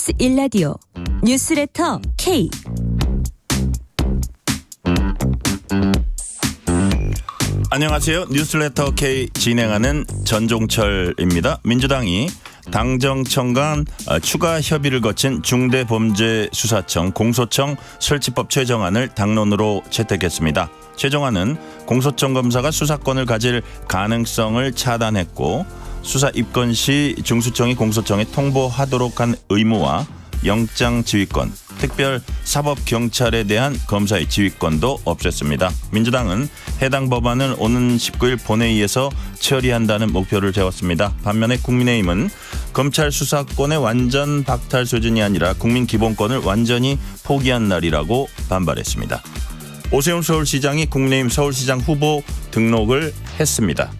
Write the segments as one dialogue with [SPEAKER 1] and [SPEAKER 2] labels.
[SPEAKER 1] KBS 1라디오 뉴스레터 K.
[SPEAKER 2] 안녕하세요. 뉴스레터 K 진행하는 전종철입니다. 민주당이 당정청 간 추가 협의를 거친 중대범죄수사청 공소청 설치법 최종안을 당론으로 채택했습니다. 최종안은 공소청 검사가 수사권을 가질 가능성을 차단했고 수사 입건 시 중수청이 공소청에 통보하도록 한 의무와 영장 지휘권, 특별 사법경찰에 대한 검사의 지휘권도 없앴습니다. 민주당은 해당 법안을 오는 19일 본회의에서 처리한다는 목표를 세웠습니다. 반면에 국민의힘은 검찰 수사권의 완전 박탈 수준이 아니라 국민 기본권을 완전히 포기한 날이라고 반발했습니다. 오세훈 서울시장이 국민의힘 서울시장 후보 등록을 했습니다.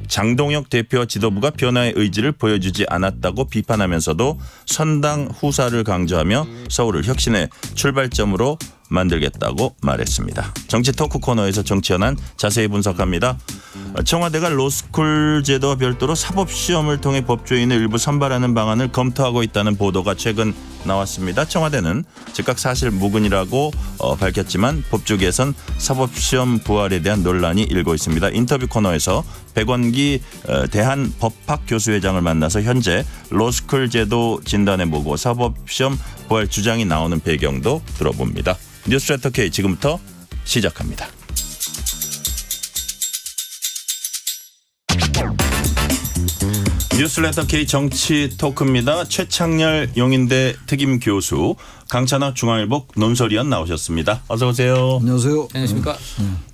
[SPEAKER 2] 장동혁 대표와 지도부가 변화의 의지를 보여주지 않았다고 비판하면서도 선당 후사를 강조하며 서울을 혁신의 출발점으로 만들겠다고 말했습니다. 정치 토크 코너에서 정치현안 자세히 분석합니다. 청와대가 로스쿨 제도와 별도로 사법시험을 통해 법조인을 일부 선발하는 방안을 검토하고 있다는 보도가 최근 나왔습니다. 청와대는 즉각 사실 무근이라고 밝혔지만 법조계에선 사법시험 부활에 대한 논란이 일고 있습니다. 인터뷰 코너에서 백원기 대한법학교수회장을 만나서 현재 로스쿨 제도 진단해보고 사법시험 부활 주장이 나오는 배경도 들어봅니다. 뉴스레터 K 지금부터 시작합니다. 뉴스레터 K 정치 토크입니다. 최창렬 용인대 특임 교수, 강찬호 중앙일보 논설위원 나오셨습니다. 어서 오세요.
[SPEAKER 3] 안녕하세요.
[SPEAKER 4] 안녕하십니까.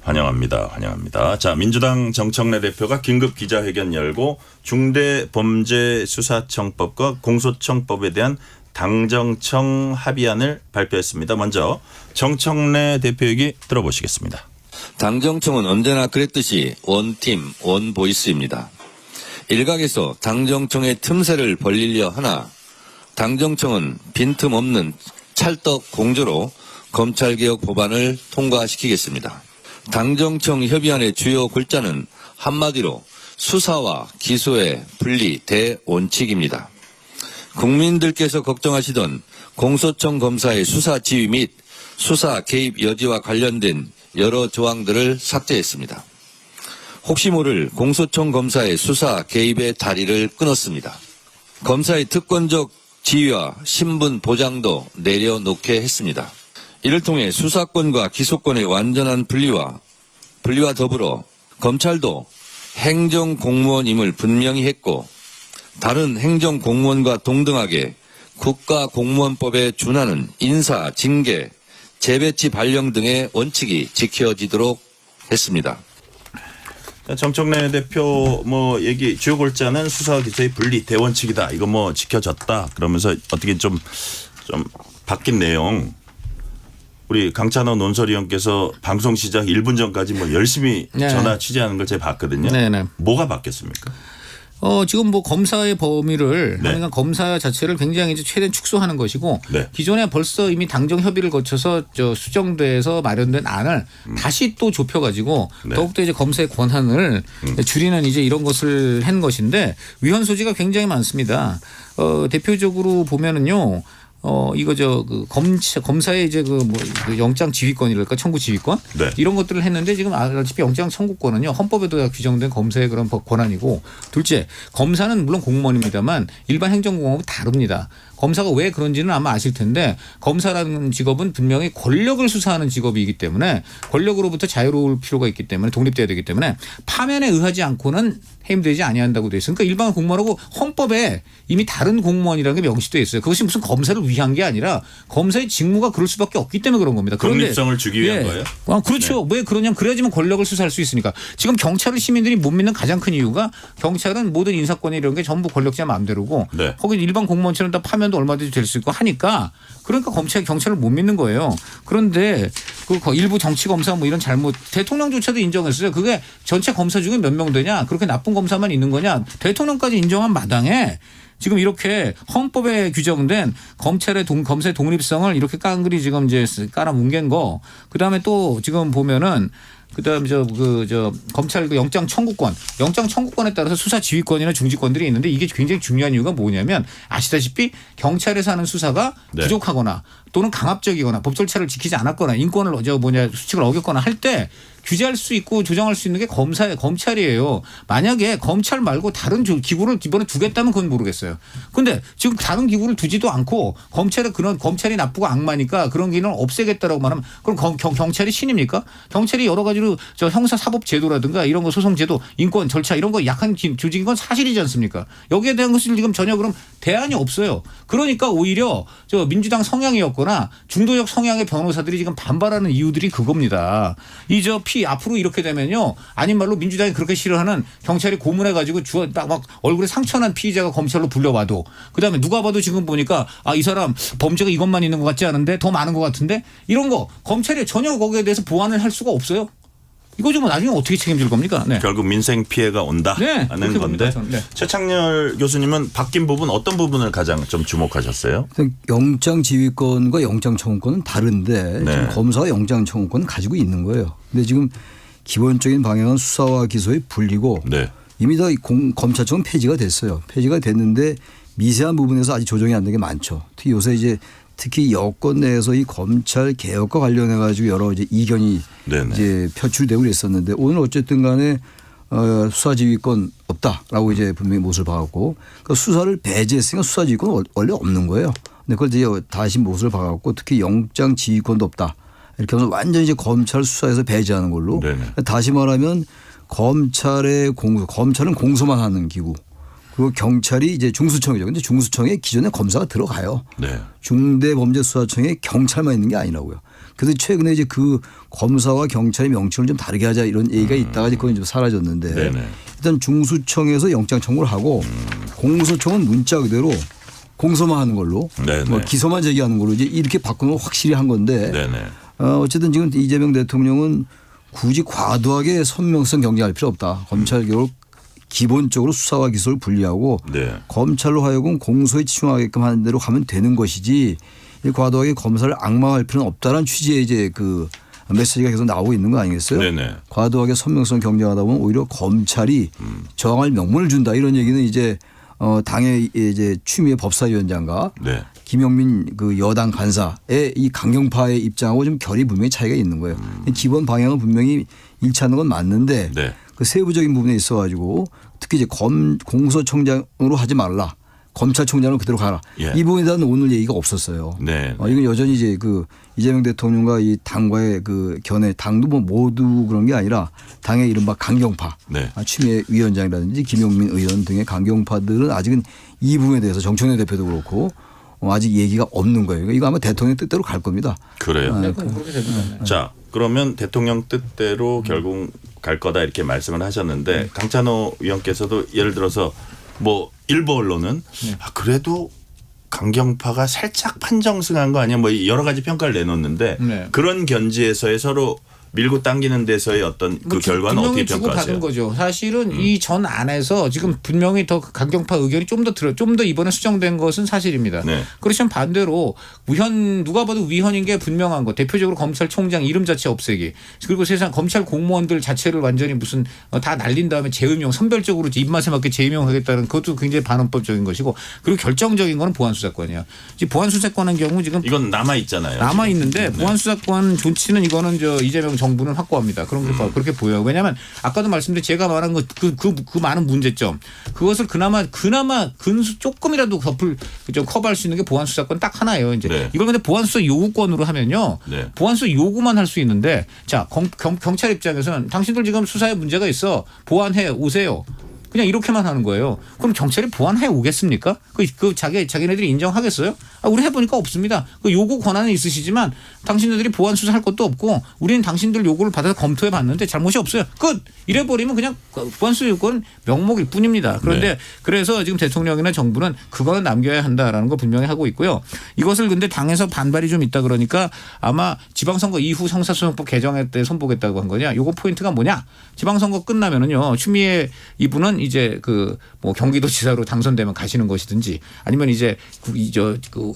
[SPEAKER 2] 환영합니다. 환영합니다. 자, 민주당 정청래 대표가 긴급 기자회견 열고 중대범죄수사청법과 공소청법에 대한 당정청 합의안을 발표했습니다. 먼저 정청래 대표 얘기 들어보시겠습니다.
[SPEAKER 5] 당정청은 언제나 그랬듯이 원팀, 원보이스입니다. 일각에서 당정청의 틈새를 벌리려 하나 당정청은 빈틈없는 찰떡 공조로 검찰개혁 법안을 통과시키겠습니다. 당정청 협의안의 주요 골자는 한마디로 수사와 기소의 분리 대원칙입니다. 국민들께서 걱정하시던 공소청 검사의 수사 지휘 및 수사 개입 여지와 관련된 여러 조항들을 삭제했습니다. 혹시 모를 공소청 검사의 수사 개입의 다리를 끊었습니다. 검사의 특권적 지위와 신분 보장도 내려놓게 했습니다. 이를 통해 수사권과 기소권의 완전한 분리와 더불어 검찰도 행정공무원임을 분명히 했고 다른 행정공무원과 동등하게 국가공무원법에 준하는 인사, 징계, 재배치 발령 등의 원칙이 지켜지도록 했습니다.
[SPEAKER 2] 정청래 대표 얘기 주요 골자는 수사와 기소의 분리 대원칙이다. 이거 지켜졌다. 그러면서 어떻게 좀 바뀐 내용. 우리 강찬호 논설위원께서 방송 시작 1분 전까지 열심히 전화 취재하는 걸 제가 봤거든요.
[SPEAKER 4] 네네.
[SPEAKER 2] 뭐가 바뀌었습니까?
[SPEAKER 4] 지금 검사의 범위를 그러니까 검사 자체를 굉장히 이제 최대한 축소하는 것이고 기존에 벌써 이미 당정 협의를 거쳐서 수정돼서 마련된 안을 다시 또 좁혀가지고 더욱더 이제 검사의 권한을 줄이는 이제 이런 것을 한 것인데 위헌 소지가 굉장히 많습니다. 대표적으로 보면은요. 검사의 이제 영장 지휘권이랄까 청구 지휘권 이런 것들을 했는데 지금 알다시피 영장 청구권은요 헌법에도 규정된 검사의 그런 권한이고 둘째 검사는 물론 공무원입니다만 일반 행정공무원과 다릅니다. 검사가 왜 그런지는 아마 아실 텐데 검사라는 직업은 분명히 권력을 수사하는 직업이기 때문에 권력으로부터 자유로울 필요가 있기 때문에 독립돼야 되기 때문에 파면에 의하지 않고는 해임되지 아니한다고 돼 있으니까 일반 공무원하고 헌법에 이미 다른 공무원이라는 게 명시되어 있어요. 그것이 무슨 검사를 위한 게 아니라 검사의 직무가 그럴 수밖에 없기 때문에 그런 겁니다.
[SPEAKER 2] 독립성을 주기 위한 거예요?
[SPEAKER 4] 그렇죠. 왜 그러냐면 그래야지만 권력을 수사할 수 있으니까. 지금 경찰을 시민들이 못 믿는 가장 큰 이유가 경찰은 모든 인사권 이런 게 전부 권력자 마음대로고 거기 일반 공무원처럼 다 파면도 얼마든지 될 수 있고 하니까 그러니까 경찰을 못 믿는 거예요. 그런데 그 일부 정치 검사 이런 잘못 대통령조차도 인정했어요. 그게 전체 검사 중에 몇 명 되냐? 그렇게 나쁜 검사만 있는 거냐? 대통령까지 인정한 마당에 지금 이렇게 헌법에 규정된 검사의 독립성을 이렇게 깡그리 지금 이제 깔아뭉갠 거. 그다음에 또 지금 보면은 그다음 저 검찰 그 영장 청구권에 따라서 수사 지휘권이나 중지권들이 있는데 이게 굉장히 중요한 이유가 뭐냐면 아시다시피 경찰에서 하는 수사가
[SPEAKER 2] 네.
[SPEAKER 4] 부족하거나 또는 강압적이거나 법 절차를 지키지 않았거나 인권을 수칙을 어겼거나 할 때 규제할 수 있고 조정할 수 있는 게 검찰이에요. 만약에 검찰 말고 다른 기구를 이번에 두겠다면 그건 모르겠어요. 근데 지금 다른 기구를 두지도 않고 검찰이 나쁘고 악마니까 그런 기능을 없애겠다라고 말하면 그럼 경찰이 신입니까? 경찰이 여러 가지로 저 형사 사법 제도라든가 이런 거 소송 제도 인권 절차 이런 거 약한 조직인 건 사실이지 않습니까? 여기에 대한 것을 지금 전혀 그럼 대안이 없어요. 그러니까 오히려 저 민주당 성향이었거나 중도적 성향의 변호사들이 지금 반발하는 이유들이 그겁니다. 앞으로 이렇게 되면요. 아닌 말로 민주당이 그렇게 싫어하는 경찰이 고문해가지고 막 얼굴에 상처난 피의자가 검찰로 불려와도 그다음에 누가 봐도 지금 보니까 이 사람 범죄가 이것만 있는 것 같지 않은데 더 많은 것 같은데 이런 거 검찰이 전혀 거기에 대해서 보완을 할 수가 없어요. 이거 좀 나중에 어떻게 책임질 겁니까? 네.
[SPEAKER 2] 결국 민생 피해가 온다는
[SPEAKER 4] 네,
[SPEAKER 2] 건데
[SPEAKER 4] 네.
[SPEAKER 2] 최창렬 교수님은 바뀐 부분 어떤 부분을 가장 좀 주목하셨어요?
[SPEAKER 3] 영장 지휘권과 영장 청구권은 다른데
[SPEAKER 2] 네.
[SPEAKER 3] 지금 검사와 영장 청구권은 가지고 있는 거예요. 근데 지금 기본적인 방향은 수사와 기소의 분리고
[SPEAKER 2] 네.
[SPEAKER 3] 이미 다 검찰청은 폐지가 됐어요. 폐지가 됐는데 미세한 부분에서 아직 조정이 안 된 게 많죠. 특히 여권 내에서 이 검찰 개혁과 관련해 가지고 여러 이제 이견이
[SPEAKER 2] 네네.
[SPEAKER 3] 이제 표출되고 있었는데 오늘 어쨌든 간에 수사지휘권 없다라고 이제 분명히 못을 박았고 그 수사를 배제했으니까 수사지휘권은 원래 없는 거예요. 근데 그걸 이제 다시 못을 박았고 특히 영장지휘권도 없다. 이렇게 하면서 완전히 이제 검찰 수사에서 배제하는 걸로
[SPEAKER 2] 네네.
[SPEAKER 3] 다시 말하면 검찰은 공소만 하는 기구. 그리고 경찰이 이제 중수청이죠. 근데 중수청에 기존에 검사가 들어가요.
[SPEAKER 2] 네.
[SPEAKER 3] 중대범죄수사청에 경찰만 있는 게 아니라고요. 그래서 최근에 이제 그 검사와 경찰의 명칭을 좀 다르게 하자 이런 얘기가 있다가 이제 그건 좀 사라졌는데
[SPEAKER 2] 네네.
[SPEAKER 3] 일단 중수청에서 영장 청구를 하고 공소청은 문자 그대로 공소만 하는 걸로 뭐 기소만 제기하는 걸로 이제 이렇게 바꾸는 걸 확실히 한 건데
[SPEAKER 2] 네네.
[SPEAKER 3] 어쨌든 지금 이재명 대통령은 굳이 과도하게 선명성 경쟁할 필요 없다. 검찰 개혁을 기본적으로 수사와 기소를 분리하고
[SPEAKER 2] 네.
[SPEAKER 3] 검찰로 하여금 공소에 집중하게끔 하는 대로 가면 되는 것이지 과도하게 검사를 악마할 필요는 없다라는 취지의 이제 그 메시지가 계속 나오고 있는 거 아니겠어요?
[SPEAKER 2] 네네.
[SPEAKER 3] 과도하게 선명성 경쟁하다 보면 오히려 검찰이 저항할 명분을 준다 이런 얘기는 이제 당의 이제 추미애 법사위원장과
[SPEAKER 2] 네.
[SPEAKER 3] 김용민 그 여당 간사의 이 강경파의 입장하고 좀 결이 분명히 차이가 있는 거예요. 기본 방향은 분명히 일치하는 건 맞는데
[SPEAKER 2] 네.
[SPEAKER 3] 그 세부적인 부분에 있어 가지고 특히 이제 공소청장으로 하지 말라. 검찰총장으로 그대로 가라.
[SPEAKER 2] 예.
[SPEAKER 3] 이 부분에 대한 오늘 얘기가 없었어요.
[SPEAKER 2] 네.
[SPEAKER 3] 이건 여전히 이제 그 이재명 대통령과 이 당과의 그 견해 당도 뭐 모두 그런 게 아니라 당의 이른바 강경파
[SPEAKER 2] 네.
[SPEAKER 3] 추미애 위원장이라든지 김용민 의원 등의 강경파들은 아직은 이 부분에 대해서 정청래 대표도 그렇고 아직 얘기가 없는 거예요. 이거 아마 대통령 뜻대로 갈 겁니다.
[SPEAKER 2] 그래요.
[SPEAKER 4] 네, 그렇게 됩니다.
[SPEAKER 2] 자, 그러면 대통령 뜻대로 결국 갈 거다 이렇게 말씀을 하셨는데 강찬호 의원께서도 예를 들어서 뭐 일부 언론은 그래도 강경파가 살짝 판정승한 거 아니야? 뭐 여러 가지 평가를 내놓는데
[SPEAKER 4] 네.
[SPEAKER 2] 그런 견지에서의 서로 밀고 당기는 데서의 어떤 그 결과는 어떻게 평가하세요?
[SPEAKER 4] 받은 거죠. 사실은 이 전 안에서 지금 분명히 더 강경파 의견이 좀 더 이번에 수정된 것은 사실입니다.
[SPEAKER 2] 네.
[SPEAKER 4] 그렇지만 반대로 누가 봐도 위헌인 게 분명한 거. 대표적으로 검찰총장 이름 자체 없애기. 그리고 세상 검찰 공무원들 자체를 완전히 무슨 다 날린 다음에 재임용 선별적으로 입맛에 맞게 재임용하겠다는 그것도 굉장히 반헌법적인 것이고 그리고 결정적인 거는 보안수사권이야. 보안수사권의 경우 지금
[SPEAKER 2] 이건 남아 있잖아요.
[SPEAKER 4] 남아 있는데 보안수사권 존치는 이거는 이재명 정부는 확고합니다. 그렇게 보여요. 왜냐하면 아까도 말씀드린 제가 말한 그 많은 문제점 그것을 그나마 근수 조금이라도 커버할 수 있는 게 보안수사권 딱 하나예요. 이제
[SPEAKER 2] 네.
[SPEAKER 4] 이걸 근데 보안수사 요구권으로 하면요.
[SPEAKER 2] 네.
[SPEAKER 4] 보안수사 요구만 할 수 있는데 자 경찰 입장에서는 당신들 지금 수사에 문제가 있어 보완해 오세요. 그냥 이렇게만 하는 거예요. 그럼 경찰이 보완해 오겠습니까? 자기네들이 인정하겠어요? 우리 해보니까 없습니다. 그 요구 권한은 있으시지만 당신들이 보완 수사할 것도 없고 우리는 당신들 요구를 받아서 검토해 봤는데 잘못이 없어요. 끝! 이래버리면 그냥 보완 수사 요구는 명목일 뿐입니다. 그런데
[SPEAKER 2] 네.
[SPEAKER 4] 그래서 지금 대통령이나 정부는 그거는 남겨야 한다라는 거 분명히 하고 있고요. 이것을 근데 당에서 반발이 좀 있다 그러니까 아마 지방선거 이후 형사소송법 개정에 때 손보겠다고 한 거냐. 요거 포인트가 뭐냐. 지방선거 끝나면은요. 추미애 이분은 이제 뭐 경기도지사로 당선되면 가시는 것이든지 아니면 이제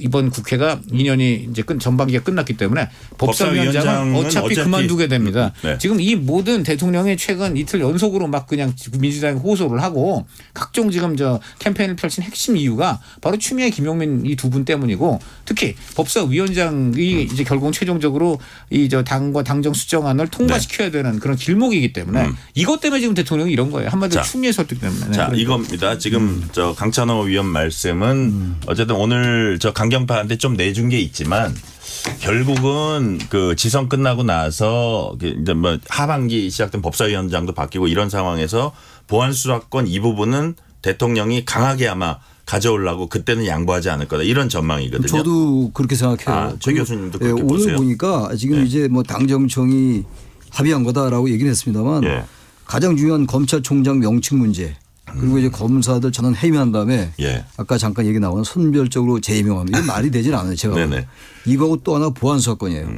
[SPEAKER 4] 이번 국회가 2년이 이제 전반기가 끝났기 때문에 법사위원장은
[SPEAKER 2] 법사위원장은
[SPEAKER 4] 어차피
[SPEAKER 2] 어차피
[SPEAKER 4] 그만두게 됩니다.
[SPEAKER 2] 네.
[SPEAKER 4] 지금 이 모든 대통령이 최근 이틀 연속으로 막 그냥 민주당이 호소를 하고 각종 지금 저 캠페인을 펼친 핵심 이유가 바로 추미애 김용민 이 두 분 때문이고 특히 법사위원장이 이제 결국은 최종적으로 이 저 당과 당정 수정안을 통과시켜야 되는 그런 길목이기 때문에 이것 때문에 지금 대통령이 이런 거예요. 한마디로
[SPEAKER 2] 자.
[SPEAKER 4] 추미애 설득 때문에.
[SPEAKER 2] 자, 이겁니다. 지금 저 강찬호 위원 말씀은 어쨌든 오늘 저 강경파한테 좀 내준 게 있지만 결국은 그 지선 끝나고 나서 이제 뭐 하반기 시작된 법사위원장도 바뀌고 이런 상황에서 보안수사권 이 부분은 대통령이 강하게 아마 가져오려고 그때는 양보하지 않을 거다 이런 전망이거든요.
[SPEAKER 3] 저도 그렇게 생각해요.
[SPEAKER 2] 아, 최 교수님도 그렇게
[SPEAKER 3] 오늘
[SPEAKER 2] 보세요.
[SPEAKER 3] 보니까 지금 이제 뭐 당정청이 합의한 거다라고 얘기는 했습니다만
[SPEAKER 2] 예.
[SPEAKER 3] 가장 중요한 검찰총장 명칭 문제 그리고 이제 검사들 전원 해임한 다음에
[SPEAKER 2] 예.
[SPEAKER 3] 아까 잠깐 얘기 나온 선별적으로 재임용하는 이게 말이 되질 않아요. 제가
[SPEAKER 2] 네네.
[SPEAKER 3] 이거하고 또 하나 보안수사권이에요.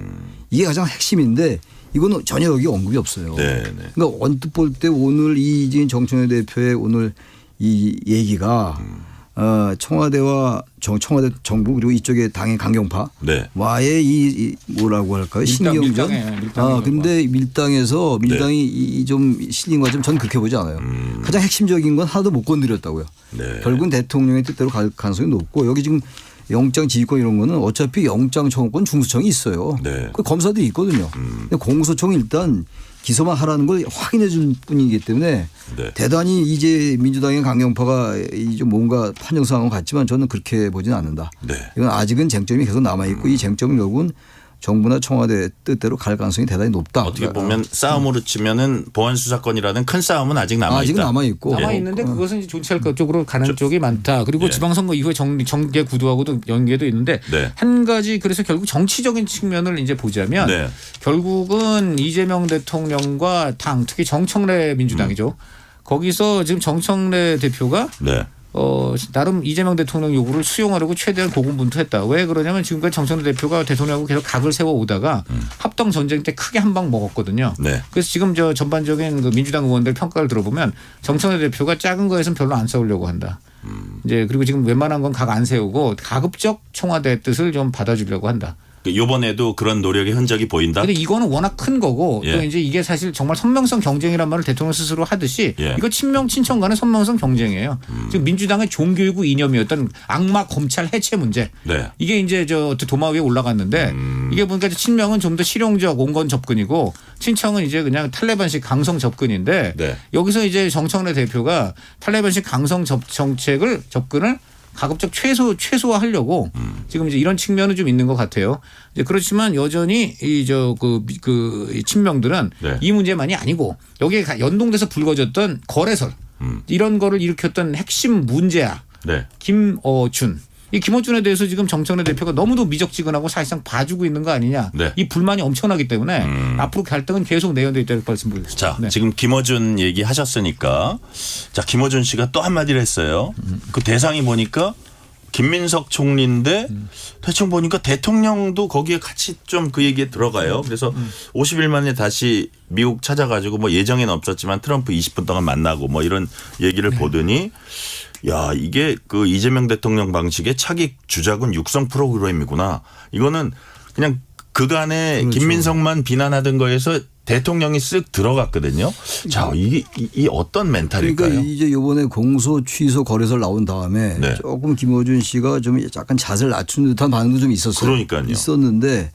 [SPEAKER 3] 이게 가장 핵심인데 이거는 전혀 여기 언급이 없어요.
[SPEAKER 2] 네네.
[SPEAKER 3] 그러니까 언뜻 볼 때 오늘 이재인 정청래 대표의 오늘 이 얘기가 청와대와 청와대 정부 그리고 이쪽에 당의 강경파
[SPEAKER 2] 네.
[SPEAKER 3] 와의 이 뭐라고 할까요? 신경전. 근데 밀당에서 밀당이 이 좀 실린 거 좀 전 그렇게 보지 않아요. 가장 핵심적인 건 하나도 못 건드렸다고요.
[SPEAKER 2] 네.
[SPEAKER 3] 결국은 대통령의 뜻대로 갈 가능성이 높고 여기 지금 영장 지휘권 이런 거는 어차피 영장 청구권 중수청이 있어요.
[SPEAKER 2] 네.
[SPEAKER 3] 그 검사들이 있거든요. 근데 공소청이 일단 기소만 하라는 걸 확인해 줄 뿐이기 때문에
[SPEAKER 2] 네.
[SPEAKER 3] 대단히 이제 민주당의 강경파가 좀 뭔가 판정상은 같지만 저는 그렇게 보지는 않는다.
[SPEAKER 2] 네.
[SPEAKER 3] 이건 아직은 쟁점이 계속 남아있고 이 쟁점은 결국은 정부나 청와대 뜻대로 갈 가능성이 대단히 높다.
[SPEAKER 2] 어떻게 보면 싸움으로 치면은 보안수사권이라는 큰 싸움은 아직 남아 있다.
[SPEAKER 3] 아직은 남아있고.
[SPEAKER 4] 남아있는데 그것은 이제 존치할 것 쪽으로 가는 쪽이 많다. 그리고 지방선거 이후에 정계 구도하고도 연계도 있는데
[SPEAKER 2] 네.
[SPEAKER 4] 한 가지 그래서 결국 정치적인 측면을 이제 보자면
[SPEAKER 2] 네.
[SPEAKER 4] 결국은 이재명 대통령과 당 특히 정청래 민주당이죠. 거기서 지금 정청래 대표가
[SPEAKER 2] 네.
[SPEAKER 4] 나름 이재명 대통령 요구를 수용하려고 최대한 고군분투했다. 왜 그러냐면 지금까지 정청래 대표가 대통령하고 계속 각을 세워오다가 합동 전쟁 때 크게 한 방 먹었거든요.
[SPEAKER 2] 네.
[SPEAKER 4] 그래서 지금 저 전반적인 그 민주당 의원들 평가를 들어보면 정청래 대표가 작은 거에서는 별로 안 싸우려고 한다. 이제 그리고 지금 웬만한 건 각 안 세우고 가급적 청와대 뜻을 좀 받아주려고 한다.
[SPEAKER 2] 이번에도 그런 노력의 흔적이 보인다.
[SPEAKER 4] 근데 이거는 워낙 큰 거고
[SPEAKER 2] 예.
[SPEAKER 4] 또 이제 이게 사실 정말 선명성 경쟁이란 말을 대통령 스스로 하듯이
[SPEAKER 2] 예.
[SPEAKER 4] 이거 친명 친청 간의 선명성 경쟁이에요. 지금 민주당의 종교일구 이념이었던 악마 검찰 해체 문제.
[SPEAKER 2] 네.
[SPEAKER 4] 이게 이제 저 도마 위에 올라갔는데 이게 보니까 친명은 좀 더 실용적 온건 접근이고 친청은 이제 그냥 탈레반식 강성 접근인데
[SPEAKER 2] 네.
[SPEAKER 4] 여기서 이제 정청래 대표가 탈레반식 강성 접근을 가급적 최소화하려고 지금 이제 이런 측면은 좀 있는 것 같아요. 이제 그렇지만 여전히 이 친명들은
[SPEAKER 2] 네.
[SPEAKER 4] 이 문제만이 아니고 여기에 연동돼서 불거졌던 거래설 이런 거를 일으켰던 핵심 문제야.
[SPEAKER 2] 네.
[SPEAKER 4] 김어준. 이 김어준에 대해서 지금 정청래 대표가 너무도 미적지근하고 사실상 봐주고 있는 거 아니냐.
[SPEAKER 2] 네.
[SPEAKER 4] 이 불만이 엄청나기 때문에 앞으로 갈등은 계속 내연돼 있다고 말씀드리겠습니다.
[SPEAKER 2] 자, 지금 김어준 얘기 하셨으니까 자, 김어준 씨가 또 한마디를 했어요. 그 대상이 보니까 김민석 총리인데 대충 보니까 대통령도 거기에 같이 좀 그 얘기에 들어가요. 그래서 50일 만에 다시 미국 찾아가지고 뭐 예정에는 없었지만 트럼프 20분 동안 만나고 뭐 이런 얘기를 보더니 야, 이게 그 이재명 대통령 방식의 차기 주자군 육성 프로그램이구나. 이거는 그냥 그간에
[SPEAKER 3] 그렇죠.
[SPEAKER 2] 김민석만 비난하던 거에서 대통령이 쓱 들어갔거든요. 자, 이게 이 어떤 멘탈일까요?
[SPEAKER 3] 그러니까 이제 이번에 공소 취소 거래설 나온 다음에
[SPEAKER 2] 네.
[SPEAKER 3] 조금 김어준 씨가 좀 약간 자세를 낮춘 듯한 반응도 좀 있었어요.
[SPEAKER 2] 그러니까요.
[SPEAKER 3] 있었는데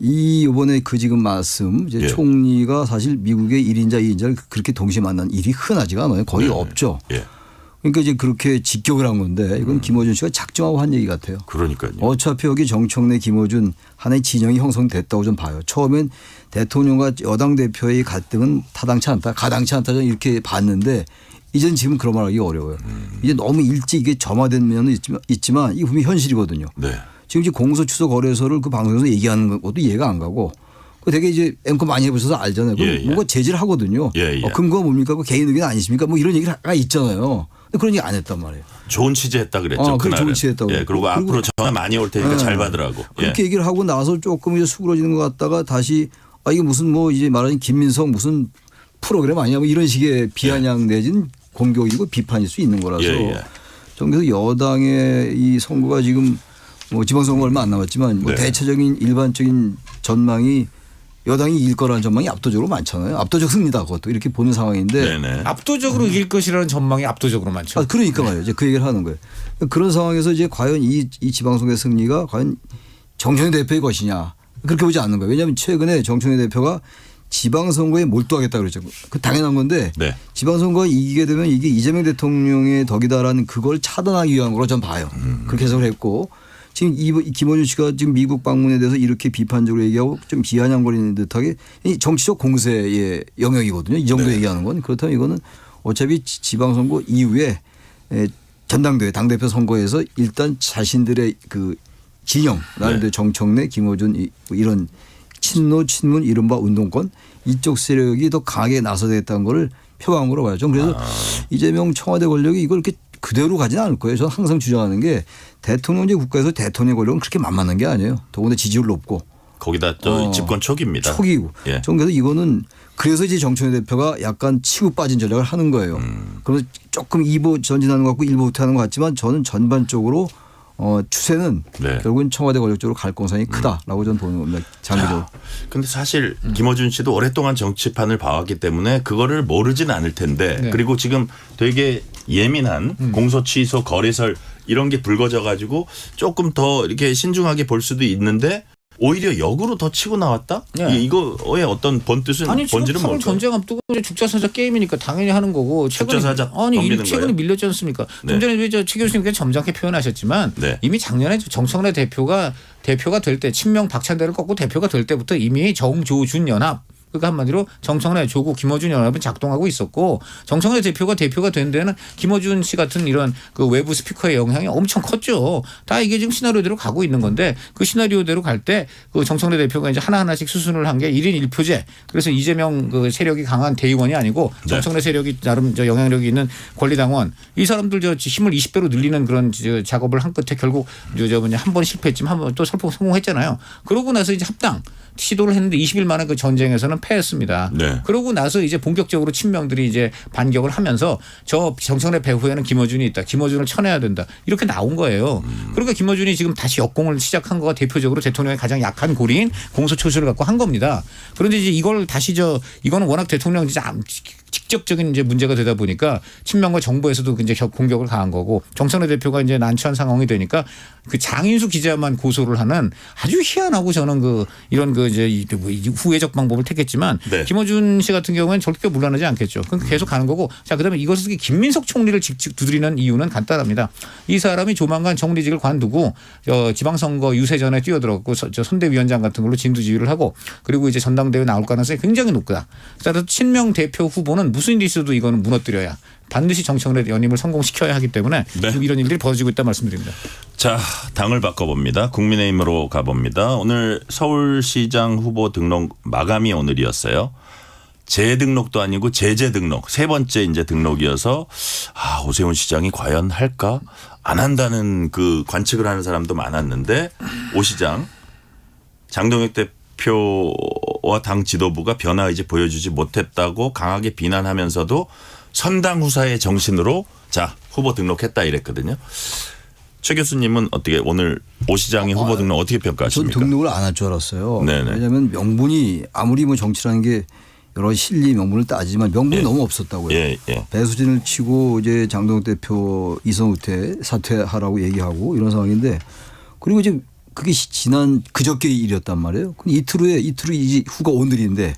[SPEAKER 3] 이번에 그 지금 말씀 이제
[SPEAKER 2] 예.
[SPEAKER 3] 총리가 사실 미국의 1인자 2인자를 그렇게 동시에 만난 일이 흔하지가 않아요. 거의
[SPEAKER 2] 네.
[SPEAKER 3] 없죠.
[SPEAKER 2] 예.
[SPEAKER 3] 그러니까 이제 그렇게 직격을 한 건데 이건 김어준 씨가 작정하고 한 얘기 같아요.
[SPEAKER 2] 그러니까요.
[SPEAKER 3] 어차피 여기 정청래 김어준 하나의 진영이 형성됐다고 좀 봐요. 처음엔 대통령과 여당 대표의 갈등은 타당치 않다, 가당치 않다 저는 이렇게 봤는데 이제는 지금 그런 말 하기 어려워요. 이제 너무 일찍 이게 점화된 면은 있지만 이게 분명히 현실이거든요.
[SPEAKER 2] 네.
[SPEAKER 3] 지금 이제 공소 취소 거래소를 그 방송에서 얘기하는 것도 이해가 안 가고 그 되게 이제 앵커 많이 해보셔서 알잖아요.
[SPEAKER 2] 예, 예.
[SPEAKER 3] 뭔가 제지를 하거든요.
[SPEAKER 2] 예, 예.
[SPEAKER 3] 근거가 뭡니까? 그 개인 의견 아니십니까? 뭐 이런 얘기가 있잖아요. 근데 그런 얘기 안 했단 말이에요.
[SPEAKER 2] 좋은 취재했다 그랬죠.
[SPEAKER 3] 그래,
[SPEAKER 2] 그날은.
[SPEAKER 3] 좋은 취재했다고
[SPEAKER 2] 예, 그리고 앞으로 전화 많이 올 테니까
[SPEAKER 3] 네.
[SPEAKER 2] 잘 받으라고.
[SPEAKER 3] 그렇게
[SPEAKER 2] 예.
[SPEAKER 3] 얘기를 하고 나서 조금 이제 수그러지는 것 같다가 다시 이게 무슨 뭐 이제 말하는 김민석 무슨 프로그램 아니냐 뭐 이런 식의 비아냥 내진 공격이고 비판일 수 있는 거라서
[SPEAKER 2] 예, 예.
[SPEAKER 3] 좀 그래서 여당의 이 선거가 지금 뭐 지방선거 얼마 안 남았지만 뭐
[SPEAKER 2] 네.
[SPEAKER 3] 대체적인 일반적인 전망이 여당이 이길 거라는 전망이 압도적으로 많잖아요. 압도적 승리다 그것도 이렇게 보는 상황인데
[SPEAKER 2] 네네.
[SPEAKER 4] 압도적으로 이길 것이라는 전망이 압도적으로 많죠.
[SPEAKER 3] 그러니까 말이에요. 이제 그 얘기를 하는 거예요. 그런 상황에서 이제 과연 이 지방선거의 승리가 과연 정청래 대표의 것이냐 그렇게 보지 않는 거예요. 왜냐하면 최근에 정청래 대표가 지방선거에 몰두하겠다 그랬죠. 그 당연한 건데
[SPEAKER 2] 네.
[SPEAKER 3] 지방선거에 이기게 되면 이게 이재명 대통령의 덕이다라는 그걸 차단하기 위한 거로 전 봐요. 그렇게 해석을 했고 지금 김어준 씨가 지금 미국 방문에 대해서 이렇게 비판적으로 얘기하고 좀 비아냥거리는 듯하게 이 정치적 공세의 영역이거든요. 이 정도
[SPEAKER 2] 네.
[SPEAKER 3] 얘기하는 건. 그렇다면 이거는 어차피 지방선거 이후에 전당대회 당대표 선거에서 일단 자신들의 그 진영 나름대로 정청래 김어준 이런 친노 친문 이른바 운동권 이쪽 세력이 더 강하게 나서겠다는 거를 표방한 거로 봐요. 좀 그래서 이재명 청와대 권력이 이걸 이렇게 그대로 가지는 않을 거예요. 저는 항상 주장하는 게 대통령제 국가에서 대통령 권력은 그렇게 만만한 게 아니에요. 더군다나 지지율 높고
[SPEAKER 2] 거기다 또 집권 초기입니다.
[SPEAKER 3] 초기고.
[SPEAKER 2] 예.
[SPEAKER 3] 저는 그래서 이거는 그래서 이제 정청래 대표가 약간 치고 빠진 전략을 하는 거예요. 그래서 조금 2보 전진하는 것 같고 1보 후퇴하는 것 같지만 저는 전반적으로 추세는
[SPEAKER 2] 네.
[SPEAKER 3] 결국은 청와대 권력 쪽으로 갈 공산이 크다라고 저는 보는 겁니다. 장기적으로.
[SPEAKER 2] 근데 사실 김어준 씨도 오랫동안 정치판을 봐왔기 때문에 그거를 모르진 않을 텐데
[SPEAKER 4] 네.
[SPEAKER 2] 그리고 지금 되게 예민한 공소 취소 거래설 이런 게 불거져 가지고 조금 더 이렇게 신중하게 볼 수도 있는데 오히려 역으로 더 치고 나왔다?
[SPEAKER 4] 네.
[SPEAKER 2] 이거의 어떤 본질은
[SPEAKER 4] 아니 지금
[SPEAKER 2] 뭘까요?
[SPEAKER 4] 8월 전쟁 앞두고 이제 죽자사자 게임이니까 당연히 하는 거고 최근에
[SPEAKER 2] 죽자사자
[SPEAKER 4] 아니
[SPEAKER 2] 덤비는
[SPEAKER 4] 최근에
[SPEAKER 2] 거예요?
[SPEAKER 4] 밀렸지 않습니까?
[SPEAKER 2] 네.
[SPEAKER 4] 좀 전에 최 교수님께서 점잖게 표현하셨지만
[SPEAKER 2] 네.
[SPEAKER 4] 이미 작년에 정청래 대표가 될 때 친명 박찬대를 꺾고 대표가 될 때부터 이미 정조준 연합 그러니까 한마디로 정청래 조국 김어준 연합은 작동하고 있었고 정청래 대표가 된 데는 김어준 씨 같은 이런 그 외부 스피커의 영향이 엄청 컸죠. 다 이게 지금 시나리오대로 가고 있는 건데 그 시나리오대로 갈 때 그 정청래 대표가 이제 하나하나씩 수순을 한 게 1인 1표제. 그래서 이재명 그 세력이 강한 대의원이 아니고 정청래 세력이 나름 저 영향력이 있는 권리당원 이 사람들 저 힘을 20배로 늘리는 그런 저 작업을 한 끝에 결국 한 번 실패했지만 한 번 또 성공했잖아요. 그러고 나서 이제 합당 시도를 했는데 20일 만에 그 전쟁에서는 패했습니다.
[SPEAKER 2] 네.
[SPEAKER 4] 그러고 나서 이제 본격적으로 친명들이 이제 반격을 하면서 저 정청래 배후에는 김어준이 있다. 김어준을 쳐내야 된다. 이렇게 나온 거예요. 그러니까 김어준이 지금 다시 역공을 시작한 거가 대표적으로 대통령의 가장 약한 고리인 공소초시를 갖고 한 겁니다. 그런데 이제 이걸 다시 이거는 워낙 대통령 진짜 직접적인 이제 문제가 되다 보니까 친명과 정부에서도 이제 공격을 가한 거고 정청래 대표가 이제 난처한 상황이 되니까 그 장인수 기자만 고소를 하는 아주 희한하고 저는 이런 이제 후회적 방법을 택했지만
[SPEAKER 2] 네.
[SPEAKER 4] 김어준 씨 같은 경우에는 절대 물러나지 않겠죠. 그럼 계속 가는 거고 자 그다음에 이것을 김민석 총리를 직접 두드리는 이유는 간단합니다. 이 사람이 조만간 총리직을 관두고 지방선거 유세전에 뛰어들었고 선대위원장 같은 걸로 진두지휘를 하고 그리고 이제 전당대회 나올 가능성이 굉장히 높다. 그래서 친명 대표 후보는 무슨 일이 있어도 이거는 무너뜨려야 반드시 정청래 연임을 성공시켜야 하기 때문에
[SPEAKER 2] 네.
[SPEAKER 4] 이런 일들이 벌어지고 있다 말씀드립니다.
[SPEAKER 2] 자, 당을 바꿔봅니다. 국민의힘으로 가봅니다. 오늘 서울시장 후보 등록 마감이 오늘이었어요. 재등록도 아니고 재등록 세 번째 이제 등록이어서 오세훈 시장이 과연 할까 안 한다는 그 관측을 하는 사람도 많았는데 오 시장 장동혁 대표와 당 지도부가 변화 의지 보여주지 못했다고 강하게 비난하면서도 선당 후사의 정신으로 자 후보 등록했다 이랬거든요. 최 교수님은 어떻게 오늘 오 시장의 후보 등록 어떻게
[SPEAKER 3] 전
[SPEAKER 2] 평가하십니까?
[SPEAKER 3] 등록을 안 할 줄 알았어요.
[SPEAKER 2] 네네.
[SPEAKER 3] 왜냐하면 명분이 아무리 뭐 정치라는 게 여러 실리 명분을 따지만 명분이
[SPEAKER 2] 예.
[SPEAKER 3] 너무 없었다고요.
[SPEAKER 2] 예.
[SPEAKER 3] 배수진을 치고 이제 장동혁 대표 이선후퇴 사퇴하라고 얘기하고 이런 상황인데 그리고 이제 그게 지난 그저께 일이었단 말이에요. 이틀 후에 이제 후가 오늘인데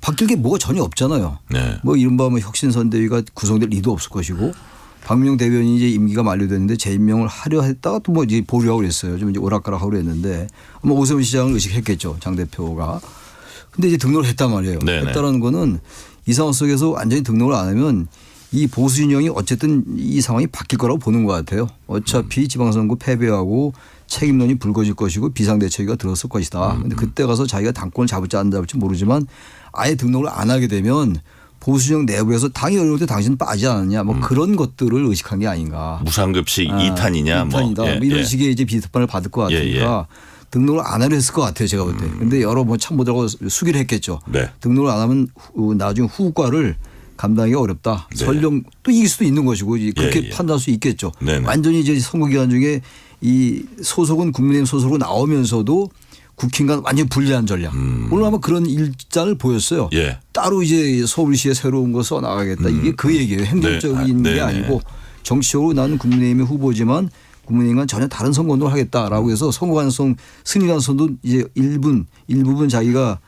[SPEAKER 3] 바뀔 게 뭐가 전혀 없잖아요.
[SPEAKER 2] 네.
[SPEAKER 3] 뭐 이른바 혁신선대위가 구성될 리도 없을 것이고 박민영 대변인이 이제 임기가 만료됐는데 재임명을 하려 했다가 또 뭐 이제 보류하고 그랬어요. 좀 이제 오락가락하고 그랬는데 아마 오세훈 시장을 의식했겠죠. 장 대표가. 근데 이제 등록을 했단 말이에요.
[SPEAKER 2] 네네.
[SPEAKER 3] 했다라는 거는 이 상황 속에서 완전히 등록을 안 하면 이 보수 진영이 어쨌든 이 상황이 바뀔 거라고 보는 것 같아요. 어차피 지방선거 패배하고 책임론이 불거질 것이고 비상대책위가 들었을 것이다. 그런데 그때 가서 자기가 당권을 잡을지 안 잡을지 모르지만 아예 등록을 안 하게 되면 보수 진영 내부에서 당이 어려울 때 당신 빠지지 않았냐 뭐 그런 것들을 의식한 게 아닌가.
[SPEAKER 2] 무상급식 2탄이냐
[SPEAKER 3] 2탄이다.
[SPEAKER 2] 뭐. 예,
[SPEAKER 3] 이런
[SPEAKER 2] 예.
[SPEAKER 3] 식의 이제 비판을 받을 것 같으니까 등록을 안 하려 했을 것 같아요. 제가 볼 때. 그런데 여러 뭐 참모들하고 수기를 했겠죠.
[SPEAKER 2] 네.
[SPEAKER 3] 등록을 안 하면 나중에 후과를 감당하기가 어렵다.
[SPEAKER 2] 네.
[SPEAKER 3] 설령 또 이길 수도 있는 것이고 그렇게
[SPEAKER 2] 예.
[SPEAKER 3] 판단할 수 있겠죠.
[SPEAKER 2] 네네.
[SPEAKER 3] 완전히 이제 선거 기간 중에 이 소속은 국민의힘 소속으로 나오면서도 국힘과 완전히 분리한 전략. 오늘 아마 그런 일장을 보였어요.
[SPEAKER 2] 예.
[SPEAKER 3] 따로 이제 서울시에 새로운 거 써나가겠다. 이게 그 얘기예요. 행정적인
[SPEAKER 2] 네.
[SPEAKER 3] 게
[SPEAKER 2] 네.
[SPEAKER 3] 아니고 정치적으로 나는 국민의힘의 후보지만 국민의힘과 전혀 다른 선거 운동을 하겠다라고 해서 선거 가능성 승리 가능성도 이제 일부분 자기가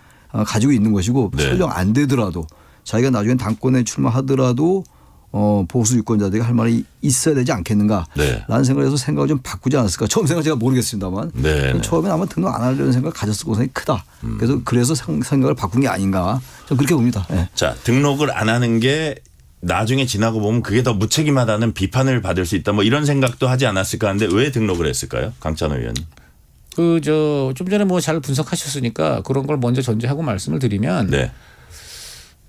[SPEAKER 3] 가지고 있는 것이고
[SPEAKER 2] 네.
[SPEAKER 3] 설령 안 되더라도 자기가 나중에 당권에 출마하더라도 보수 유권자들이 할 말이 있어야 되지 않겠는가
[SPEAKER 2] 네.
[SPEAKER 3] 라는 생각을 해서 생각을 좀 바꾸지 않았을까. 처음 생각 제가 모르겠습니다만
[SPEAKER 2] 네.
[SPEAKER 3] 처음에 아마 등록 안 하려는 생각을 가졌을 가능성이 크다. 그래서 생각을 바꾼 게 아닌가. 저는 그렇게 봅니다. 네.
[SPEAKER 2] 자, 등록을 안 하는 게 나중에 지나고 보면 그게 더 무책임하다는 비판을 받을 수 있다. 뭐 이런 생각도 하지 않았을까 하는데 왜 등록을 했을까요? 강찬호 의원님.
[SPEAKER 4] 좀 전에 뭐 잘 분석하셨으니까 그런 걸 먼저 전제하고 말씀을 드리면
[SPEAKER 2] 네.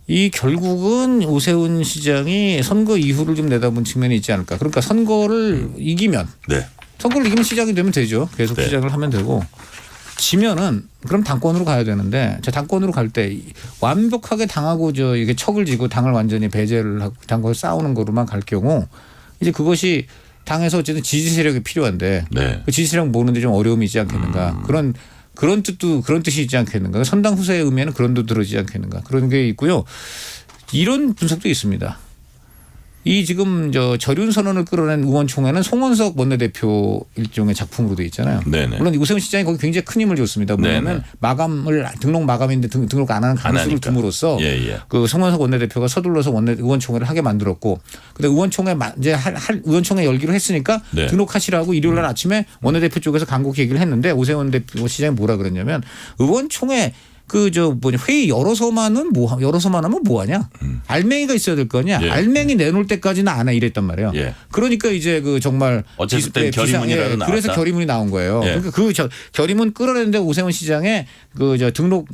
[SPEAKER 4] 이 결국은 오세훈 시장이 선거 이후를 좀 내다본 측면이 있지 않을까. 그러니까 선거를 이기면
[SPEAKER 2] 네.
[SPEAKER 4] 선거를 이기면 시장이 되면 되죠. 계속
[SPEAKER 2] 네.
[SPEAKER 4] 시장을 하면 되고 지면은 그럼 당권으로 가야 되는데 저 당권으로 갈 때 완벽하게 당하고 이게 척을 지고 당을 완전히 배제를 하고 당과 싸우는 거로만 갈 경우 이제 그것이 당에서 어쨌든 지지 세력이 필요한데
[SPEAKER 2] 네.
[SPEAKER 4] 그 지지 세력 모으는데 좀 어려움이 있지 않겠는가. 그런 뜻이 있지 않겠는가. 선당 후세의 의미에는 그런 도 들어지지 않겠는가. 그런 게 있고요. 이런 분석도 있습니다. 이 지금 저륜 선언을 끌어낸 의원총회는 송원석 원내대표 일종의 작품으로 돼 있잖아요.
[SPEAKER 2] 네네.
[SPEAKER 4] 물론 오세훈 시장이 거기 굉장히 큰 힘을 줬습니다. 뭐냐면 등록 마감인데 등록 안 하는 가능성을
[SPEAKER 2] 하니까.
[SPEAKER 4] 둠으로써
[SPEAKER 2] 예.
[SPEAKER 4] 그 송원석 원내대표가 서둘러서 의원총회를 하게 만들었고, 근데 의원총회 이제 의원총회 열기로 했으니까
[SPEAKER 2] 네.
[SPEAKER 4] 등록하시라고 일요일 날 아침에 원내대표 쪽에서 간곡히 얘기를 했는데 오세훈 시장이 뭐라 그랬냐면 의원총회 회의 열어서만 하면 뭐하냐? 알맹이가 있어야 될 거 아니야?
[SPEAKER 2] 예.
[SPEAKER 4] 알맹이 내놓을 때까지는 안 해 이랬단 말이에요.
[SPEAKER 2] 예.
[SPEAKER 4] 그러니까 이제 정말
[SPEAKER 2] 어쨌든 결의문이라도 나왔다.
[SPEAKER 4] 그래서 결의문이 나온 거예요.
[SPEAKER 2] 예.
[SPEAKER 4] 그러니까 결의문 끌어내는데 오세훈 시장의 등록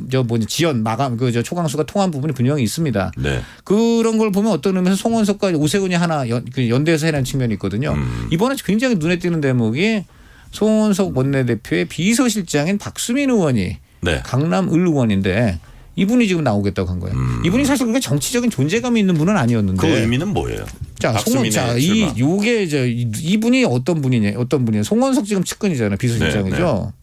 [SPEAKER 4] 지연 마감 초강수가 통한 부분이 분명히 있습니다.
[SPEAKER 2] 네.
[SPEAKER 4] 그런 걸 보면 어떤 의미에서 송원석과 오세훈이 하나 연대해서 해낸 측면이 있거든요. 이번에 굉장히 눈에 띄는 대목이 송원석 원내대표의 비서실장인 박수민 의원이
[SPEAKER 2] 네.
[SPEAKER 4] 강남 을 의원인데 이분이 지금 나오겠다고 한 거예요. 이분이 사실 그렇게 정치적인 존재감이 있는 분은 아니었는데.
[SPEAKER 2] 그 의미는 뭐예요?
[SPEAKER 4] 자,
[SPEAKER 2] 박수민의 출마.
[SPEAKER 4] 이분이 어떤 분이에요? 송원석 지금 측근이잖아요. 비서실장이죠.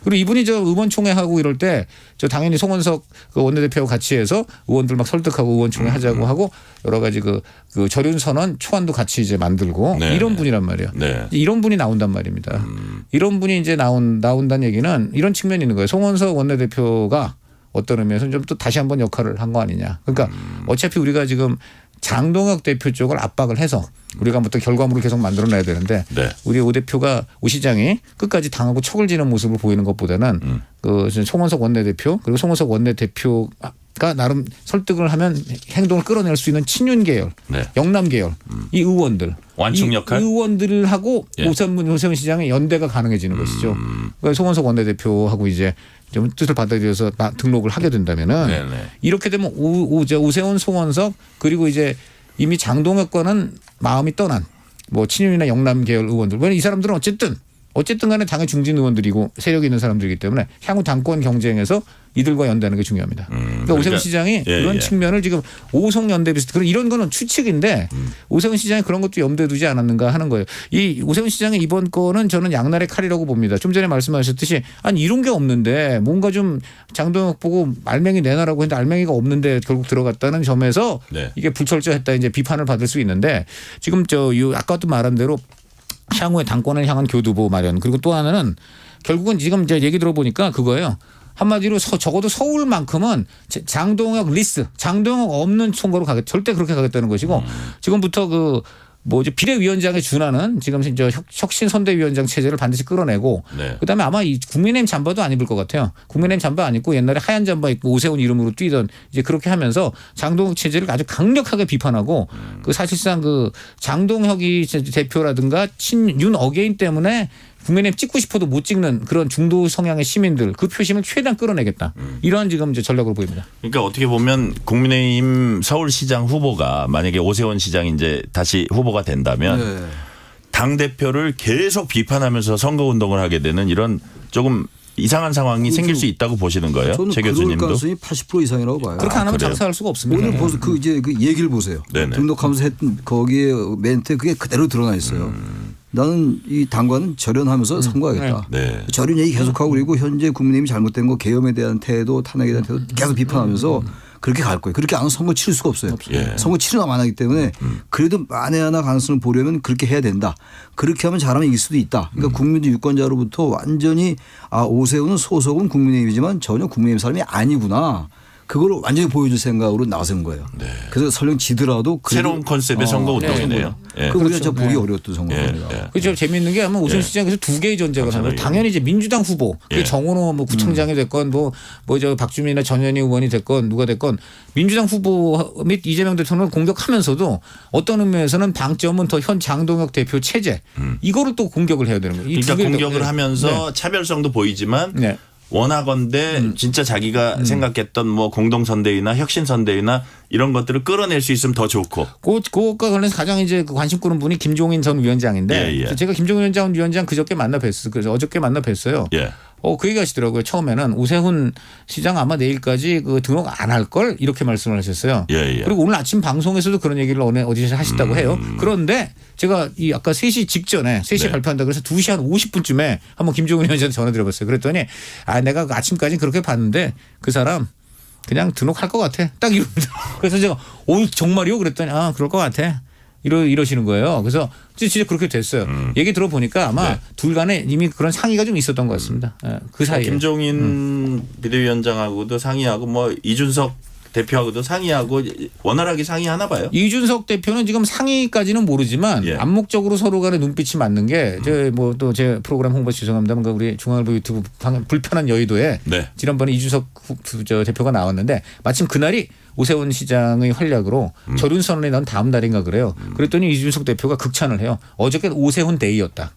[SPEAKER 4] 그리고 이분이 의원총회 하고 이럴 때 당연히 송원석 그 원내대표와 같이 해서 의원들 막 설득하고 의원총회 하자고 하고 여러 가지 그 저륜 선언 초안도 같이 이제 만들고
[SPEAKER 2] 네.
[SPEAKER 4] 이런 분이란 말이에요.
[SPEAKER 2] 네.
[SPEAKER 4] 이런 분이 나온단 말입니다. 이런 분이 이제 나온다는 얘기는 이런 측면이 있는 거예요. 송원석 원내대표가 어떤 의미에서 좀 또 다시 한번 역할을 한 거 아니냐. 그러니까 어차피 우리가 지금 장동혁 대표 쪽을 압박을 해서 우리가 뭐 또 결과물을 계속 만들어내야 되는데
[SPEAKER 2] 네.
[SPEAKER 4] 우리 오 시장이 끝까지 당하고 척을 지는 모습을 보이는 것보다는 그 송원석 원내대표 그리고 송원석 원내대표가 나름 설득을 하면 행동을 끌어낼 수 있는 친윤 계열,
[SPEAKER 2] 네.
[SPEAKER 4] 영남 계열 이 의원들
[SPEAKER 2] 완충 역할?
[SPEAKER 4] 이 의원들하고
[SPEAKER 2] 예.
[SPEAKER 4] 오세훈 시장의 연대가 가능해지는 것이죠. 그러니까 송원석 원내대표하고 이제 좀 뜻을 받아들여서 등록을 하게 된다면은
[SPEAKER 2] 네네.
[SPEAKER 4] 이렇게 되면 오세훈, 송원석 그리고 이제 이미 장동혁과는 마음이 떠난 뭐 친윤이나 영남 계열 의원들. 왜냐면 이 사람들은 어쨌든 간에 당의 중진 의원들이고 세력이 있는 사람들이기 때문에 향후 당권 경쟁에서 이들과 연대하는 게 중요합니다. 그러니까 오세훈 시장이 그런 측면을 지금 오송 연대 비슷 이런 거는 추측인데 오세훈 시장이 그런 것도 염두에 두지 않았는가 하는 거예요. 이 오세훈 시장의 이번 건은 저는 양날의 칼이라고 봅니다. 좀 전에 말씀하셨듯이 아니 이런 게 없는데 뭔가 좀 장동혁 보고 알맹이 내놔라고 했는데 알맹이가 없는데 결국 들어갔다는 점에서
[SPEAKER 2] 네.
[SPEAKER 4] 이게 불철저했다 이제 비판을 받을 수 있는데 지금 아까도 말한 대로 향후에 당권을 향한 교두보 마련 그리고 또 하나는 결국은 지금 이제 얘기 들어보니까 그거예요. 한마디로 적어도 서울만큼은 장동혁 없는 선거로 절대 그렇게 가겠다는 것이고 지금부터 비례위원장에 준하는 지금 혁신선대위원장 체제를 반드시 끌어내고
[SPEAKER 2] 네.
[SPEAKER 4] 그다음에 아마 이 국민의힘 잠바도 안 입을 것 같아요. 국민의힘 잠바 안 입고 옛날에 하얀 잠바 입고 오세훈 이름으로 뛰던 이제 그렇게 하면서 장동혁 체제를 아주 강력하게 비판하고 그 사실상 장동혁이 대표라든가 친윤 어게인 때문에 국민의힘 찍고 싶어도 못 찍는 그런 중도 성향의 시민들 그 표심을 최대한 끌어내겠다. 이러한 지금 이제 전략으로 보입니다.
[SPEAKER 2] 그러니까 어떻게 보면 국민의힘 서울시장 후보가 만약에 오세훈 시장이 이제 다시 후보가 된다면 당 대표를 계속 비판하면서 선거 운동을 하게 되는 이런 조금 이상한 상황이 생길 수 있다고 보시는 거예요?
[SPEAKER 3] 저는
[SPEAKER 2] 최
[SPEAKER 3] 그럴
[SPEAKER 2] 교수님도.
[SPEAKER 3] 가능성이 80% 이상이라고 봐요.
[SPEAKER 4] 그렇게 안 하면
[SPEAKER 2] 그래요?
[SPEAKER 4] 장사할 수가 없습니다.
[SPEAKER 3] 오늘 벌써 그 이제 그 얘기를 보세요.
[SPEAKER 2] 네네.
[SPEAKER 3] 등록하면서 했던 거기에 멘트에 그게 그대로 드러나 있어요. 나는 이 당과는 절연하면서 선거하겠다.
[SPEAKER 2] 네.
[SPEAKER 3] 절연 얘기 계속하고 그리고 현재 국민의힘이 잘못된 거 계엄에 대한 태도, 탄핵에 대한 태도 계속 비판하면서 그렇게 갈 거예요. 그렇게 안 하면 선거 치를 수가 없어요.
[SPEAKER 2] 예.
[SPEAKER 3] 선거 치료가 안 하기 때문에 그래도 만에 하나 가능성을 보려면 그렇게 해야 된다. 그렇게 하면 잘하면 이길 수도 있다. 그러니까 국민들 유권자로부터 완전히 오세훈은 소속은 국민의힘이지만 전혀 국민의힘 사람이 아니구나. 그걸 완전히 보여줄 생각으로 나선 거예요. 그래서 설령 지더라도
[SPEAKER 2] 새로운 컨셉의 선거 운동이네요. 예.
[SPEAKER 3] 그 우리가 저 보기
[SPEAKER 4] 네.
[SPEAKER 3] 어려웠던 선거입니다.
[SPEAKER 2] 예.
[SPEAKER 4] 그죠. 재미있는 게 아마 오세훈 시장에서 두 개의 전제가 나와요. 당연히 이제 민주당 후보,
[SPEAKER 2] 예.
[SPEAKER 4] 정원호 뭐 구청장이 됐건 저 박주민이나 전현희 의원이 됐건 누가 됐건 민주당 후보 및 이재명 대통령을 공격하면서도 어떤 의미에서는 방점은 더 현 장동혁 대표 체제 이거를 또 공격을 해야 되는 거예요. 이
[SPEAKER 2] 그러니까
[SPEAKER 4] 두 개를
[SPEAKER 2] 공격을
[SPEAKER 4] 네.
[SPEAKER 2] 하면서 차별성도 보이지만
[SPEAKER 4] 네.
[SPEAKER 2] 원하건대 진짜 자기가 생각했던 뭐 공동선대위나 혁신선대위나 이런 것들을 끌어낼 수 있으면 더 좋고.
[SPEAKER 4] 그것과 관련해서 가장 이제 관심 끄는 분이 김종인 전 위원장인데
[SPEAKER 2] 예, 예.
[SPEAKER 4] 제가 김종인 전 위원장 그저께 만나 뵀어요. 그래서 어저께 만나 뵀어요.
[SPEAKER 2] 예.
[SPEAKER 4] 그 얘기 하시더라고요. 처음에는 오세훈 시장 아마 내일까지 그 등록 안 할 걸 이렇게 말씀을 하셨어요.
[SPEAKER 2] 예, 예.
[SPEAKER 4] 그리고 오늘 아침 방송에서도 그런 얘기를 어디서 하셨다고 해요. 그런데 제가 이 아까 3시 직전에 3시에
[SPEAKER 2] 네.
[SPEAKER 4] 발표한다 그래서 2시 한 50분쯤에 한번 김종인 위원장한테 전화 드려봤어요. 그랬더니 내가 그 아침까지 그렇게 봤는데 그 사람 그냥 등록할 것 같아. 딱 이럽니다. 그래서 제가 정말이요? 그랬더니 그럴 것 같아. 이러시는 거예요. 그래서 진짜 그렇게 됐어요. 얘기 들어보니까 아마
[SPEAKER 2] 네.
[SPEAKER 4] 둘 간에 이미 그런 상의가 좀 있었던 것 같습니다. 그 사이에.
[SPEAKER 2] 김종인 비대위원장하고도 상의하고 뭐 이준석 대표하고도 상의하고 원활하게 상의하나 봐요.
[SPEAKER 4] 이준석 대표는 지금 상의까지는 모르지만
[SPEAKER 2] 예.
[SPEAKER 4] 암묵적으로 서로 간에 눈빛이 맞는 게 제 프로그램 홍보 죄송합니다만 우리 중앙일보 유튜브 불편한 여의도에
[SPEAKER 2] 네.
[SPEAKER 4] 지난번에 이준석 대표가 나왔는데 마침 그날이 오세훈 시장의 활약으로 절윤 선언이 난 다음 날인가 그래요. 그랬더니 이준석 대표가 극찬을 해요. 어저께 오세훈 데이였다.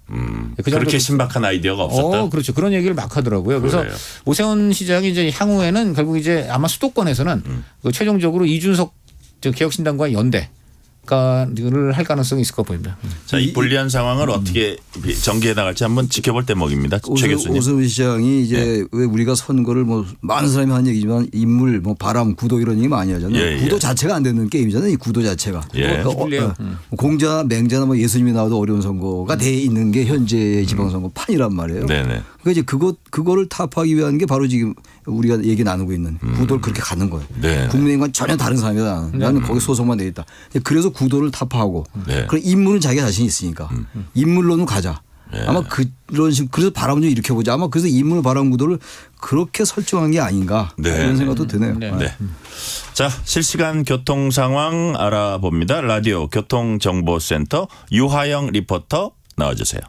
[SPEAKER 4] 그 정도
[SPEAKER 2] 그렇게 신박한 아이디어가 없었다.
[SPEAKER 4] 그렇죠. 그런 얘기를 막 하더라고요. 그래서
[SPEAKER 2] 그래요.
[SPEAKER 4] 오세훈 시장이 이제 향후에는 결국 이제 아마 수도권에서는 그 최종적으로 이준석 개혁신당과 연대를 할 가능성이 있을 것 보입니다.
[SPEAKER 2] 자, 이 불리한 상황을 어떻게 전개해 나갈지 한번 지켜볼 대목입니다. 최 교수님.
[SPEAKER 3] 오세훈 시장이 이제 왜 우리가 선거를 뭐 많은 사람이 하는 얘기지만 인물, 뭐 바람, 구도 이런 얘기 많이 하잖아요.
[SPEAKER 2] 예, 예.
[SPEAKER 3] 구도 자체가 안 되는 게임이잖아요. 이 구도 자체가.
[SPEAKER 2] 예.
[SPEAKER 4] 불리해요.
[SPEAKER 3] 공자나 맹자나 뭐 예수님이 나와도 어려운 선거가 돼 있는 게 현재 지방선거 판이란 말이에요.
[SPEAKER 2] 네네.
[SPEAKER 3] 그러니까 이제 그거를 타파하기 위한 게 바로 지금 우리가 얘기 나누고 있는 구도를 그렇게 가는 거예요.
[SPEAKER 2] 네.
[SPEAKER 3] 국민의힘과는 전혀 다른 사람이다. 나는 거기 소속만 돼 있다. 그래서 구도를 타파하고
[SPEAKER 2] 네.
[SPEAKER 3] 그런 인물은 자기가 자신이 있으니까 인물로는 가자. 아마 그런 식으로 그래서 바람 좀 일으켜보자. 아마 그래서 인물 바람 구도를 그렇게 설정한 게 아닌가
[SPEAKER 2] 네.
[SPEAKER 3] 이런 생각도 드네요.
[SPEAKER 4] 네.
[SPEAKER 2] 네. 자, 실시간 교통 상황 알아봅니다. 라디오 교통정보센터 유하영 리포터 나와주세요.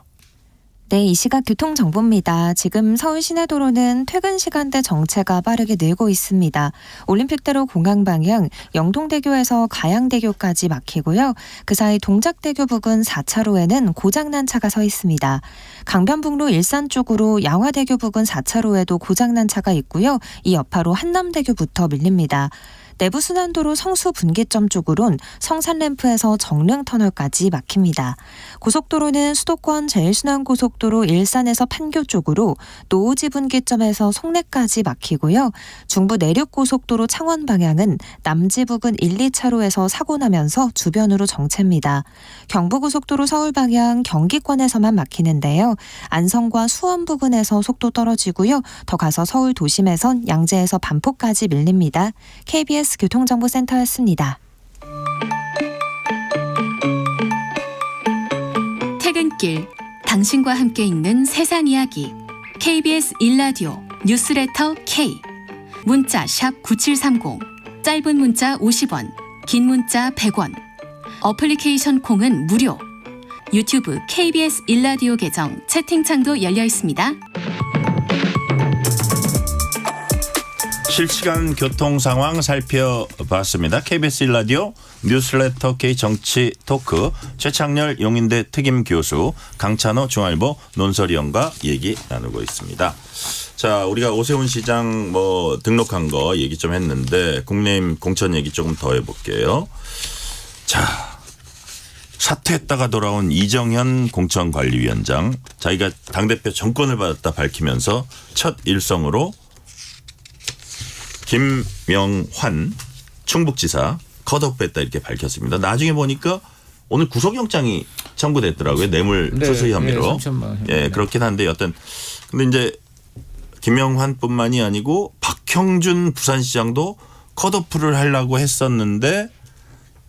[SPEAKER 6] 네, 이 시각 교통정보입니다. 지금 서울 시내도로는 퇴근 시간대 정체가 빠르게 늘고 있습니다. 올림픽대로 공항 방향 영동대교에서 가양대교까지 막히고요. 그 사이 동작대교 부근 4차로에는 고장난 차가 서 있습니다. 강변북로 일산 쪽으로 양화대교 부근 4차로에도 고장난 차가 있고요. 이 여파로 한남대교부터 밀립니다. 내부순환도로 성수 분기점 쪽으론 성산램프에서 정릉터널까지 막힙니다. 고속도로는 수도권 제일순환고속도로 일산에서 판교 쪽으로 노오지 분기점에서 송내까지 막히고요. 중부 내륙고속도로 창원 방향은 남지 부근 1, 2차로에서 사고 나면서 주변으로 정체입니다. 경부고속도로 서울 방향 경기권에서만 막히는데요. 안성과 수원 부근에서 속도 떨어지고요. 더 가서 서울 도심에선 양재에서 반포까지 밀립니다. KBS 교통정보센터였습니다.
[SPEAKER 7] 퇴근길 당신과 함께 읽는 세상 이야기 KBS 1라디오 뉴스레터 K 문자 샵 9730 짧은 문자 50원 긴 문자 100원 어플리케이션 콩은 무료 유튜브 KBS 1라디오 계정 채팅창도 열려 있습니다.
[SPEAKER 2] 실시간 교통 상황 살펴봤습니다. KBS 1라디오 뉴스레터 K 정치 토크 최창렬 용인대 특임 교수 강찬호 중앙일보 논설위원과 얘기 나누고 있습니다. 자, 우리가 오세훈 시장 뭐 등록한 거 얘기 좀 했는데 국내임 공천 얘기 조금 더 해볼게요. 자, 사퇴했다가 돌아온 이정현 공천관리위원장 자기가 당대표 정권을 받았다 밝히면서 첫 일성으로 김명환 충북지사 컷오프했다 이렇게 밝혔습니다. 나중에 보니까 오늘 구속영장이 청구됐더라고요. 뇌물 수수 혐의로.
[SPEAKER 4] 3천만 원.
[SPEAKER 2] 예, 그렇긴 한데 여튼 근데 이제 김명환뿐만이 아니고 박형준 부산시장도 컷오프를 하려고 했었는데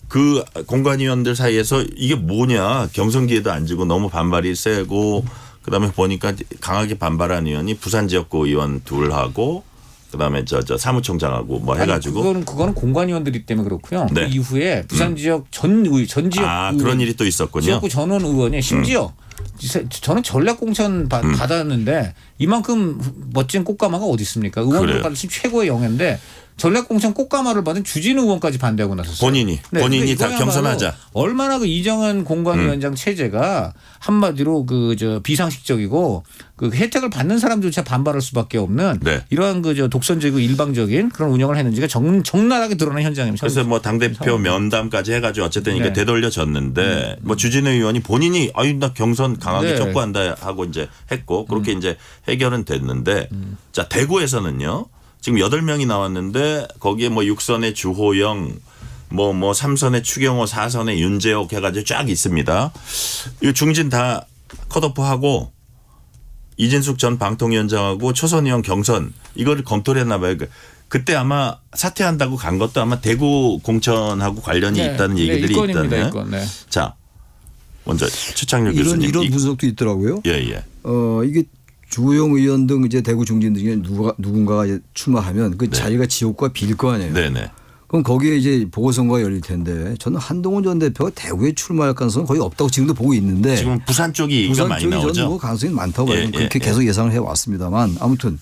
[SPEAKER 2] 그 공관위원들 사이에서 이게 뭐냐 경선기에도 안 주고 너무 반발이 세고 그다음에 보니까 강하게 반발한 의원이 부산 지역구 의원 둘하고 그다음에 저 사무총장하고 뭐 해가지고
[SPEAKER 4] 그거는 공관위원들이 때문에 그렇고요.
[SPEAKER 2] 네.
[SPEAKER 4] 그 이후에 부산 지역 전 지역
[SPEAKER 2] 그런 일이 또 있었군요.
[SPEAKER 4] 지역구 전원 의원이 심지어 저는 전략 공천 받았는데 이만큼 멋진 꽃가마가 어디 있습니까? 의원들 받으신 최고의 영예인데 전략 공천 꽃가마를 받은 주진우 의원까지 반대하고 나섰어요.
[SPEAKER 2] 본인이 다 경선하자.
[SPEAKER 4] 얼마나 그 이정현 공관위원장 체제가 한마디로 그 저 비상식적이고 그 혜택을 받는 사람조차 반발할 수밖에 없는
[SPEAKER 2] 네.
[SPEAKER 4] 이러한 그 저 독선적이고 일방적인 그런 운영을 했는지가 적나라하게 드러난 현장입니다.
[SPEAKER 2] 그래서 뭐 당대표 면담까지 해가지고 어쨌든 이게
[SPEAKER 4] 네.
[SPEAKER 2] 되돌려졌는데 뭐 주진우 의원이 본인이 나 경선 강하게
[SPEAKER 4] 네.
[SPEAKER 2] 촉구한다 하고 이제 했고 그렇게 이제 해결은 됐는데 자 대구에서는요 지금 8명이 나왔는데 거기에 뭐 6선의 주호영 뭐 3선의 추경호 4선의 윤재옥 해가지고 쫙 있습니다. 이 중진 다 컷오프하고 이진숙 전 방통위원장하고 초선 의원 경선 이거를 검토를 했나 봐요. 그때 아마 사퇴한다고 간 것도 아마 대구 공천하고 관련이 있다는 얘기들이
[SPEAKER 4] 이건입니다.
[SPEAKER 2] 있다네.
[SPEAKER 4] 이건. 네.
[SPEAKER 2] 자, 먼저 최창렬 교수님.
[SPEAKER 3] 이런 분석도 있더라고요.
[SPEAKER 2] 예.
[SPEAKER 3] 이게 주호영 의원 등 이제 대구 중진 중에 누군가가 이제 출마하면 그 자리가 지역구가 빌 거 아니에요.
[SPEAKER 2] 네네.
[SPEAKER 3] 그럼 거기에 이제 보궐선거가 열릴 텐데 저는 한동훈 전 대표가 대구에 출마할 가능성은 거의 없다고 지금도 보고 있는데
[SPEAKER 2] 지금 부산 쪽이
[SPEAKER 3] 부산
[SPEAKER 2] 많이
[SPEAKER 3] 쪽이 저는
[SPEAKER 2] 나오죠.
[SPEAKER 3] 뭐 가능성이 많다고 봐요.
[SPEAKER 2] 예,
[SPEAKER 3] 그렇게
[SPEAKER 2] 예,
[SPEAKER 3] 계속 예상을 해왔습니다만 아무튼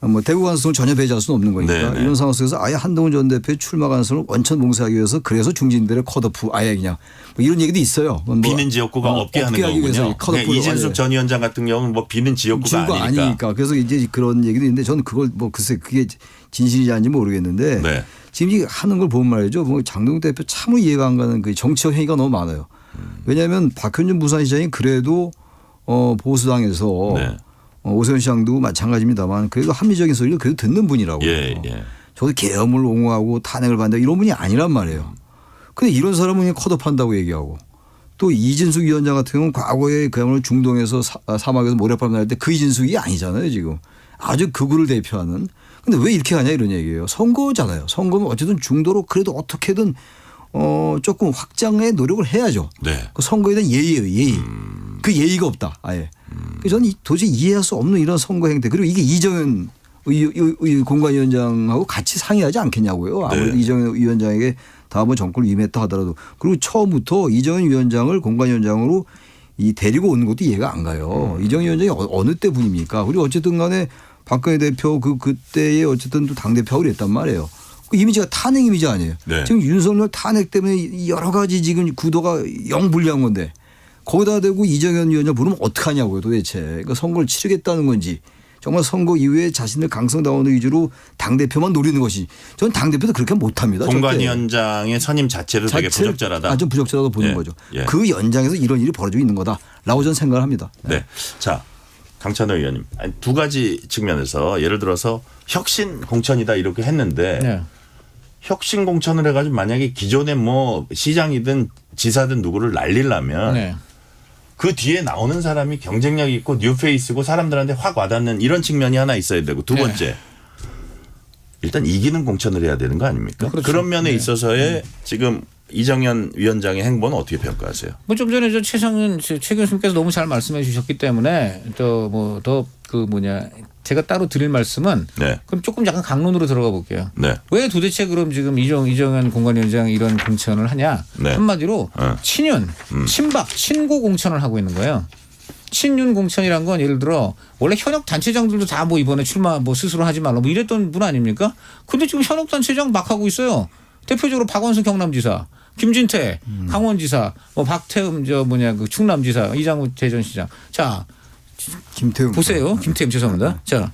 [SPEAKER 3] 뭐 대구 가능성을 전혀 배제할 수는 없는 거니까
[SPEAKER 2] 네네.
[SPEAKER 3] 이런 상황 속에서 아예 한동훈 전 대표의 출마 가능성을 원천 봉쇄하기 위해서 그래서 중진들의 컷오프 아예 그냥 뭐 이런 얘기도 있어요. 뭐
[SPEAKER 2] 비는 지역구가 없게 하는
[SPEAKER 3] 하기 위해서
[SPEAKER 2] 거군요.
[SPEAKER 3] 컷오프로
[SPEAKER 2] 네, 이진숙 전 위원장 같은 경우는 뭐 비는 지역구가 아니니까.
[SPEAKER 3] 그래서 이제 그런 얘기도 있는데 저는 그걸 뭐 글쎄 그게 진실인지 아닌지 모르겠는데
[SPEAKER 2] 네.
[SPEAKER 3] 지금 이 하는 걸 보면 말이죠. 뭐 장동훈 대표 참으로 이해가 안 가는 그 정치적 행위가 너무 많아요. 왜냐하면 박현준 부산시장이 그래도 보수당에서
[SPEAKER 2] 네.
[SPEAKER 3] 오세훈 시장도 마찬가지입니다만 그래도 합리적인 소리를 그래도 듣는 분이라고요.
[SPEAKER 2] 예.
[SPEAKER 3] 저도 계엄을 옹호하고 탄핵을 반대하고 이런 분이 아니란 말이에요. 근데 이런 사람은 그냥 컷오프한다고 얘기하고 또 이진숙 위원장 같은 경우는 과거에 그야말로 중동에서 사막에서 모래바람 날 때 그 이진숙이 아니잖아요 지금. 아주 극우를 대표하는. 근데 왜 이렇게 하냐 이런 얘기예요. 선거잖아요. 선거면 어쨌든 중도로 그래도 어떻게든 조금 확장의 노력을 해야죠.
[SPEAKER 2] 네.
[SPEAKER 3] 그 선거에 대한 예의예요. 예의. 그 예의가 없다. 아예. 그래서 저는 도저히 이해할 수 없는 이런 선거 행태. 그리고 이게 이정현 공관위원장하고 같이 상의하지 않겠냐고요. 아무래도
[SPEAKER 2] 네.
[SPEAKER 3] 이정현 위원장에게 다음번 정권을 위임했다 하더라도. 그리고 처음부터 이정현 위원장을 공관위원장으로 데리고 오는 것도 이해가 안 가요. 이정현 위원장이 어느 때 분입니까? 그리고 어쨌든 간에 박근혜 대표 그때에 어쨌든 또 당대표하고 그랬단 말이에요. 그 이미지가 탄핵 이미지 아니에요.
[SPEAKER 2] 네.
[SPEAKER 3] 지금 윤석열 탄핵 때문에 여러 가지 지금 구도가 영 불리한 건데 거기다 대고 이정현 위원장 부르면 어떡하냐고요 도대체. 그러니까 선거를 치르겠다는 건지 정말 선거 이후에 자신들 강성당원 위주로 당대표만 노리는 것이 저는 당대표도 그렇게 못합니다.
[SPEAKER 2] 공관위원장의 선임 자체를 되게 부적절하다.
[SPEAKER 3] 아주 부적절하다고 보는
[SPEAKER 2] 예.
[SPEAKER 3] 거죠.
[SPEAKER 2] 예.
[SPEAKER 3] 그 연장에서 이런 일이 벌어지고 있는 거다라고 저는 생각을 합니다.
[SPEAKER 2] 네. 자, 강찬호 의원님. 두 가지 측면에서 예를 들어서 혁신 공천이다 이렇게 했는데
[SPEAKER 4] 네.
[SPEAKER 2] 혁신 공천을 해가지고 만약에 기존에 뭐 시장이든 지사든 누구를 날리려면
[SPEAKER 4] 네.
[SPEAKER 2] 그 뒤에 나오는 사람이 경쟁력 있고 뉴페이스고 사람들한테 확 와닿는 이런 측면이 하나 있어야 되고 두 번째 일단 이기는 공천을 해야 되는 거 아닙니까?
[SPEAKER 4] 그렇죠.
[SPEAKER 2] 그런 면에
[SPEAKER 4] 네.
[SPEAKER 2] 있어서의 지금 이정현 위원장의 행보는 어떻게 평가하세요?
[SPEAKER 4] 뭐 좀 전에 최 교수님께서 너무 잘 말씀해 주셨기 때문에 제가 따로 드릴 말씀은
[SPEAKER 2] 네.
[SPEAKER 4] 그럼 조금 약간 강론으로 들어가 볼게요.
[SPEAKER 2] 네.
[SPEAKER 4] 왜 도대체 그럼 지금 이정현 공관위원장 이런 공천을 하냐?
[SPEAKER 2] 네.
[SPEAKER 4] 한마디로 친윤, 친박, 친고 공천을 하고 있는 거예요. 친윤 공천이란 건 예를 들어 원래 현역 단체장들도 다 뭐 이번에 출마 뭐 스스로 하지 말라 뭐 이랬던 분 아닙니까? 근데 지금 현역 단체장 막 하고 있어요. 대표적으로 박원순 경남지사, 김진태 강원지사, 뭐 박태흠 그 충남지사, 이장우 대전시장. 자.
[SPEAKER 3] 김태훈
[SPEAKER 4] 보세요. 김태흠 죄송합니다. 자,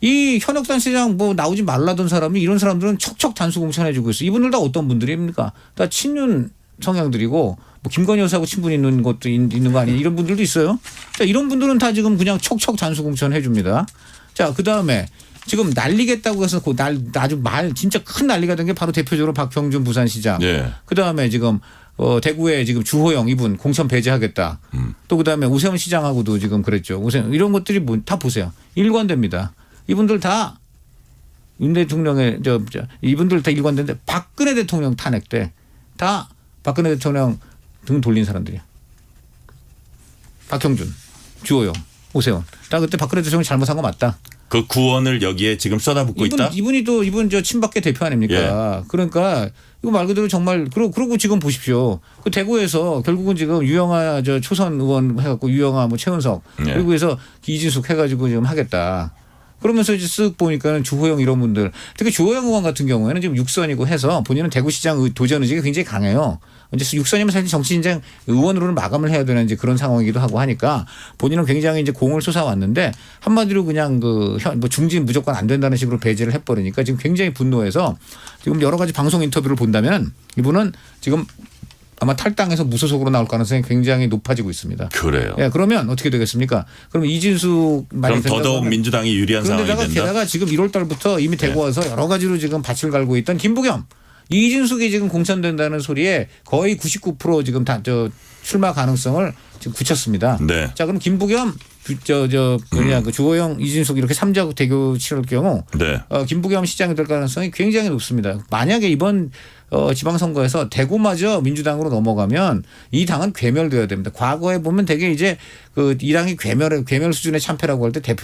[SPEAKER 4] 이 현역 단체장 뭐 나오지 말라던 사람이 이런 사람들은 척척 단수 공천해주고 있어. 이분들 다 어떤 분들입니까? 다 친윤 성향들이고 뭐 김건희 여사하고 친분이 있는 것도 있는 거 아니에요? 이런 분들도 있어요. 자, 이런 분들은 다 지금 그냥 척척 잔수공천 해줍니다. 자, 그다음에 지금 날리겠다고 해서 아주 진짜 큰 난리가 된 게 바로 대표적으로 박형준 부산시장.
[SPEAKER 2] 예.
[SPEAKER 4] 그다음에 지금 대구에 지금 주호영 이분 공천 배제하겠다. 또 그다음에 오세훈 시장하고도 지금 그랬죠. 오세훈 이런 것들이 다 보세요. 일관됩니다. 이분들 다 윤 대통령의 이분들 다 일관된데 박근혜 대통령 탄핵 때 다 박근혜 대통령 등 돌린 사람들이야. 박형준, 주호영, 오세훈. 다 그때 박근혜 대통령이 잘못한 거 맞다.
[SPEAKER 2] 그 구원을 여기에 지금 쏟아붓고 있다.
[SPEAKER 4] 이분 저 친박계 대표 아닙니까?
[SPEAKER 2] 예.
[SPEAKER 4] 그러니까 이거 말 그대로 정말 그러고 지금 보십시오. 그 대구에서 결국은 지금 유영아 저 초선 의원 해갖고 유영아 뭐 최은석
[SPEAKER 2] 예.
[SPEAKER 4] 그리고 해서 이진숙 해가지고 지금 하겠다. 그러면서 이제 쓱 보니까는 주호영 이런 분들 특히 주호영 의원 같은 경우에는 지금 6선이고 해서 본인은 대구시장 도전 의지가 굉장히 강해요. 이제 6선이면 사실 정치인장 의원으로는 마감을 해야 되는 이제 그런 상황이기도 하고 하니까 본인은 굉장히 이제 공을 솟아왔는데 한마디로 그냥 뭐 중진 무조건 안 된다는 식으로 배제를 해버리니까 지금 굉장히 분노해서 지금 여러 가지 방송 인터뷰를 본다면 이분은 지금 아마 탈당해서 무소속으로 나올 가능성이 굉장히 높아지고 있습니다.
[SPEAKER 2] 그래요.
[SPEAKER 4] 예, 그러면 어떻게 되겠습니까? 그럼 이진숙
[SPEAKER 2] 그럼 더더욱 민주당이 유리한 상황이 된다.
[SPEAKER 4] 게다가 지금 1월 달부터 이미 대구 와서 여러 가지로 지금 밭을 갈고 있던 김부겸 이진숙이 지금 공천된다는 소리에 거의 99% 지금 다 출마 가능성을 지금 굳혔습니다.
[SPEAKER 2] 네.
[SPEAKER 4] 자, 그럼 김부겸 그 주호영 이진숙 이렇게 3자 대교 치를 경우
[SPEAKER 2] 네.
[SPEAKER 4] 김부겸 시장이 될 가능성이 굉장히 높습니다. 만약에 이번 지방선거에서 대구마저 민주당으로 넘어가면 이 당은 괴멸되어야 됩니다. 과거에 보면 되게 이제 이 당이 괴멸 수준의 참패라고 할 때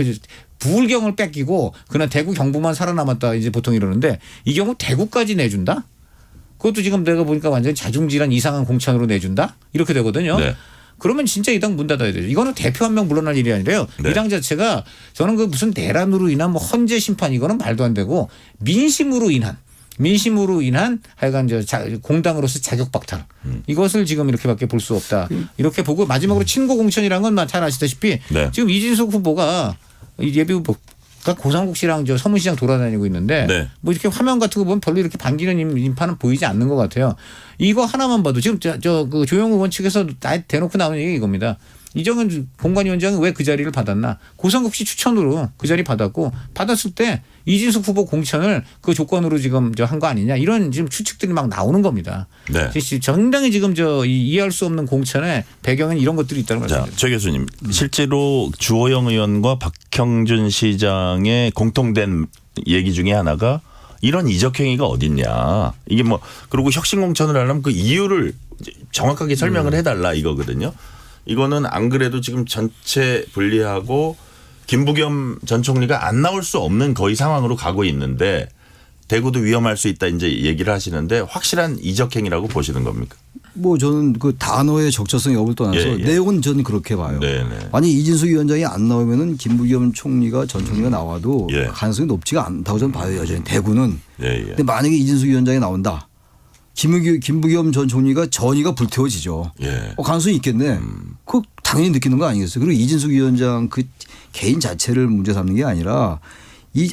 [SPEAKER 4] 부울경을 뺏기고 그냥 대구 경부만 살아남았다 이제 보통 이러는데 이 경우 대구까지 내준다? 그것도 지금 내가 보니까 완전히 자중질환 이상한 공천으로 내준다? 이렇게 되거든요.
[SPEAKER 2] 네.
[SPEAKER 4] 그러면 진짜 이 당 문 닫아야 되죠. 이거는 대표 한 명 물러날 일이 아니라요.
[SPEAKER 2] 네.
[SPEAKER 4] 이 당 자체가 저는 그 무슨 내란으로 인한 뭐 헌재 심판 이거는 말도 안 되고 민심으로 인한 하여간 공당으로서 자격 박탈 이것을 지금 이렇게밖에 볼 수 없다. 이렇게 보고 마지막으로 친고 공천이라는 건 잘 아시다시피
[SPEAKER 2] 네.
[SPEAKER 4] 지금 이진숙 후보가 예비 후보가 고상국 씨랑 서문시장 돌아다니고 있는데
[SPEAKER 2] 네.
[SPEAKER 4] 뭐 이렇게 화면 같은 거 보면 별로 이렇게 반기는 인파는 보이지 않는 것 같아요. 이거 하나만 봐도 지금 그 조영우 의원 측에서 대놓고 나오는 얘기 이겁니다. 이정은 공관위원장이 왜 그 자리를 받았나? 고상국 씨 추천으로 그 자리 받았고 받았을 때 이진숙 후보 공천을 그 조건으로 지금 한 거 아니냐 이런 지금 추측들이 막 나오는 겁니다.
[SPEAKER 2] 네.
[SPEAKER 4] 정당히 지금 이해할 수 없는 공천의 배경엔 이런 것들이 있다는
[SPEAKER 2] 자,
[SPEAKER 4] 말씀입니다.
[SPEAKER 2] 최 교수님, 실제로 주호영 의원과 박형준 시장의 공통된 얘기 중에 하나가 이런 이적행위가 어딨냐. 이게 뭐 그리고 혁신공천을 하려면 그 이유를 정확하게 설명을 해달라 이거거든요. 이거는 안 그래도 지금 전체 분리하고 김부겸 전 총리가 안 나올 수 없는 거의 상황으로 가고 있는데 대구도 위험할 수 있다 이제 얘기를 하시는데 확실한 이적행위라고 보시는 겁니까?
[SPEAKER 3] 뭐 저는 그 단어의 적절성 여부를 떠나서 내용은 저는 그렇게 봐요.
[SPEAKER 2] 네네.
[SPEAKER 3] 만약 이진숙 위원장이 안 나오면은 김부겸 총리가 전 총리가 나와도
[SPEAKER 2] 예.
[SPEAKER 3] 가능성이 높지가 않다고 저는 봐요. 여전히 대구는.
[SPEAKER 2] 예.
[SPEAKER 3] 근데 만약에 이진숙 위원장이 나온다. 김부겸 전 총리가 전의가 불태워지죠.
[SPEAKER 2] 예.
[SPEAKER 3] 가능성이 있겠네. 그거 당연히 느끼는 거 아니겠어요. 그리고 이진숙 위원장 그 개인 자체를 문제 삼는 게 아니라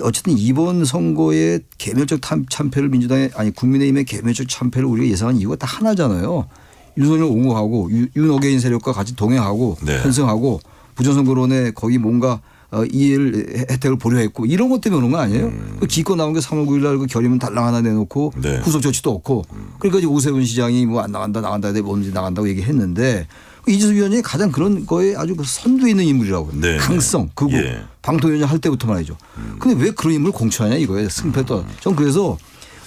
[SPEAKER 3] 어쨌든 이번 선거의 개멸적 참패를 국민의힘의 개멸적 참패를 우리가 예상한 이유가 다 하나잖아요. 윤석열 옹호하고 윤어게인 세력과 같이 동행하고
[SPEAKER 2] 네.
[SPEAKER 3] 편승하고 부정선거론에 거의 뭔가 혜택을 보려 했고 이런 것 때문에 그런 거 아니에요? 그 기껏 나온 게 3월 9일 날 그 결의문 달랑 하나 내놓고
[SPEAKER 2] 네.
[SPEAKER 3] 후속 조치도 없고 그러니까 이제 오세훈 시장이 뭐 안 나간다 뭔지 나간다고 얘기했는데 이진숙 위원장이 가장 그런 거에 아주 선두에 있는 인물이라고.
[SPEAKER 2] 네.
[SPEAKER 3] 강성, 극우,
[SPEAKER 2] 예.
[SPEAKER 3] 방통위원장 할 때부터 말이죠. 근데 왜 그런 인물을 공천하냐 이거예요. 승패도. 전 그래서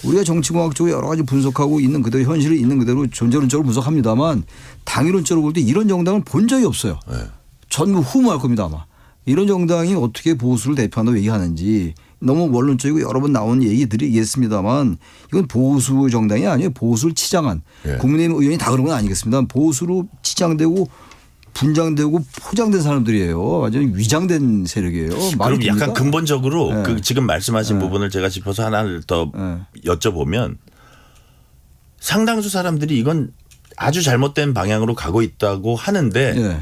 [SPEAKER 3] 우리가 정치공학 쪽에 여러 가지 분석하고 있는 그대로 현실이 있는 그대로 존재론적으로 분석합니다만 당위론적으로 볼 때 이런 정당을 본 적이 없어요.
[SPEAKER 2] 네.
[SPEAKER 3] 전부 후무할 겁니다 아마. 이런 정당이 어떻게 보수를 대표한다고 얘기하는지 너무 원론적이고 여러 번 나온 얘기들이 있겠습니다만 이건 보수 정당이 아니에요. 보수를 치장한
[SPEAKER 2] 예.
[SPEAKER 3] 국민의힘 의원이 다 그런 건 아니겠습니다. 보수로 치장되고 분장되고 포장된 사람들이에요. 완전히 위장된 세력이에요.
[SPEAKER 2] 그럼 약간 근본적으로
[SPEAKER 3] 네.
[SPEAKER 2] 그 지금 말씀하신
[SPEAKER 3] 네.
[SPEAKER 2] 부분을 제가 짚어서 하나를 더
[SPEAKER 3] 네.
[SPEAKER 2] 여쭤보면 상당수 사람들이 이건 아주 잘못된 방향으로 가고 있다고 하는데
[SPEAKER 3] 네.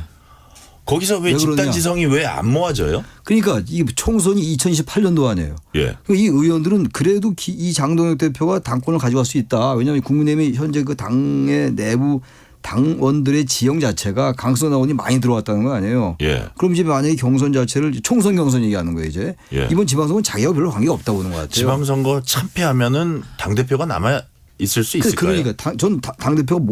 [SPEAKER 2] 거기서 왜
[SPEAKER 3] 그러냐?
[SPEAKER 2] 집단 지성이 왜 안 모아져요?
[SPEAKER 3] 그러니까 이 총선이 2028년도 아니에요.
[SPEAKER 2] 예.
[SPEAKER 3] 이 의원들은 그래도 이 장동혁 대표가 당권을 가져갈 수 있다. 왜냐하면 국민의힘이 현재 그 당의 내부 당원들의 지형 자체가 강성 당원이 많이 들어왔다는 거 아니에요.
[SPEAKER 2] 예.
[SPEAKER 3] 그럼 이제 만약에 경선 자체를 총선 경선 얘기하는 거예요 이제.
[SPEAKER 2] 예.
[SPEAKER 3] 이번 지방선거는 자기하고 별로 관계가 없다고 보는 것 같아요.
[SPEAKER 2] 지방선거 참패하면은 당대표가 남아 있을 수 있을까요?
[SPEAKER 3] 그러니까 전 당대표가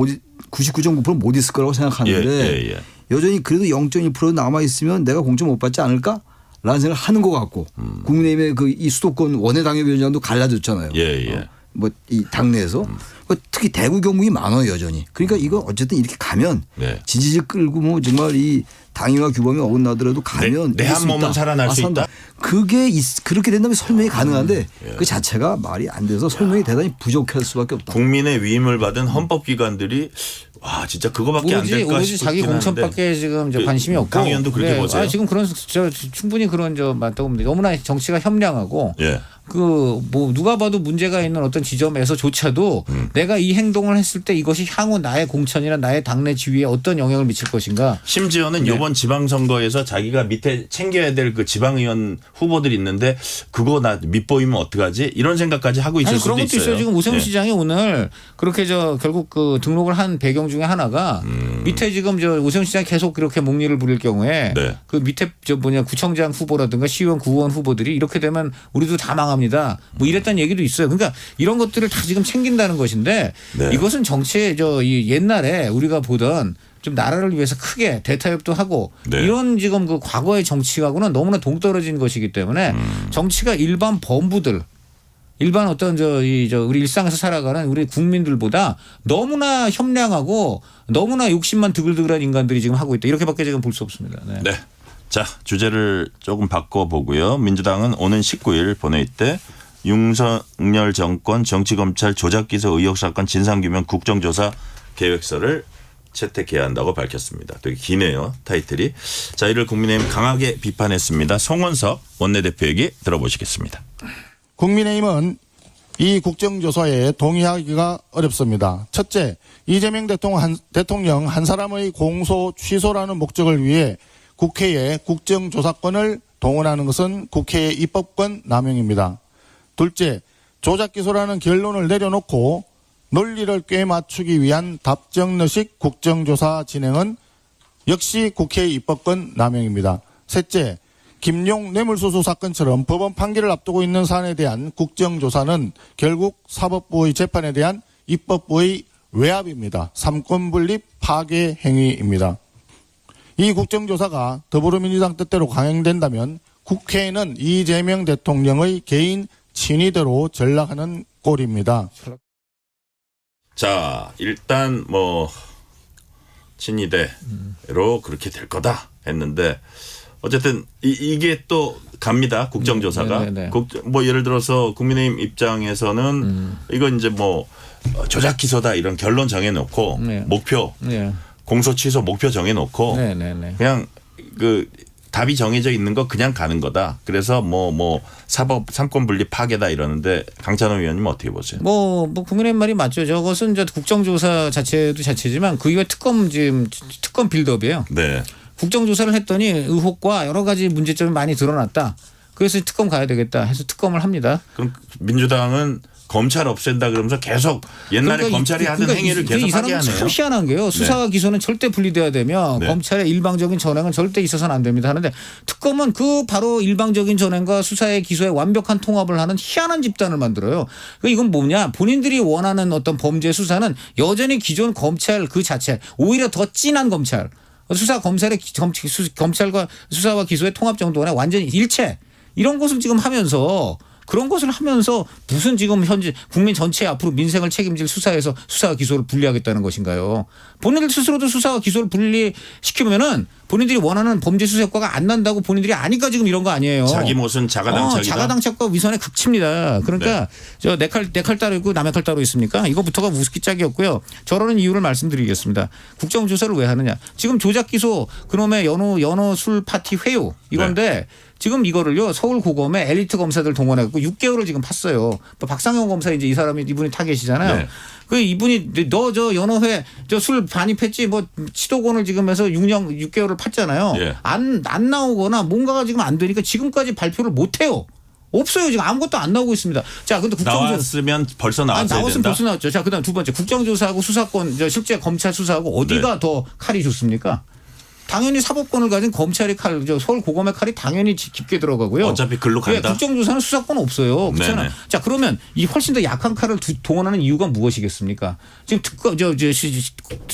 [SPEAKER 3] 99.9% 못 있을 거라고 생각하는데
[SPEAKER 2] 예, 예.
[SPEAKER 3] 여전히 그래도 0.2% 남아 있으면 내가 공천 못 받지 않을까? 라는 생각을 하는 것 같고 국민의힘의 그 이 수도권 원내당협위원장도 갈라졌잖아요.
[SPEAKER 2] 예.
[SPEAKER 3] 뭐 이 당내에서 특히 대구 경북이 많아요 여전히. 그러니까 이거 어쨌든 이렇게 가면
[SPEAKER 2] 네.
[SPEAKER 3] 지지직 끌고 뭐 정말 이 당위와 규범이 어긋나더라도 가면
[SPEAKER 2] 내 한 몸은 살아날 수 있다.
[SPEAKER 3] 그게 그렇게 된다면 설명이 가능한데
[SPEAKER 2] 예.
[SPEAKER 3] 그 자체가 말이 안 돼서 설명이 대단히 부족할 수밖에 없다.
[SPEAKER 2] 국민의 위임을 받은 헌법기관들이 와 진짜 그거밖에 안 될까
[SPEAKER 4] 오로지 자기
[SPEAKER 2] 싶긴 한데.
[SPEAKER 4] 공천밖에 지금 이제 관심이 없고.
[SPEAKER 2] 강 의원도 그렇게 보세요?
[SPEAKER 4] 지금 그런 충분히 그런 맞다고 봅니다. 너무나 정치가 협량하고
[SPEAKER 2] 예.
[SPEAKER 4] 그 뭐 누가 봐도 문제가 있는 어떤 지점에서조차도 내가 이 행동을 했을 때 이것이 향후 나의 공천이나 나의 당내 지위에 어떤 영향을 미칠 것인가.
[SPEAKER 2] 심지어는
[SPEAKER 4] 네.
[SPEAKER 2] 이번 지방선거에서 자기가 밑에 챙겨야 될 그 지방의원 후보들이 있는데 그거 나 밑보이면 어떡하지? 이런 생각까지 하고 있을
[SPEAKER 4] 아니,
[SPEAKER 2] 수도
[SPEAKER 4] 그런 것도 있어요. 지금 오세훈
[SPEAKER 2] 예.
[SPEAKER 4] 시장이 오늘 그렇게 결국 그 등록을 한 배경 중에 하나가 밑에 지금 오세훈 시장이 계속 그렇게 목리를 부릴 경우에
[SPEAKER 2] 네.
[SPEAKER 4] 그 밑에 구청장 후보라든가 시의원 구의원 후보들이 이렇게 되면 우리도 다 망합니다. 뭐 이랬다는 얘기도 있어요. 그러니까 이런 것들을 다 지금 챙긴다는 것인데
[SPEAKER 2] 네.
[SPEAKER 4] 이것은 정치의 이 옛날에 우리가 보던 좀 나라를 위해서 크게 대타협도 하고
[SPEAKER 2] 네.
[SPEAKER 4] 이런 지금 그 과거의 정치하고는 너무나 동떨어진 것이기 때문에 정치가 일반 범부들 일반 어떤 우리 일상에서 살아가는 우리 국민들보다 너무나 협량하고 너무나 욕심만 드글드글한 인간들이 지금 하고 있다. 이렇게밖에 지금 볼 수 없습니다. 네.
[SPEAKER 2] 네. 자 주제를 조금 바꿔보고요. 민주당은 오는 19일 본회의 때 윤석열 정권 정치검찰 조작기소 의혹 사건 진상규명 국정조사 계획서를 채택해야 한다고 밝혔습니다. 되게 기네요. 타이틀이. 자 이를 국민의힘 강하게 비판했습니다. 송원석 원내대표 얘기 들어보시겠습니다.
[SPEAKER 8] 국민의힘은 이 국정조사에 동의하기가 어렵습니다. 첫째, 이재명 대통령 한 사람의 공소 취소라는 목적을 위해 국회에 국정조사권을 동원하는 것은 국회의 입법권 남용입니다. 둘째, 조작기소라는 결론을 내려놓고 논리를 꿰맞추기 위한 답정너식 국정조사 진행은 역시 국회의 입법권 남용입니다. 셋째, 김용 뇌물수수 사건처럼 법원 판결을 앞두고 있는 사안에 대한 국정조사는 결국 사법부의 재판에 대한 입법부의 외압입니다. 삼권분립 파괴 행위입니다. 이 국정조사가 더불어민주당 뜻대로 강행된다면 국회에는 이재명 대통령의 개인 친위대로 전락하는 꼴입니다.
[SPEAKER 2] 자 일단 뭐 친이대로 그렇게 될 거다 했는데 어쨌든 이게 또 갑니다. 국정조사가.
[SPEAKER 4] 네네.
[SPEAKER 2] 뭐 예를 들어서 국민의힘 입장에서는 이건 이제 뭐 조작 기소다 이런 결론 정해놓고
[SPEAKER 4] 네.
[SPEAKER 2] 목표
[SPEAKER 4] 네.
[SPEAKER 2] 공소 취소 목표 정해놓고
[SPEAKER 4] 네네네.
[SPEAKER 2] 그냥 그 답이 정해져 있는 거 그냥 가는 거다. 그래서 뭐 사법 삼권 분립 파괴다 이러는데 강찬호 의원님 어떻게 보세요?
[SPEAKER 4] 뭐 국민의힘 말이 맞죠. 저것은 이제 국정조사 자체도 자체지만 그 이후에 특검 빌드업이에요.
[SPEAKER 2] 네.
[SPEAKER 4] 국정조사를 했더니 의혹과 여러 가지 문제점이 많이 드러났다. 그래서 특검 가야 되겠다 해서 특검을 합니다.
[SPEAKER 2] 그럼 민주당은 검찰 없앤다 그러면서 계속 옛날에
[SPEAKER 4] 그러니까
[SPEAKER 2] 검찰이 하던 행위를 계속
[SPEAKER 4] 이
[SPEAKER 2] 하게
[SPEAKER 4] 사람은
[SPEAKER 2] 하네요.
[SPEAKER 4] 참 희한한 게요. 수사와 기소는 절대 분리돼야 되며
[SPEAKER 2] 네.
[SPEAKER 4] 검찰의 일방적인 전횡은 절대 있어서는 안 됩니다 하는데 특검은 그 바로 일방적인 전횡과 수사의 기소의 완벽한 통합을 하는 희한한 집단을 만들어요. 그러니까 이건 뭐냐. 본인들이 원하는 어떤 범죄 수사는 여전히 기존 검찰 그 자체 오히려 더 진한 검찰 검찰과 수사와 기소의 통합 정도가 완전히 일체 이런 것을 지금 하면서 그런 것을 하면서 무슨 지금 현재 국민 전체 앞으로 민생을 책임질 수사에서 수사와 기소를 분리하겠다는 것인가요? 본인들 스스로도 수사와 기소를 분리시키면은 본인들이 원하는 범죄 수사 효과가 안 난다고 본인들이 아니까 지금 이런 거 아니에요.
[SPEAKER 2] 자기 못은 자가당착이다.
[SPEAKER 4] 자가당착과 위선의 극치입니다. 그러니까
[SPEAKER 2] 네.
[SPEAKER 4] 저 내 칼 따로 있고 남의 칼 따로 있습니까? 이거부터가 우스기짝이었고요. 저러는 이유를 말씀드리겠습니다. 국정조사를 왜 하느냐. 지금 조작 기소 그놈의 연호 술 파티 회유 이건데
[SPEAKER 2] 네.
[SPEAKER 4] 지금 이거를요 서울고검에 엘리트 검사들 동원해갖고 6개월을 지금 팠어요. 박상영 검사 이제 이분이 타겟이잖아요.
[SPEAKER 2] 네.
[SPEAKER 4] 그 이분이 너 저 연호회 저 술 반입했지 뭐 치도권을 지금 해서 6개월을 언론을 팠잖아요.
[SPEAKER 2] 예.
[SPEAKER 4] 안 나오거나 뭔가가 지금 안 되니까 지금까지 발표를 못 해요. 없어요. 지금 아무것도 안 나오고 있습니다. 자, 근데
[SPEAKER 2] 나왔으면 벌써 나왔어야
[SPEAKER 4] 나왔으면
[SPEAKER 2] 된다.
[SPEAKER 4] 벌써 나왔죠. 자, 그다음 두 번째 국정조사하고 수사권, 실제 검찰 수사하고 어디가
[SPEAKER 2] 네.
[SPEAKER 4] 더 칼이 좋습니까? 당연히 사법권을 가진 검찰의 칼, 서울 고검의 칼이 당연히 깊게 들어가고요.
[SPEAKER 2] 어차피 글로 간다.
[SPEAKER 4] 국정조사는 수사권 없어요. 그렇잖아요.
[SPEAKER 2] 네네.
[SPEAKER 4] 자, 그러면 이 훨씬 더 약한 칼을 동원하는 이유가 무엇이겠습니까? 지금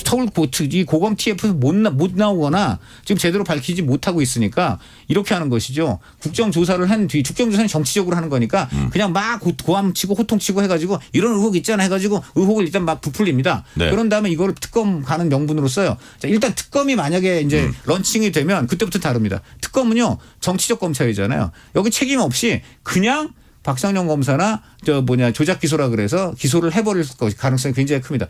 [SPEAKER 4] 서울 이 고검 TF에서 못 나오거나 지금 제대로 밝히지 못하고 있으니까 이렇게 하는 것이죠. 국정조사를 한 뒤, 국정조사는 정치적으로 하는 거니까 그냥 막 고함치고 호통치고 해가지고 이런 의혹 있잖아 해가지고 의혹을 일단 막 부풀립니다.
[SPEAKER 2] 네.
[SPEAKER 4] 그런 다음에 이거를 특검 가는 명분으로 써요. 자, 일단 특검이 만약에 이제 런칭이 되면 그때부터 다릅니다. 특검은요 정치적 검찰이잖아요. 여기 책임 없이 그냥 박상영 검사나 조작 기소라 그래서 기소를 해버릴 가능성이 굉장히 큽니다.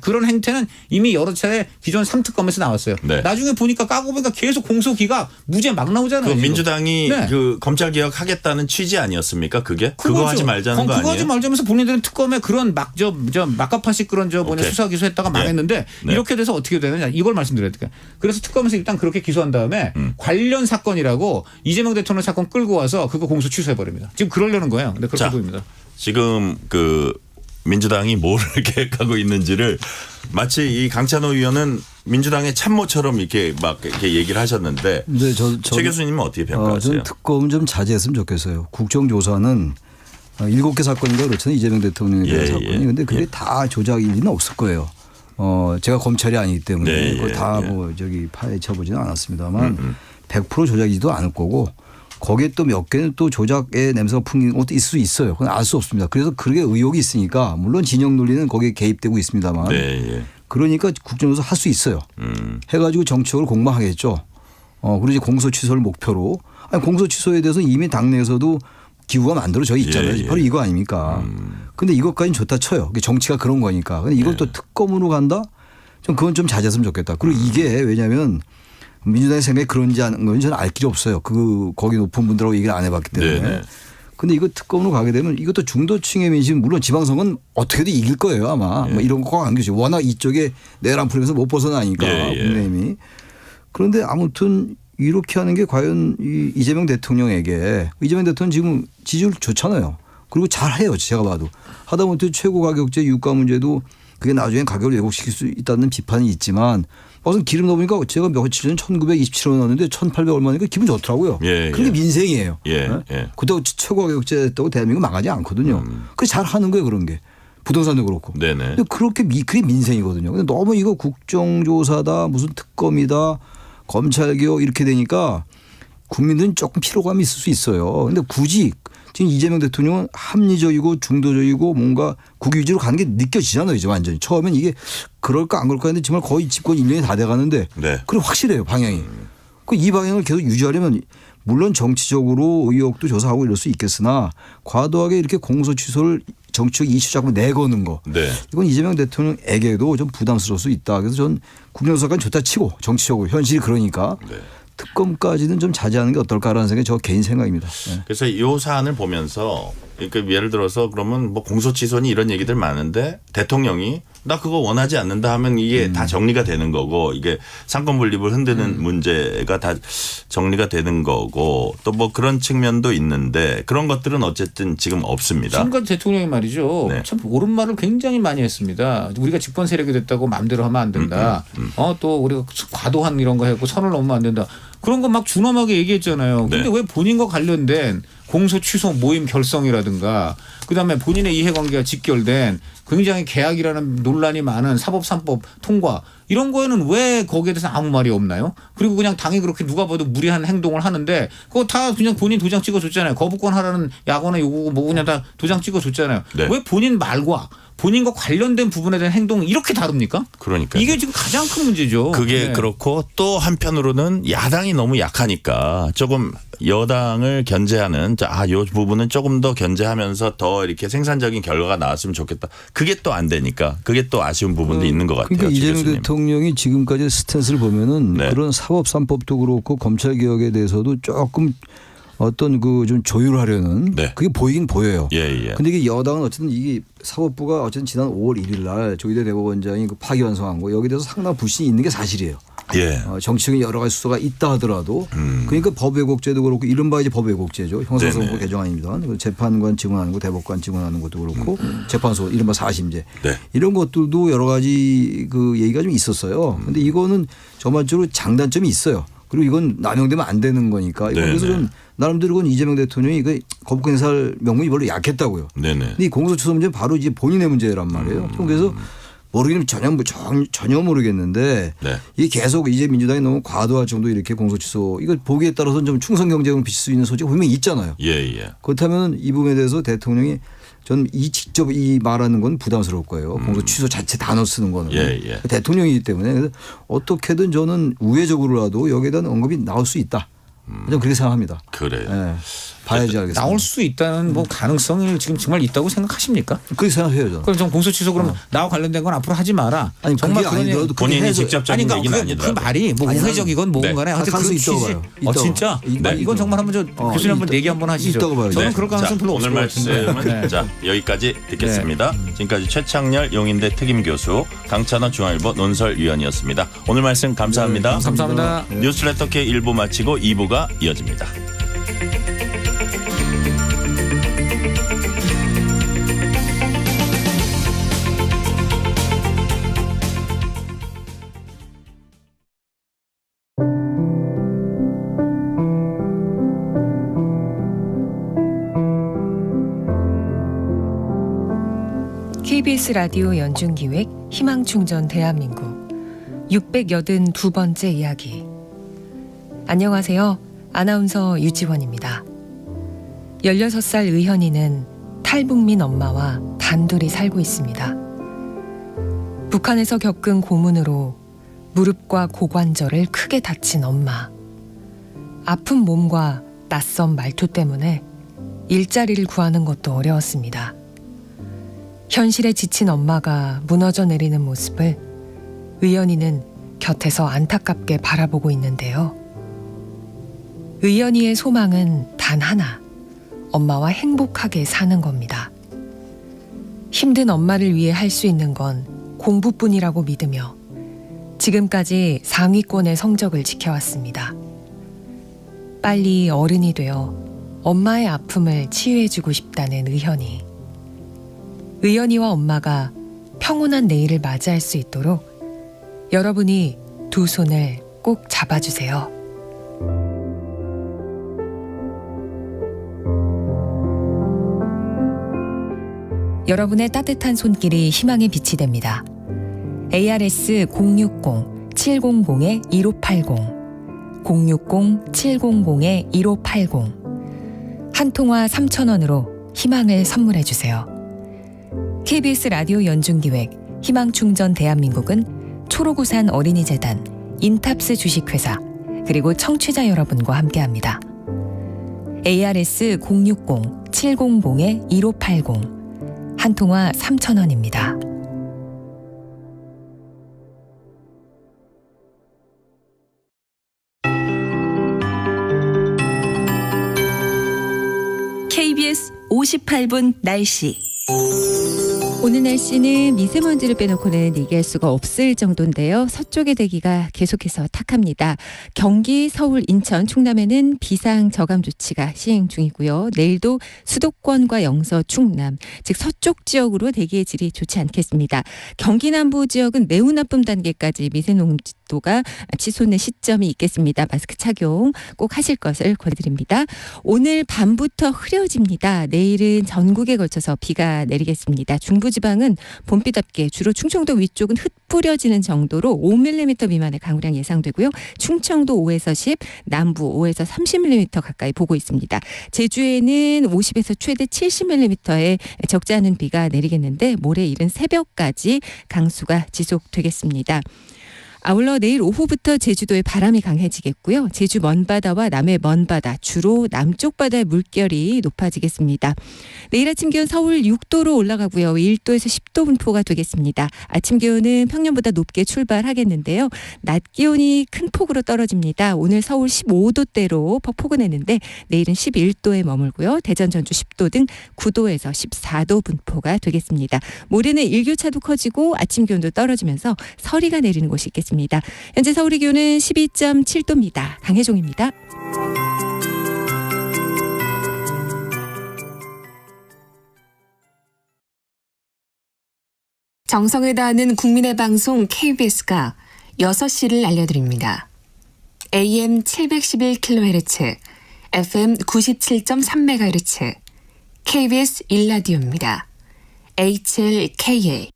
[SPEAKER 4] 그런 행태는 이미 여러 차례 기존 3특검에서 나왔어요.
[SPEAKER 2] 네.
[SPEAKER 4] 나중에 보니까 까고 보니까 계속 공소기가 무죄 막 나오잖아요.
[SPEAKER 2] 그
[SPEAKER 4] 지금.
[SPEAKER 2] 민주당이
[SPEAKER 4] 네.
[SPEAKER 2] 그 검찰 개혁 하겠다는 취지 아니었습니까? 그게 그거 하지 말자는 거
[SPEAKER 4] 그거
[SPEAKER 2] 아니에요?
[SPEAKER 4] 하지 말자면서 본인들은 특검에 그런 막가파식 그런
[SPEAKER 2] 오케이.
[SPEAKER 4] 수사 기소했다가 망했는데
[SPEAKER 2] 네.
[SPEAKER 4] 이렇게 돼서 어떻게 되느냐 이걸 말씀드려야 돼요. 그래서 특검에서 일단 그렇게 기소한 다음에 관련 사건이라고 이재명 대통령 사건 끌고 와서 그거 공소 취소해 버립니다. 지금 그러려는 거예요. 근데 그렇게
[SPEAKER 2] 자,
[SPEAKER 4] 보입니다.
[SPEAKER 2] 지금 그 민주당이 뭐를 계획하고 있는지를 마치 이 강찬호 의원은 민주당의 참모처럼 이렇게 막 이렇게 얘기를 하셨는데
[SPEAKER 3] 근데
[SPEAKER 2] 최 교수님은 어떻게 평가하세요?
[SPEAKER 3] 저는 특검은 좀 자제했으면 좋겠어요. 국정조사는 7개 사건인가 그렇잖아요. 이재명 대통령에 대한 사건이. 그런데 그게 다 조작일 리는 없을 거예요. 제가 검찰이 아니기 때문에
[SPEAKER 2] 네,
[SPEAKER 3] 그걸
[SPEAKER 2] 예,
[SPEAKER 3] 다 파헤쳐 보지는 않았습니다만 100% 조작이지도 않을 거고 거기에 또 몇 개는 또 조작의 냄새가 풍기는 것도 있을 수 있어요. 그건 알 수 없습니다. 그래서 그게 의혹이 있으니까 물론 진영 논리는 거기에 개입되고 있습니다만
[SPEAKER 2] 네, 예.
[SPEAKER 3] 그러니까 국정조사 할 수 있어요. 해가지고 정치적으로 공방하겠죠. 그리고 이제 공소 취소를 목표로. 아니, 공소 취소에 대해서 이미 당내에서도 기구가 만들어져 있잖아요.
[SPEAKER 2] 예, 예.
[SPEAKER 3] 바로 이거 아닙니까? 근데 이것까지는 좋다 쳐요. 정치가 그런 거니까. 근데 이걸 또 특검으로 간다? 좀 그건 좀 자제했으면 좋겠다. 그리고 이게 왜냐하면 민주당의 생각이 그런지 않은 건 저는 알 길이 없어요. 거기 높은 분들하고 얘기를 안 해봤기 때문에.
[SPEAKER 2] 네네.
[SPEAKER 3] 근데 이거 특검으로 가게 되면 이것도 중도층의 민심 물론 지방선거는 어떻게든 이길 거예요 아마. 뭐 이런 거 꼭 안 계시죠. 워낙 이쪽에 내란 풀면서 못 벗어나니까 국민의힘이. 그런데 아무튼 이렇게 하는 게 과연 이재명 대통령에게 이재명 대통령 지금 지지율 좋잖아요. 그리고 잘해요. 제가 봐도. 하다못해 최고 가격제 유가 문제도 그게 나중에 가격을 왜곡시킬 수 있다는 비판이 있지만 무슨 기름 넣으니까 제가 며칠 전에 1927원 넣었는데 1800 얼마니까 기분 좋더라고요.
[SPEAKER 2] 예,
[SPEAKER 3] 그게
[SPEAKER 2] 예.
[SPEAKER 3] 민생이에요.
[SPEAKER 2] 예,
[SPEAKER 3] 네?
[SPEAKER 2] 예.
[SPEAKER 3] 그때 최고 가격제 했다고 대한민국 망하지 않거든요. 그래서 잘 하는 거예요 그런 게. 부동산도 그렇고.
[SPEAKER 2] 네네.
[SPEAKER 3] 근데 그렇게 그게 민생이거든요. 근데 너무 이거 국정조사다 무슨 특검이다 검찰개혁 이렇게 되니까 국민들은 조금 피로감이 있을 수 있어요. 근데 굳이 지금 이재명 대통령은 합리적이고 중도적이고 뭔가 국위주의로 가는 게 느껴지잖아요. 이제 완전히. 처음엔 이게 그럴까 안 그럴까 했는데 정말 거의 집권 1년이 다 돼가는데
[SPEAKER 2] 네.
[SPEAKER 3] 그래 확실해요 방향이. 이 방향을 계속 유지하려면 물론 정치적으로 의혹도 조사하고 이럴 수 있겠으나 과도하게 이렇게 공소 취소를 정치적 이슈 자꾸 내거는 거.
[SPEAKER 2] 네.
[SPEAKER 3] 이건 이재명 대통령에게도 좀 부담스러울 수 있다. 그래서 전 국정조사까지 좋다 치고 정치적으로 현실이 그러니까
[SPEAKER 2] 네.
[SPEAKER 3] 특검까지는 좀 자제하는 게 어떨까라는 생각이 저 개인 생각입니다. 네.
[SPEAKER 2] 그래서 이 사안을 보면서 그러니까 예를 들어서 그러면 뭐 공소취소니 이런 얘기들 많은데 대통령이 나 그거 원하지 않는다 하면 이게 다 정리가 되는 거고 이게 상권 분립을 흔드는 문제가 다 정리가 되는 거고 또 뭐 그런 측면도 있는데 그런 것들은 어쨌든 지금 없습니다.
[SPEAKER 4] 지금까지 대통령이 말이죠.
[SPEAKER 2] 네.
[SPEAKER 4] 참 옳은 말을 굉장히 많이 했습니다. 우리가 집권 세력이 됐다고 마음대로 하면 안 된다. 또 우리가 과도한 이런 거 했고 선을 넘으면 안 된다. 그런 거 막 준엄하게 얘기했잖아요. 근데
[SPEAKER 2] 네.
[SPEAKER 4] 왜 본인과 관련된 공소 취소 모임 결성이라든가 그다음에 본인의 이해관계가 직결된 굉장히 계약이라는 논란이 많은 사법 3법 통과 이런 거에는 왜 거기에 대해서 아무 말이 없나요? 그리고 그냥 당이 그렇게 누가 봐도 무리한 행동을 하는데 그거 다 그냥 본인 도장 찍어줬잖아요. 거부권 하라는 약원의 요구고 뭐 그냥 다 도장 찍어줬잖아요.
[SPEAKER 2] 네.
[SPEAKER 4] 왜 본인 말과 본인과 관련된 부분에 대한 행동을 이렇게 다릅니까?
[SPEAKER 2] 그러니까
[SPEAKER 4] 이게 지금 가장 큰 문제죠.
[SPEAKER 2] 그게
[SPEAKER 4] 네.
[SPEAKER 2] 그렇고 또 한편으로는 야당이 너무 약하니까 조금 여당을 견제하는 요 부분은 조금 더 견제하면서 더 이렇게 생산적인 결과가 나왔으면 좋겠다. 그게 또 안 되니까 그게 또 아쉬운 부분도 있는 것 같아요.
[SPEAKER 3] 그러니까
[SPEAKER 2] 최
[SPEAKER 3] 이재명
[SPEAKER 2] 교수님.
[SPEAKER 3] 대통령이 지금까지 스탠스를 보면은
[SPEAKER 2] 네.
[SPEAKER 3] 그런 사법 3법도 그렇고 검찰 개혁에 대해서도 조금 어떤 그 좀 조율하려는
[SPEAKER 2] 네.
[SPEAKER 3] 그게 보이긴 보여요.
[SPEAKER 2] 예.
[SPEAKER 3] 근데 이게 여당은 어쨌든 이게 사법부가 어쨌든 지난 5월 1일 날 조희대 대법원장이 그 파기환송한 거 여기에 대해서 상당한 불신이 있는 게 사실이에요.
[SPEAKER 2] 예.
[SPEAKER 3] 정치적인 여러 가지 수사가 있다 하더라도 그러니까 법왜곡죄도 그렇고 이른바 이제 법왜곡죄죠. 형사소송법
[SPEAKER 2] 네네.
[SPEAKER 3] 개정안입니다. 재판관 증언하는 거, 대법관 증언하는 것도 그렇고 재판소 이른바 사심제
[SPEAKER 2] 네.
[SPEAKER 3] 이런 것들도 여러 가지 그 얘기가 좀 있었어요. 그런데 이거는 저만적으로 장단점이 있어요. 그리고 이건 남용되면 안 되는 거니까.
[SPEAKER 2] 네네.
[SPEAKER 3] 그래서 좀 나름대로 그건 이재명 대통령이 그 거부권 행사할 명분이 별로 약했다고요.
[SPEAKER 2] 네네.
[SPEAKER 3] 근데 이 공소취소 문제는 바로 이제 본인의 문제란 말이에요. 그래서 모르기는 전혀 모르겠는데
[SPEAKER 2] 네.
[SPEAKER 3] 이게 계속 이제 민주당이 너무 과도할 정도 이렇게 공소취소 이거 보기에 따라서는 좀 충성 경쟁을 비칠 수 있는 소지가 분명히 있잖아요.
[SPEAKER 2] 예.
[SPEAKER 3] 그렇다면 이 부분에 대해서 대통령이 저는 직접 이 말하는 건 부담스러울 거예요. 공소 취소 자체 단어 쓰는 거는.
[SPEAKER 2] 예.
[SPEAKER 3] 대통령이기 때문에 그래서 어떻게든 저는 우회적으로라도 여기에 대한 언급이 나올 수 있다. 저는 그렇게 생각합니다.
[SPEAKER 2] 그래요.
[SPEAKER 3] 예. 봐야지 알겠습니다.
[SPEAKER 4] 나올 수 있다는 뭐 가능성이 지금 정말 있다고 생각하십니까?
[SPEAKER 3] 그렇게 생각해요 저는.
[SPEAKER 4] 그럼 좀 공소 취소 그러면 나와 관련된 건 앞으로 하지 마라.
[SPEAKER 3] 아니
[SPEAKER 4] 정말
[SPEAKER 3] 그게 아니더라도 그게
[SPEAKER 2] 본인이
[SPEAKER 3] 해서-
[SPEAKER 2] 직접적인
[SPEAKER 4] 그러니까
[SPEAKER 2] 얘기는
[SPEAKER 4] 그
[SPEAKER 2] 아니더라고요.
[SPEAKER 4] 말이 뭐
[SPEAKER 3] 아니,
[SPEAKER 4] 우회적이건 뭐건 간에 하여튼
[SPEAKER 3] 가능성이
[SPEAKER 4] 그런
[SPEAKER 3] 있다고
[SPEAKER 4] 취지.
[SPEAKER 3] 봐요. 있다고
[SPEAKER 4] 진짜?
[SPEAKER 3] 봐요. 있다고
[SPEAKER 4] 이건 정말 한번 좀
[SPEAKER 3] 어,
[SPEAKER 4] 교수님 한번
[SPEAKER 3] 있다-
[SPEAKER 4] 얘기 한번 하시죠.
[SPEAKER 3] 있다고 봐요.
[SPEAKER 4] 저는
[SPEAKER 3] 네.
[SPEAKER 4] 그럴 가능성 별로
[SPEAKER 2] 오늘
[SPEAKER 4] 없을 것 같은데.
[SPEAKER 2] 말씀은
[SPEAKER 4] 네.
[SPEAKER 2] 자 여기까지 듣겠습니다. 지금까지 최창렬 용인대 특임교수 강찬호 중앙일보 논설위원이었습니다. 오늘 말씀 감사합니다.
[SPEAKER 3] 네,
[SPEAKER 4] 감사합니다.
[SPEAKER 2] 뉴스레터 K 1부 마치고 2부가 이어집니다.
[SPEAKER 6] KBS 라디오 연중기획 희망충전 대한민국 682번째 이야기. 안녕하세요. 아나운서 유지원입니다. 16살 의현이는 탈북민 엄마와 단둘이 살고 있습니다. 북한에서 겪은 고문으로 무릎과 고관절을 크게 다친 엄마. 아픈 몸과 낯선 말투 때문에 일자리를 구하는 것도 어려웠습니다. 현실에 지친 엄마가 무너져 내리는 모습을 의연이는 곁에서 안타깝게 바라보고 있는데요. 의연이의 소망은 단 하나, 엄마와 행복하게 사는 겁니다. 힘든 엄마를 위해 할 수 있는 건 공부뿐이라고 믿으며 지금까지 상위권의 성적을 지켜왔습니다. 빨리 어른이 되어 엄마의 아픔을 치유해주고 싶다는 의연이. 의연이와 엄마가 평온한 내일을 맞이할 수 있도록 여러분이 두 손을 꼭 잡아주세요. 여러분의 따뜻한 손길이 희망의 빛이 됩니다. ARS 060-700-1580 060-700-1580 한 통화 3,000원으로 희망을 선물해 주세요. KBS 라디오 연중기획 희망충전 대한민국은 초록우산 어린이재단, 인탑스 주식회사, 그리고 청취자 여러분과 함께합니다. ARS 060-700-1580 한 통화 3,000원입니다.
[SPEAKER 1] KBS 58분 날씨.
[SPEAKER 9] 오늘 날씨는 미세먼지를 빼놓고는 얘기할 수가 없을 정도인데요. 서쪽의 대기가 계속해서 탁합니다. 경기, 서울, 인천, 충남에는 비상 저감 조치가 시행 중이고요. 내일도 수도권과 영서, 충남, 즉 서쪽 지역으로 대기의 질이 좋지 않겠습니다. 경기 남부 지역은 매우 나쁨 단계까지 미세농도가 치솟는 시점이 있겠습니다. 마스크 착용 꼭 하실 것을 권해드립니다. 오늘 밤부터 흐려집니다. 내일은 전국에 걸쳐서 비가 내리겠습니다. 중부지방은 봄비답게 주로 충청도 위쪽은 흩뿌려지는 정도로 5mm 미만의 강우량 예상되고요. 충청도 5에서 10, 남부 5에서 30mm 가까이 보고 있습니다. 제주에는 50에서 최대 70mm의 적지 않은 비가 내리겠는데 모레 이른 새벽까지 강수가 지속되겠습니다. 아울러 내일 오후부터 제주도에 바람이 강해지겠고요. 제주 먼바다와 남해 먼바다, 주로 남쪽 바다의 물결이 높아지겠습니다. 내일 아침 기온 서울 6도로 올라가고요. 1도에서 10도 분포가 되겠습니다. 아침 기온은 평년보다 높게 출발하겠는데요. 낮 기온이 큰 폭으로 떨어집니다. 오늘 서울 15도대로 포근했는데 내일은 11도에 머물고요. 대전, 전주 10도 등 9도에서 14도 분포가 되겠습니다. 모레는 일교차도 커지고 아침 기온도 떨어지면서 서리가 내리는 곳이 있겠습니다. 있습니다. 현재 서울의 기온은 12.7도입니다. 강혜종입니다.
[SPEAKER 10] 정성을 다하는 국민의 방송 KBS가 6시를 알려드립니다. AM 711kHz, FM 97.3MHz, KBS 1라디오입니다. HLKA.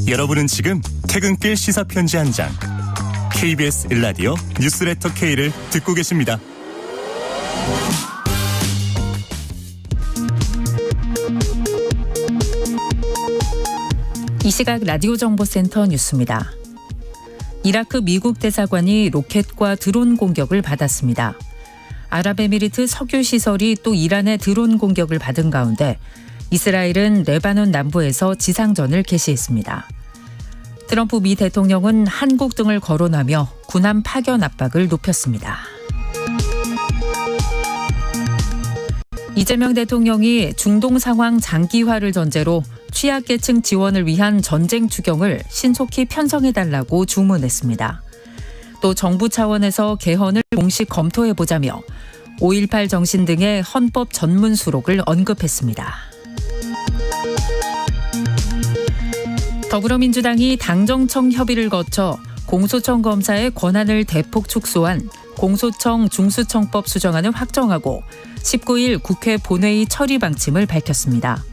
[SPEAKER 11] 여러분은 지금 퇴근길 시사편지 한 장 KBS 1라디오 뉴스레터 K를 듣고 계십니다.
[SPEAKER 12] 이 시각 라디오 정보센터 뉴스입니다. 이라크 미국 대사관이 로켓과 드론 공격을 받았습니다. 아랍에미리트 석유 시설이 또 이란의 드론 공격을 받은 가운데 이스라엘은 레바논 남부에서 지상전을 개시했습니다. 트럼프 미 대통령은 한국 등을 거론하며 군함 파견 압박을 높였습니다. 이재명 대통령이 중동 상황 장기화를 전제로 취약계층 지원을 위한 전쟁 추경을 신속히 편성해달라고 주문했습니다. 또 정부 차원에서 개헌을 공식 검토해보자며 5.18 정신 등의 헌법 전문 수록을 언급했습니다. 더불어민주당이 당정청 협의를 거쳐 공소청 검사의 권한을 대폭 축소한 공소청 중수청법 수정안을 확정하고 19일 국회 본회의 처리 방침을 밝혔습니다.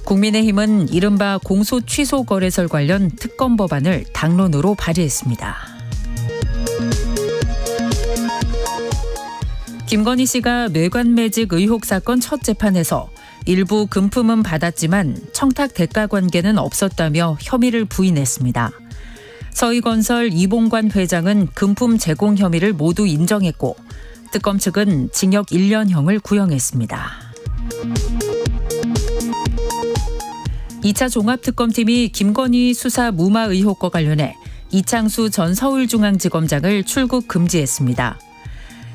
[SPEAKER 12] 국민의힘은 이른바 공소 취소 거래설 관련 특검 법안을 당론으로 발의했습니다. 김건희 씨가 뇌관 매직 의혹 사건 첫 재판에서 일부 금품은 받았지만 청탁 대가 관계는 없었다며 혐의를 부인했습니다. 서희건설 이봉관 회장은 금품 제공 혐의를 모두 인정했고 특검 측은 징역 1년형을 구형했습니다. 2차 종합특검팀이 김건희 수사 무마 의혹과 관련해 이창수 전 서울중앙지검장을 출국 금지했습니다.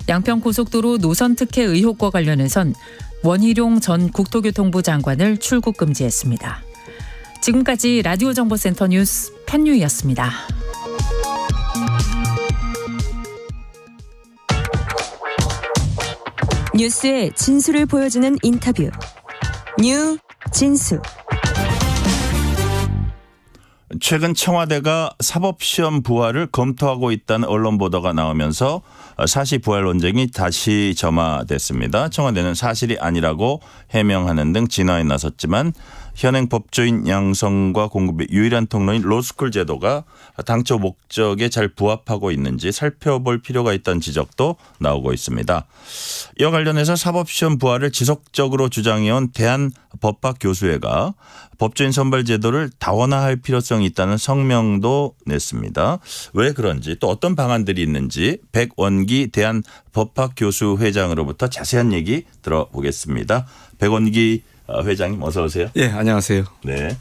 [SPEAKER 12] 양평고속도로 노선특혜 의혹과 관련해선 원희룡 전 국토교통부 장관을 출국 금지했습니다. 지금까지 라디오 정보센터 뉴스 편유였습니다.
[SPEAKER 1] 뉴스의 진수를 보여주는 인터뷰. 뉴 진수.
[SPEAKER 2] 최근 청와대가 사법시험 부활을 검토하고 있다는 언론 보도가 나오면서 사시 부활 논쟁이 다시 점화됐습니다. 청와대는 사실이 아니라고 해명하는 등 진화에 나섰지만 현행 법조인 양성과 공급의 유일한 통로인 로스쿨 제도가 당초 목적에 잘 부합하고 있는지 살펴볼 필요가 있다는 지적도 나오고 있습니다. 이와 관련해서 사법시험 부활을 지속적으로 주장해온 대한법학교수회가 법조인 선발 제도를 다원화할 필요성이 있다는 성명도 냈습니다. 왜 그런지 또 어떤 방안들이 있는지 백원기 대한법학교수회장으로부터 자세한 얘기 들어보겠습니다. 백원기 회장님 어서 오세요.
[SPEAKER 13] 예, 안녕하세요.
[SPEAKER 2] 네.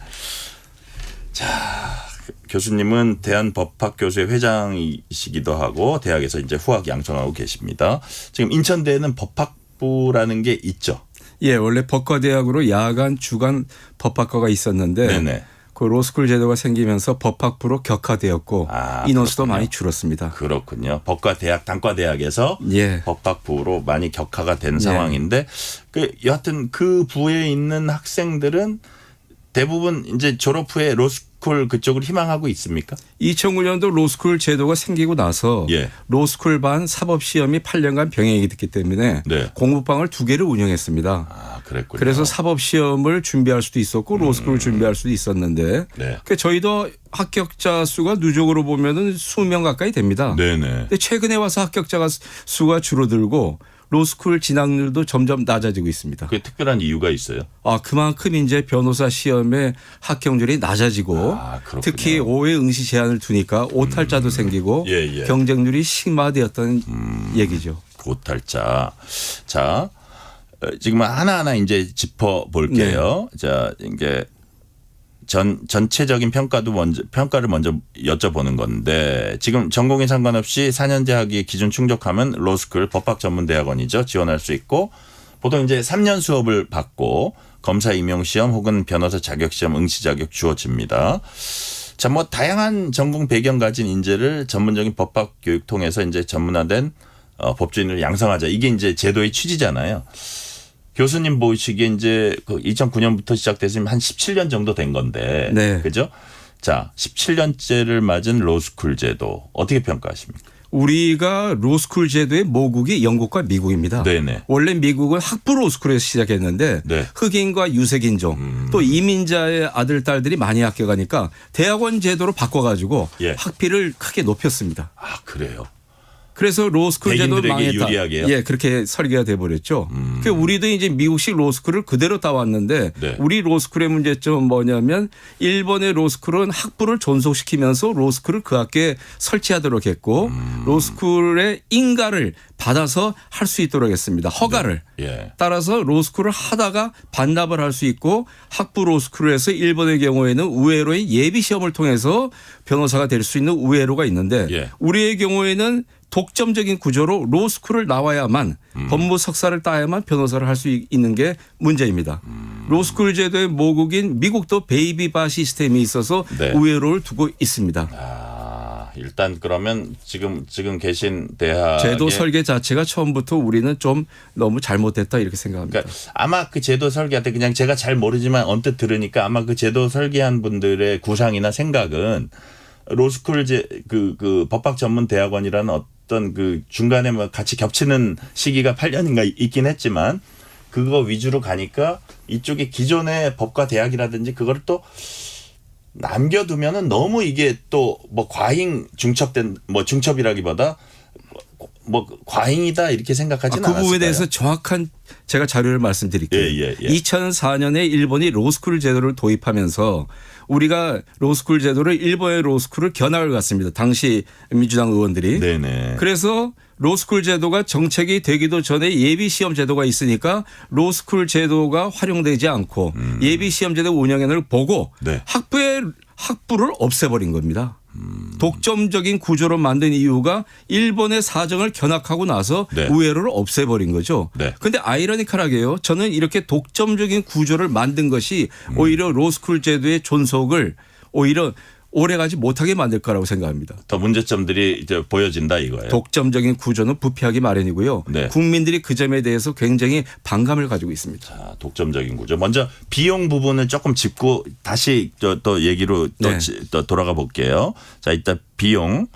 [SPEAKER 2] 자, 교수님은 대한법학교수회 회장이시기도 하고 대학에서 이제 후학 양성하고 계십니다. 지금 인천대에는 법학부라는 게 있죠.
[SPEAKER 13] 예, 원래 법과대학으로 야간 주간 법학과가 있었는데
[SPEAKER 2] 네네.
[SPEAKER 13] 그 로스쿨 제도가 생기면서 법학부로 격화되었고 인원수도
[SPEAKER 2] 그렇군요.
[SPEAKER 13] 많이 줄었습니다.
[SPEAKER 2] 그렇군요. 법과대학, 단과대학에서
[SPEAKER 13] 예.
[SPEAKER 2] 법학부로 많이 격화가 된 상황인데 여하튼 그 부에 있는 학생들은 대부분 이제 졸업 후에 로스쿨 그쪽을 희망하고 있습니까?
[SPEAKER 13] 2009년도 로스쿨 제도가 생기고 나서
[SPEAKER 2] 예.
[SPEAKER 13] 로스쿨 반 사법시험이 8년간 병행이 됐기 때문에
[SPEAKER 2] 네.
[SPEAKER 13] 공부방을 2개를 운영했습니다.
[SPEAKER 2] 아, 그랬군요.
[SPEAKER 13] 그래서 사법시험을 준비할 수도 있었고 로스쿨을 준비할 수도 있었는데
[SPEAKER 2] 네.
[SPEAKER 13] 저희도 합격자 수가 누적으로 보면은 수명 가까이 됩니다.
[SPEAKER 2] 네네.
[SPEAKER 13] 근데 최근에 와서 합격자가 수가 줄어들고 로스쿨 진학률도 점점 낮아지고 있습니다.
[SPEAKER 2] 그게 특별한 이유가 있어요?
[SPEAKER 13] 그만큼 이제 변호사 시험의 합격률이 낮아지고 특히 5회 응시 제한을 두니까 오탈자도 생기고
[SPEAKER 2] 예.
[SPEAKER 13] 경쟁률이 심화되었다는 얘기죠.
[SPEAKER 2] 오탈자. 자, 지금 하나하나 이제 짚어 볼게요. 자, 이제 전체적인 평가를 먼저 여쭤보는 건데 지금 전공에 상관없이 4년제 학위 기준 충족하면 로스쿨 법학전문대학원이죠. 지원할 수 있고 보통 이제 3년 수업을 받고 검사 임용시험 혹은 변호사 자격시험 응시 자격 주어집니다. 자, 뭐 다양한 전공 배경 가진 인재를 전문적인 법학 교육 통해서 이제 전문화된 법조인을 양성하자. 이게 이제 제도의 취지잖아요. 교수님 보시기에 이제 그 2009년부터 시작돼서 한 17년 정도 된 건데.
[SPEAKER 13] 네.
[SPEAKER 2] 그죠? 자, 17년째를 맞은 로스쿨 제도 어떻게 평가하십니까?
[SPEAKER 13] 우리가 로스쿨 제도의 모국이 영국과 미국입니다.
[SPEAKER 2] 네네.
[SPEAKER 13] 원래 미국은 학부 로스쿨에서 시작했는데
[SPEAKER 2] 네.
[SPEAKER 13] 흑인과 유색인종 또 이민자의 아들 딸들이 많이 학교 가니까 대학원 제도로 바꿔가지고
[SPEAKER 2] 예.
[SPEAKER 13] 학비를 크게 높였습니다.
[SPEAKER 2] 아, 그래요?
[SPEAKER 13] 그래서 로스쿨 제도 망했다.
[SPEAKER 2] 유리하게요?
[SPEAKER 13] 예, 그렇게 설계가 돼 버렸죠. 그러니까 우리도 이제 미국식 로스쿨을 그대로 따왔는데
[SPEAKER 2] 네.
[SPEAKER 13] 우리 로스쿨의 문제점은 뭐냐면 일본의 로스쿨은 학부를 존속시키면서 로스쿨을 그 학교에 설치하도록 했고 로스쿨의 인가를 받아서 할 수 있도록 했습니다. 허가를.
[SPEAKER 2] 네. 예.
[SPEAKER 13] 따라서 로스쿨을 하다가 반납을 할 수 있고 학부 로스쿨을 해서 일본의 경우에는 우회로의 예비 시험을 통해서 변호사가 될 수 있는 우회로가 있는데
[SPEAKER 2] 예.
[SPEAKER 13] 우리의 경우에는 독점적인 구조로 로스쿨을 나와야만 법무 석사를 따야만 변호사를 할 수 있는 게 문제입니다. 로스쿨 제도의 모국인 미국도 베이비바 시스템이 있어서
[SPEAKER 2] 네.
[SPEAKER 13] 우회로를 두고 있습니다.
[SPEAKER 2] 아, 일단 그러면 지금 계신 대학
[SPEAKER 13] 제도 설계 자체가 처음부터 우리는 좀 너무 잘못됐다 이렇게 생각합니다.
[SPEAKER 2] 그러니까 아마 그 제도 설계할 때 그냥 제가 잘 모르지만 언뜻 들으니까 아마 그 제도 설계한 분들의 구상이나 생각은 로스쿨 그 법학 전문 대학원이라는 어떤 그 중간에 뭐 같이 겹치는 시기가 8년인가 있긴 했지만 그거 위주로 가니까 이쪽에 기존의 법과 대학이라든지 그거를 또 남겨두면은 너무 이게 또 뭐 과잉 중첩된 뭐 중첩이라기보다 뭐 과잉이다 이렇게 생각하지는 않았을까요?
[SPEAKER 13] 그 부분에 대해서 정확한 제가 자료를 말씀드릴게요.
[SPEAKER 2] 예.
[SPEAKER 13] 2004년에 일본이 로스쿨 제도를 도입하면서 우리가 로스쿨 제도를 일본의 로스쿨을 견학을 갔습니다. 당시 민주당 의원들이.
[SPEAKER 2] 네네.
[SPEAKER 13] 그래서 로스쿨 제도가 정책이 되기도 전에 예비 시험 제도가 있으니까 로스쿨 제도가 활용되지 않고 예비 시험 제도 운영을 보고
[SPEAKER 2] 네.
[SPEAKER 13] 학부를 없애버린 겁니다. 독점적인 구조로 만든 이유가 일본의 사정을 견학하고 나서
[SPEAKER 2] 네.
[SPEAKER 13] 우회로를 없애버린 거죠. 그런데 아이러니컬하게요. 저는 이렇게 독점적인 구조를 만든 것이 오히려 로스쿨 제도의 존속을 오히려 오래가지 못하게 만들 거라고 생각합니다.
[SPEAKER 2] 더 문제점들이 이제 보여진다 이거예요.
[SPEAKER 13] 독점적인 구조는 부패하기 마련이고요.
[SPEAKER 2] 네.
[SPEAKER 13] 국민들이 그 점에 대해서 굉장히 반감을 가지고 있습니다.
[SPEAKER 2] 자, 독점적인 구조. 먼저 비용 부분을 조금 짚고 다시 또 얘기로 또 돌아가 볼게요. 자, 이따 비용.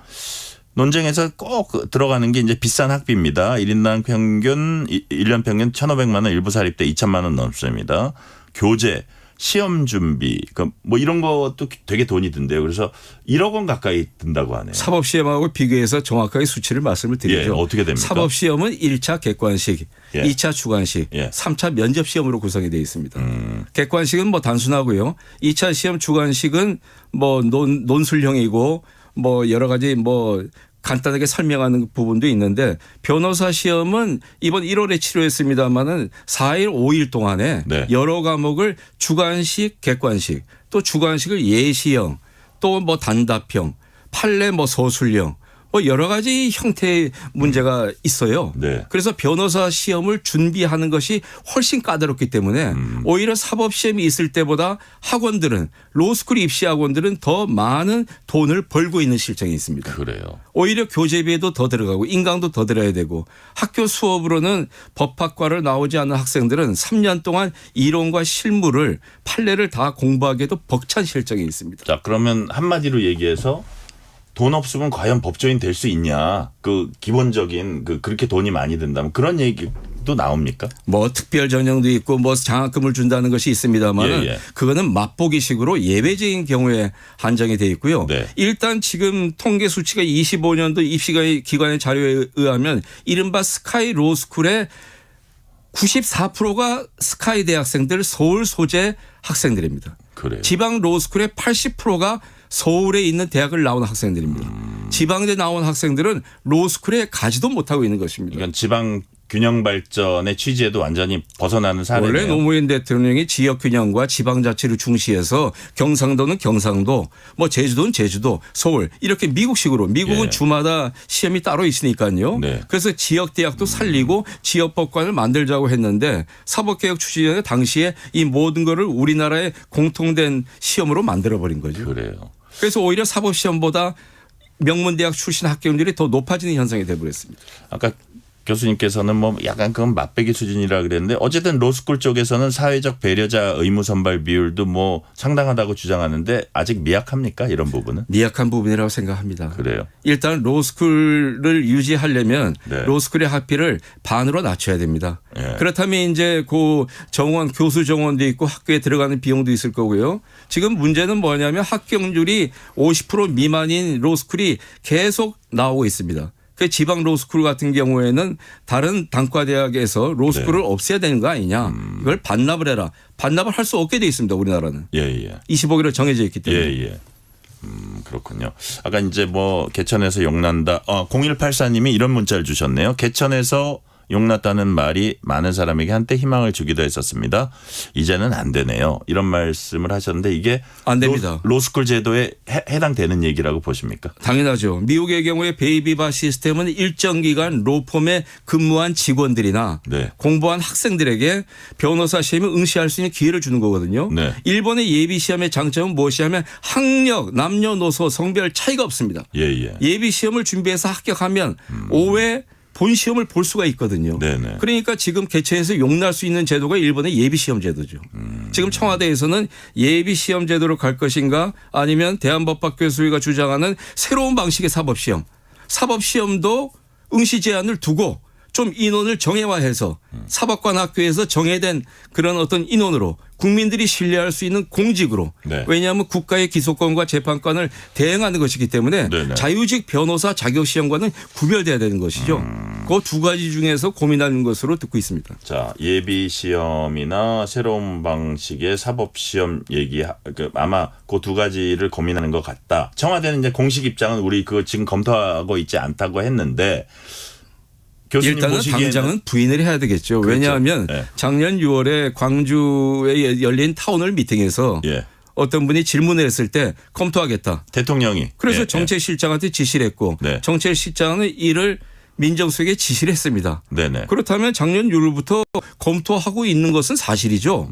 [SPEAKER 2] 논쟁에서 꼭 들어가는 게 이제 비싼 학비입니다. 1인당 평균 1년 평균 1,500만 원, 일부 사립대 2,000만 원 넘습니다. 교재, 시험 준비, 뭐 이런 것도 되게 돈이 든대요. 그래서 1억 원 가까이 든다고 하네요.
[SPEAKER 13] 사법시험하고 비교해서 정확하게 수치를 말씀을 드리죠.
[SPEAKER 2] 예, 어떻게 됩니까?
[SPEAKER 13] 사법시험은 1차 객관식,
[SPEAKER 2] 예.
[SPEAKER 13] 2차 주관식,
[SPEAKER 2] 예.
[SPEAKER 13] 3차 면접시험으로 구성이 되어 있습니다. 객관식은 뭐 단순하고요. 2차 시험 주관식은 뭐 논술형이고 뭐 여러 가지 뭐 간단하게 설명하는 부분도 있는데 변호사 시험은 이번 1월에 치료했습니다마는 4일 5일 동안에
[SPEAKER 2] 네.
[SPEAKER 13] 여러 과목을 주관식 객관식 또 주관식을 예시형 또 뭐 단답형 판례 뭐 서술형 뭐 여러 가지 형태의 문제가 있어요.
[SPEAKER 2] 네.
[SPEAKER 13] 그래서 변호사 시험을 준비하는 것이 훨씬 까다롭기 때문에 오히려 사법시험이 있을 때보다 학원들은 로스쿨 입시 학원들은 더 많은 돈을 벌고 있는 실정이 있습니다.
[SPEAKER 2] 그래요.
[SPEAKER 13] 오히려 교재비에도 더 들어가고 인강도 더 들어야 되고 학교 수업으로는 법학과를 나오지 않는 학생들은 3년 동안 이론과 실무를 판례를 다 공부하기에도 벅찬 실정이 있습니다.
[SPEAKER 2] 자, 그러면 한마디로 얘기해서 돈 없으면 과연 법조인 될 수 있냐? 그 기본적인 그렇게 돈이 많이 든다면 그런 얘기도 나옵니까?
[SPEAKER 13] 뭐 특별 전형도 있고 뭐 장학금을 준다는 것이 있습니다만
[SPEAKER 2] 예.
[SPEAKER 13] 그거는 맛보기식으로 예외적인 경우에 한정이 돼 있고요.
[SPEAKER 2] 네.
[SPEAKER 13] 일단 지금 통계 수치가 25년도 입시기관의 자료에 의하면 이른바 스카이 로스쿨의 94%가 스카이 대학생들 서울 소재 학생들입니다.
[SPEAKER 2] 그래요.
[SPEAKER 13] 지방 로스쿨의 80%가 서울에 있는 대학을 나온 학생들입니다. 지방대 나온 학생들은 로스쿨에 가지도 못하고 있는 것입니다.
[SPEAKER 2] 그러니까 지방 균형 발전의 취지에도 완전히 벗어나는 사례네요.
[SPEAKER 13] 원래 노무현 대통령이 지역 균형과 지방자치를 중시해서 경상도는 경상도, 뭐 제주도는 제주도, 서울 이렇게 미국식으로 미국은
[SPEAKER 2] 예.
[SPEAKER 13] 주마다 시험이 따로 있으니까요.
[SPEAKER 2] 네.
[SPEAKER 13] 그래서 지역 대학도 살리고 지역 법관을 만들자고 했는데 사법개혁 추진에 당시에 이 모든 거를 우리나라의 공통된 시험으로 만들어버린 거죠.
[SPEAKER 2] 그래요.
[SPEAKER 13] 그래서 오히려 사법시험보다 명문대학 출신 합격률이 더 높아지는 현상이 돼버렸습니다.
[SPEAKER 2] 아까 교수님께서는 뭐 약간 그건 맛배기 수준이라 그랬는데 어쨌든 로스쿨 쪽에서는 사회적 배려자 의무 선발 비율도 뭐 상당하다고 주장하는데 아직 미약합니까? 이런 부분은?
[SPEAKER 13] 미약한 부분이라고 생각합니다.
[SPEAKER 2] 그래요.
[SPEAKER 13] 일단 로스쿨을 유지하려면
[SPEAKER 2] 네.
[SPEAKER 13] 로스쿨의 학비를 반으로 낮춰야 됩니다.
[SPEAKER 2] 예.
[SPEAKER 13] 그렇다면 이제 그 정원 교수 정원도 있고 학교에 들어가는 비용도 있을 거고요. 지금 문제는 뭐냐면 합격률이 50% 미만인 로스쿨이 계속 나오고 있습니다. 그 지방 로스쿨 같은 경우에는 다른 단과대학에서 로스쿨을 없애야 되는 거 아니냐. 이걸 반납을 해라. 반납을 할 수 없게 돼 있습니다. 우리나라는.
[SPEAKER 2] 예.
[SPEAKER 13] 25기로 정해져 있기 때문에.
[SPEAKER 2] 예. 그렇군요. 아까 이제 뭐 개천에서 용난다. 0184님이 이런 문자를 주셨네요. 개천에서 용났다는 말이 많은 사람에게 한때 희망을 주기도 했었습니다. 이제는 안 되네요. 이런 말씀을 하셨는데 이게
[SPEAKER 13] 안 됩니다.
[SPEAKER 2] 로스쿨 제도에 해당되는 얘기라고 보십니까?
[SPEAKER 13] 당연하죠. 미국의 경우에 베이비바 시스템은 일정 기간 로펌에 근무한 직원들이나
[SPEAKER 2] 네.
[SPEAKER 13] 공부한 학생들에게 변호사 시험에 응시할 수 있는 기회를 주는 거거든요.
[SPEAKER 2] 네.
[SPEAKER 13] 일본의 예비 시험의 장점은 무엇이냐면 학력, 남녀노소, 성별 차이가 없습니다.
[SPEAKER 2] 예.
[SPEAKER 13] 예비 시험을 준비해서 합격하면 5회 본 시험을 볼 수가 있거든요.
[SPEAKER 2] 네네.
[SPEAKER 13] 그러니까 지금 개천에서 용날 수 있는 제도가 일본의 예비 시험 제도죠. 지금 청와대에서는 예비 시험 제도로 갈 것인가 아니면 대한법학교수회가 주장하는 새로운 방식의 사법시험. 사법시험도 응시 제한을 두고 좀 인원을 정예화해서 사법관 학교에서 정해된 그런 어떤 인원으로 국민들이 신뢰할 수 있는 공직으로
[SPEAKER 2] 네.
[SPEAKER 13] 왜냐하면 국가의 기소권과 재판권을 대행하는 것이기 때문에
[SPEAKER 2] 네네.
[SPEAKER 13] 자유직 변호사 자격시험과는 구별돼야 되는 것이죠. 그 두 가지 중에서 고민하는 것으로 듣고 있습니다.
[SPEAKER 2] 자, 예비 시험이나 새로운 방식의 사법 시험 얘기 아마 그 두 가지를 고민하는 것 같다. 청와대는 이제 공식 입장은 우리 그거 지금 검토하고 있지 않다고 했는데 교수님
[SPEAKER 13] 일단은
[SPEAKER 2] 보시기에는
[SPEAKER 13] 당장은 부인을 해야 되겠죠.
[SPEAKER 2] 그렇죠.
[SPEAKER 13] 왜냐하면
[SPEAKER 2] 네.
[SPEAKER 13] 작년 6월에 광주에 열린 타운홀 미팅에서
[SPEAKER 2] 예.
[SPEAKER 13] 어떤 분이 질문을 했을 때 검토하겠다.
[SPEAKER 2] 대통령이
[SPEAKER 13] 그래서
[SPEAKER 2] 예.
[SPEAKER 13] 정책실장한테 지시를 했고
[SPEAKER 2] 네.
[SPEAKER 13] 정책실장은 이를 민정수석에 지시를 했습니다.
[SPEAKER 2] 네네.
[SPEAKER 13] 그렇다면 작년 6월부터 검토하고 있는 것은 사실이죠.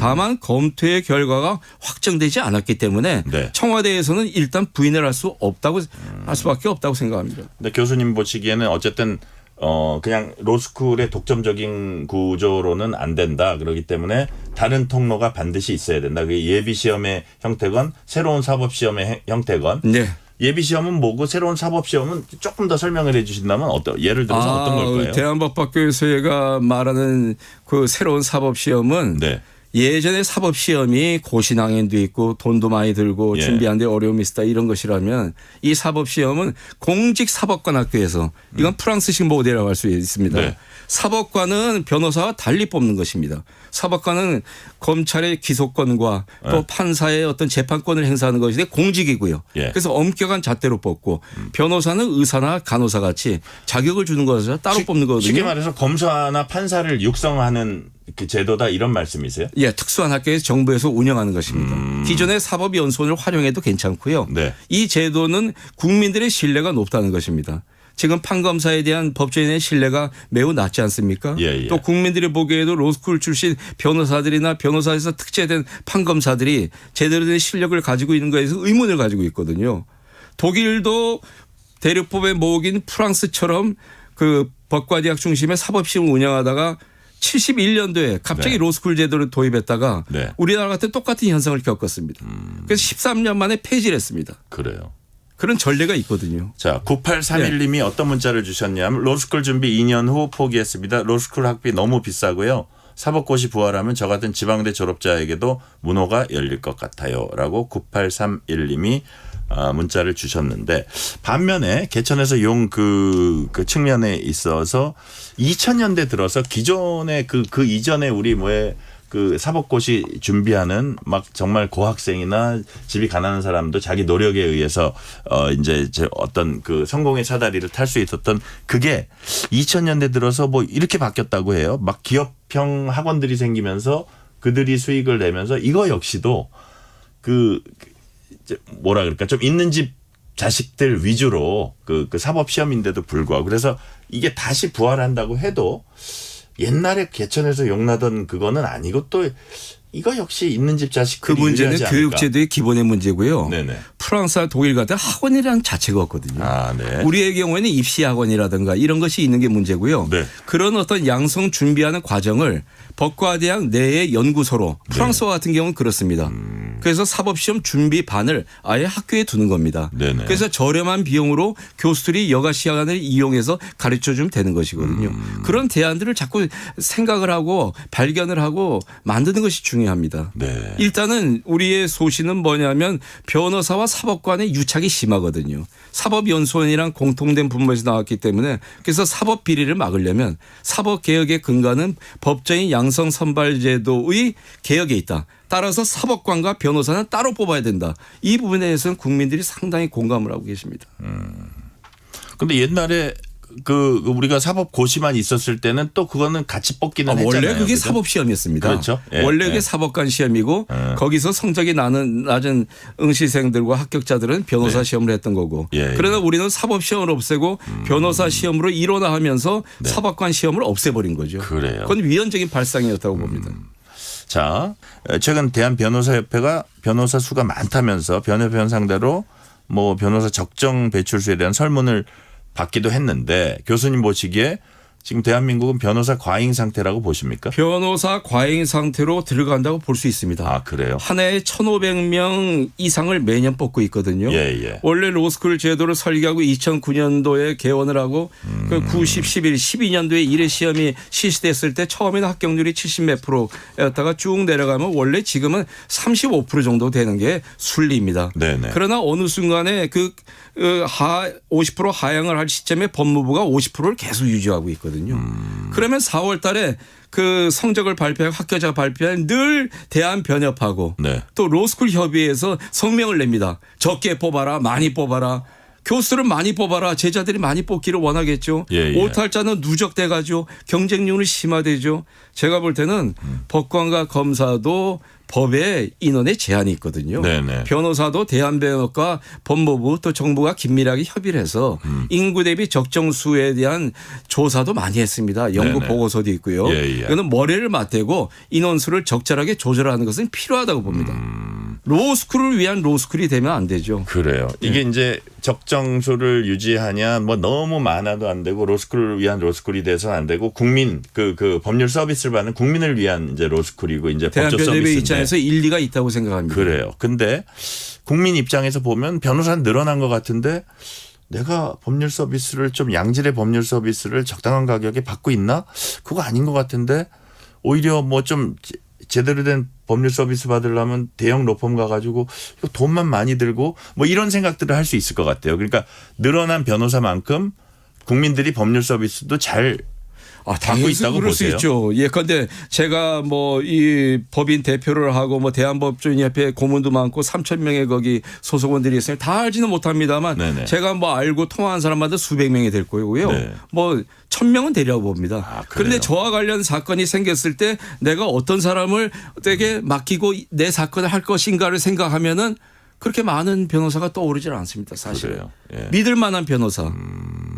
[SPEAKER 13] 다만 검토의 결과가 확정되지 않았기 때문에
[SPEAKER 2] 네.
[SPEAKER 13] 청와대에서는 일단 부인을 할 수 없다고 할 수밖에 없다고 생각합니다.
[SPEAKER 2] 근데 교수님 보시기에는 어쨌든 그냥 로스쿨의 독점적인 구조로는 안 된다. 그렇기 때문에 다른 통로가 반드시 있어야 된다. 그게 예비 시험의 형태건 새로운 사법 시험의 형태건.
[SPEAKER 13] 네.
[SPEAKER 2] 예비 시험은 뭐고 새로운 사법 시험은 조금 더 설명을 해 주신다면 예를 들어서 어떤 걸까요?
[SPEAKER 13] 대한법학교수회가 말하는 그 새로운 사법 시험은
[SPEAKER 2] 네.
[SPEAKER 13] 예전에 사법 시험이 고시낭연도 있고 돈도 많이 들고
[SPEAKER 2] 예.
[SPEAKER 13] 준비하는데 어려움이 있다 이런 것이라면 이 사법 시험은 공직 사법관 학교에서 이건 프랑스식 모델이라고 할 수 있습니다.
[SPEAKER 2] 네.
[SPEAKER 13] 사법관은 변호사와 달리 뽑는 것입니다. 사법관은 검찰의 기소권과 또 판사의 어떤 재판권을 행사하는 것이 공직이고요.
[SPEAKER 2] 예.
[SPEAKER 13] 그래서 엄격한 잣대로 뽑고 변호사는 의사나 간호사 같이 자격을 주는 것을 따로 뽑는 거거든요.
[SPEAKER 2] 쉽게 말해서 검사나 판사를 육성하는 그 제도다 이런 말씀이세요?
[SPEAKER 13] 예, 특수한 학교에서 정부에서 운영하는 것입니다. 기존의 사법연수원을 활용해도 괜찮고요.
[SPEAKER 2] 네.
[SPEAKER 13] 이 제도는 국민들의 신뢰가 높다는 것입니다. 지금 판검사에 대한 법조인의 신뢰가 매우 낮지 않습니까?
[SPEAKER 2] 예.
[SPEAKER 13] 또 국민들이 보기에도 로스쿨 출신 변호사들이나 변호사에서 특제된 판검사들이 제대로 된 실력을 가지고 있는 것에 대해서 의문을 가지고 있거든요. 독일도 대륙법의 모국인 프랑스처럼 그 법과대학 중심의 사법시험을 운영하다가 71년도에 갑자기
[SPEAKER 2] 네.
[SPEAKER 13] 로스쿨 제도를 도입했다가
[SPEAKER 2] 네.
[SPEAKER 13] 우리나라 같은 똑같은 현상을 겪었습니다. 그래서 13년 만에 폐지를 했습니다.
[SPEAKER 2] 그래요.
[SPEAKER 13] 그런 전례가 있거든요.
[SPEAKER 2] 자, 9831님이 어떤 문자를 주셨냐면 로스쿨 준비 2년 후 포기했습니다. 로스쿨 학비 너무 비싸고요. 사법고시 부활하면 저 같은 지방대 졸업자에게도 문호가 열릴 것 같아요. 라고 9831님이 문자를 주셨는데 반면에 개천에서 용 그 측면에 있어서 2000년대 들어서 기존의 그 이전에 우리 그 사법고시 준비하는 막 정말 고학생이나 집이 가난한 사람도 자기 노력에 의해서 이제 어떤 그 성공의 사다리를 탈 수 있었던 그게 2000년대 들어서 뭐 이렇게 바뀌었다고 해요. 막 기업형 학원들이 생기면서 그들이 수익을 내면서 이거 역시도 그 뭐라 그럴까 좀 있는 집 자식들 위주로 그 사법 시험인데도 불구하고 그래서 이게 다시 부활한다고 해도 옛날에 개천에서 용나던 그거는 아니고 또 이거 역시 있는 집 자식들이
[SPEAKER 13] 그 문제는
[SPEAKER 2] 유리하지
[SPEAKER 13] 교육제도의 기본의 문제고요.
[SPEAKER 2] 네네.
[SPEAKER 13] 프랑스와 독일 같은 학원이라는 자체가 없거든요.
[SPEAKER 2] 네.
[SPEAKER 13] 우리의 경우에는 입시 학원이라든가 이런 것이 있는 게 문제고요.
[SPEAKER 2] 네.
[SPEAKER 13] 그런 어떤 양성 준비하는 과정을 법과대학 내의 연구소로 프랑스와 같은 경우는 그렇습니다. 그래서 사법시험 준비반을 아예 학교에 두는 겁니다.
[SPEAKER 2] 네네.
[SPEAKER 13] 그래서 저렴한 비용으로 교수들이 여가 시간을 이용해서 가르쳐주면 되는 것이거든요. 그런 대안들을 자꾸 생각을 하고 발견을 하고 만드는 것이 중요합니다.
[SPEAKER 2] 네.
[SPEAKER 13] 일단은 우리의 소신은 뭐냐면 변호사와 사법관의 유착이 심하거든요. 사법연수원이랑 공통된 분모에서 나왔기 때문에 그래서 사법 비리를 막으려면 사법개혁의 근간은 법정인 양성 선발제도의 개혁에 있다. 따라서 사법관과 변호사는 따로 뽑아야 된다. 이 부분에 대해서는 국민들이 상당히 공감을 하고 계십니다.
[SPEAKER 2] 근데 옛날에 그 우리가 사법고시만 있었을 때는 또 그거는 같이 뽑기는 했잖아요.
[SPEAKER 13] 원래 그게
[SPEAKER 2] 그죠?
[SPEAKER 13] 사법시험이었습니다.
[SPEAKER 2] 그렇죠. 예,
[SPEAKER 13] 원래 그게
[SPEAKER 2] 예.
[SPEAKER 13] 사법관 시험이고 거기서 성적이 낮은 응시생들과 합격자들은 변호사
[SPEAKER 2] 네.
[SPEAKER 13] 시험을 했던 거고
[SPEAKER 2] 예, 예.
[SPEAKER 13] 그러나 우리는 사법시험을 없애고 변호사 시험으로 일원화하면서
[SPEAKER 2] 네.
[SPEAKER 13] 사법관 시험을 없애버린 거죠.
[SPEAKER 2] 그래요.
[SPEAKER 13] 그건 위헌적인 발상이었다고 봅니다.
[SPEAKER 2] 자, 최근 대한변호사협회가 변호사 수가 많다면서 변협회원 상대로 뭐 변호사 적정 배출수에 대한 설문을 받기도 했는데 교수님 보시기에 지금 대한민국은 변호사 과잉 상태라고 보십니까?
[SPEAKER 13] 변호사 과잉 상태로 들어간다고 볼 수 있습니다.
[SPEAKER 2] 아, 그래요?
[SPEAKER 13] 한 해에 1,500명 이상을 매년 뽑고 있거든요.
[SPEAKER 2] 예.
[SPEAKER 13] 원래 로스쿨 제도를 설계하고 2009년도에 개원을 하고 그 90, 11, 12년도에 1회 시험이 실시됐을 때 처음에는 합격률이 70몇 %였다가 쭉 내려가면 원래 지금은 35% 정도 되는 게 순리입니다.
[SPEAKER 2] 네네.
[SPEAKER 13] 그러나 어느 순간에 50% 하향을 할 시점에 법무부가 50%를 계속 유지하고 있거든요. 그러면 4월 달에 그 성적을 발표하고 합격자 발표한 늘 대한변협하고
[SPEAKER 2] 네.
[SPEAKER 13] 또 로스쿨 협의회에서 성명을 냅니다. 적게 뽑아라, 많이 뽑아라. 교수를 많이 뽑아라. 제자들이 많이 뽑기를 원하겠죠.
[SPEAKER 2] 예.
[SPEAKER 13] 오탈자는 누적돼가지고 경쟁률이 심화되죠. 제가 볼 때는 법관과 검사도 법에 인원에 제한이 있거든요.
[SPEAKER 2] 네네.
[SPEAKER 13] 변호사도 대한변협과 법무부 또 정부가 긴밀하게 협의를 해서 인구 대비 적정 수에 대한 조사도 많이 했습니다. 연구
[SPEAKER 2] 네네.
[SPEAKER 13] 보고서도 있고요.
[SPEAKER 2] 예.
[SPEAKER 13] 이거는 머리를 맞대고 인원수를 적절하게 조절하는 것은 필요하다고 봅니다. 로스쿨을 위한 로스쿨이 되면 안 되죠.
[SPEAKER 2] 그래요. 이게 이제 적정수를 유지하냐 뭐 너무 많아도 안 되고 로스쿨을 위한 로스쿨이 돼서는 안 되고 국민 그 법률 서비스를 받는 국민을 위한 이제 로스쿨이고 이제 법조
[SPEAKER 13] 대한변협의
[SPEAKER 2] 서비스인데.
[SPEAKER 13] 입장에서 일리가 있다고 생각합니다.
[SPEAKER 2] 그래요. 근데 국민 입장에서 보면 변호사는 늘어난 것 같은데 내가 법률 서비스를 좀 양질의 법률 서비스를 적당한 가격에 받고 있나? 그거 아닌 것 같은데 오히려 뭐 좀 제대로 된 법률 서비스 받으려면 대형 로펌 가가지고 돈만 많이 들고 뭐 이런 생각들을 할 수 있을 것 같아요. 그러니까 늘어난 변호사만큼 국민들이 법률 서비스도 잘 받고 있다고
[SPEAKER 13] 그럴
[SPEAKER 2] 보세요.
[SPEAKER 13] 수 있죠. 예컨대 제가 뭐 이 법인 대표를 하고 뭐 대한법조인협회 고문도 많고 3,000명의 거기 소속원들이 있어요. 다 알지는 못합니다만
[SPEAKER 2] 네네.
[SPEAKER 13] 제가 뭐 알고 통화한 사람마다 수백 명이 될 거고요.
[SPEAKER 2] 네.
[SPEAKER 13] 뭐 1,000명은 되리라고 봅니다. 그런데 저와 관련 사건이 생겼을 때 내가 어떤 사람을 되게 맡기고 내 사건을 할 것인가를 생각하면은 그렇게 많은 변호사가 떠오르질 않습니다. 사실.
[SPEAKER 2] 그래요. 예.
[SPEAKER 13] 믿을 만한 변호사.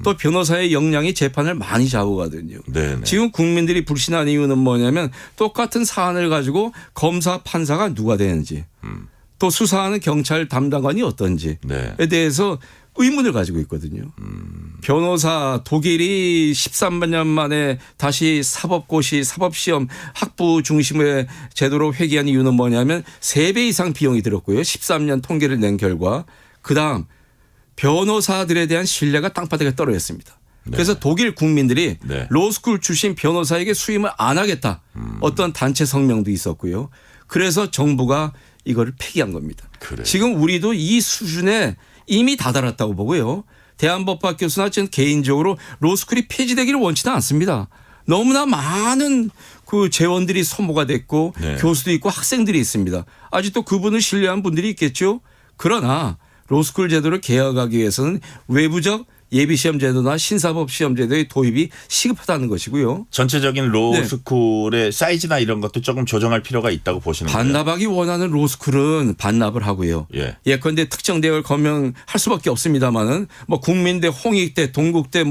[SPEAKER 13] 또 변호사의 역량이 재판을 많이 좌우거든요.
[SPEAKER 2] 네네.
[SPEAKER 13] 지금 국민들이 불신한 이유는 뭐냐면 똑같은 사안을 가지고 검사 판사가 누가 되는지 또 수사하는 경찰 담당관이 어떤지에
[SPEAKER 2] 네.
[SPEAKER 13] 대해서 의문을 가지고 있거든요. 변호사 독일이 13년 만에 다시 사법고시 사법시험 학부 중심의 제도로 회귀한 이유는 뭐냐면 3배 이상 비용이 들었고요. 13년 통계를 낸 결과 그다음 변호사들에 대한 신뢰가 땅바닥에 떨어졌습니다. 그래서 독일 국민들이
[SPEAKER 2] 네.
[SPEAKER 13] 로스쿨 출신 변호사에게 수임을 안 하겠다. 어떤 단체 성명도 있었고요. 그래서 정부가 이거를 폐기한 겁니다.
[SPEAKER 2] 그래요.
[SPEAKER 13] 지금 우리도 이 수준에 이미 다다랐다고 보고요. 대한법학 교수나 저는 개인적으로 로스쿨이 폐지되기를 원치는 않습니다. 너무나 많은 그 재원들이 소모가 됐고
[SPEAKER 2] 네.
[SPEAKER 13] 교수도 있고 학생들이 있습니다. 아직도 그분을 신뢰한 분들이 있겠죠. 그러나 로스쿨 제도를 개혁하기 위해서는 외부적 예비시험 제도나 신사법 시험 제도의 도입이 시급하다는 것이고요.
[SPEAKER 2] 전체적인 로스쿨의 사이즈나 이런 것도 조금 조정할 필요가 있다고 보시는 거예요?
[SPEAKER 13] 반납하기 원하는 로스쿨은 반납을 하고요.
[SPEAKER 2] 예.
[SPEAKER 13] 예컨대 특정 대학을 거명할 수밖에 없습니다만은 뭐 국민대, 홍익대, 동국대,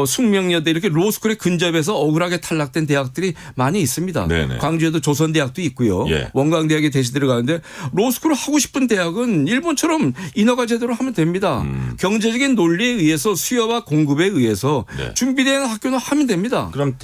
[SPEAKER 13] 숙명여대 이렇게 로스쿨에 근접해서 억울하게 탈락된 대학들이 많이 있습니다.
[SPEAKER 2] 네네.
[SPEAKER 13] 광주에도 조선대학도 있고요.
[SPEAKER 2] 예.
[SPEAKER 13] 원광대학이 대시 들어가는데 로스쿨을 하고 싶은 대학은 일본처럼 인허가 제도로 하면 됩니다. 경제적인 논리에 의해서 수요와 공급에 의해서
[SPEAKER 2] 네.
[SPEAKER 13] 준비된 학교는 하면 됩니다.
[SPEAKER 2] 그럼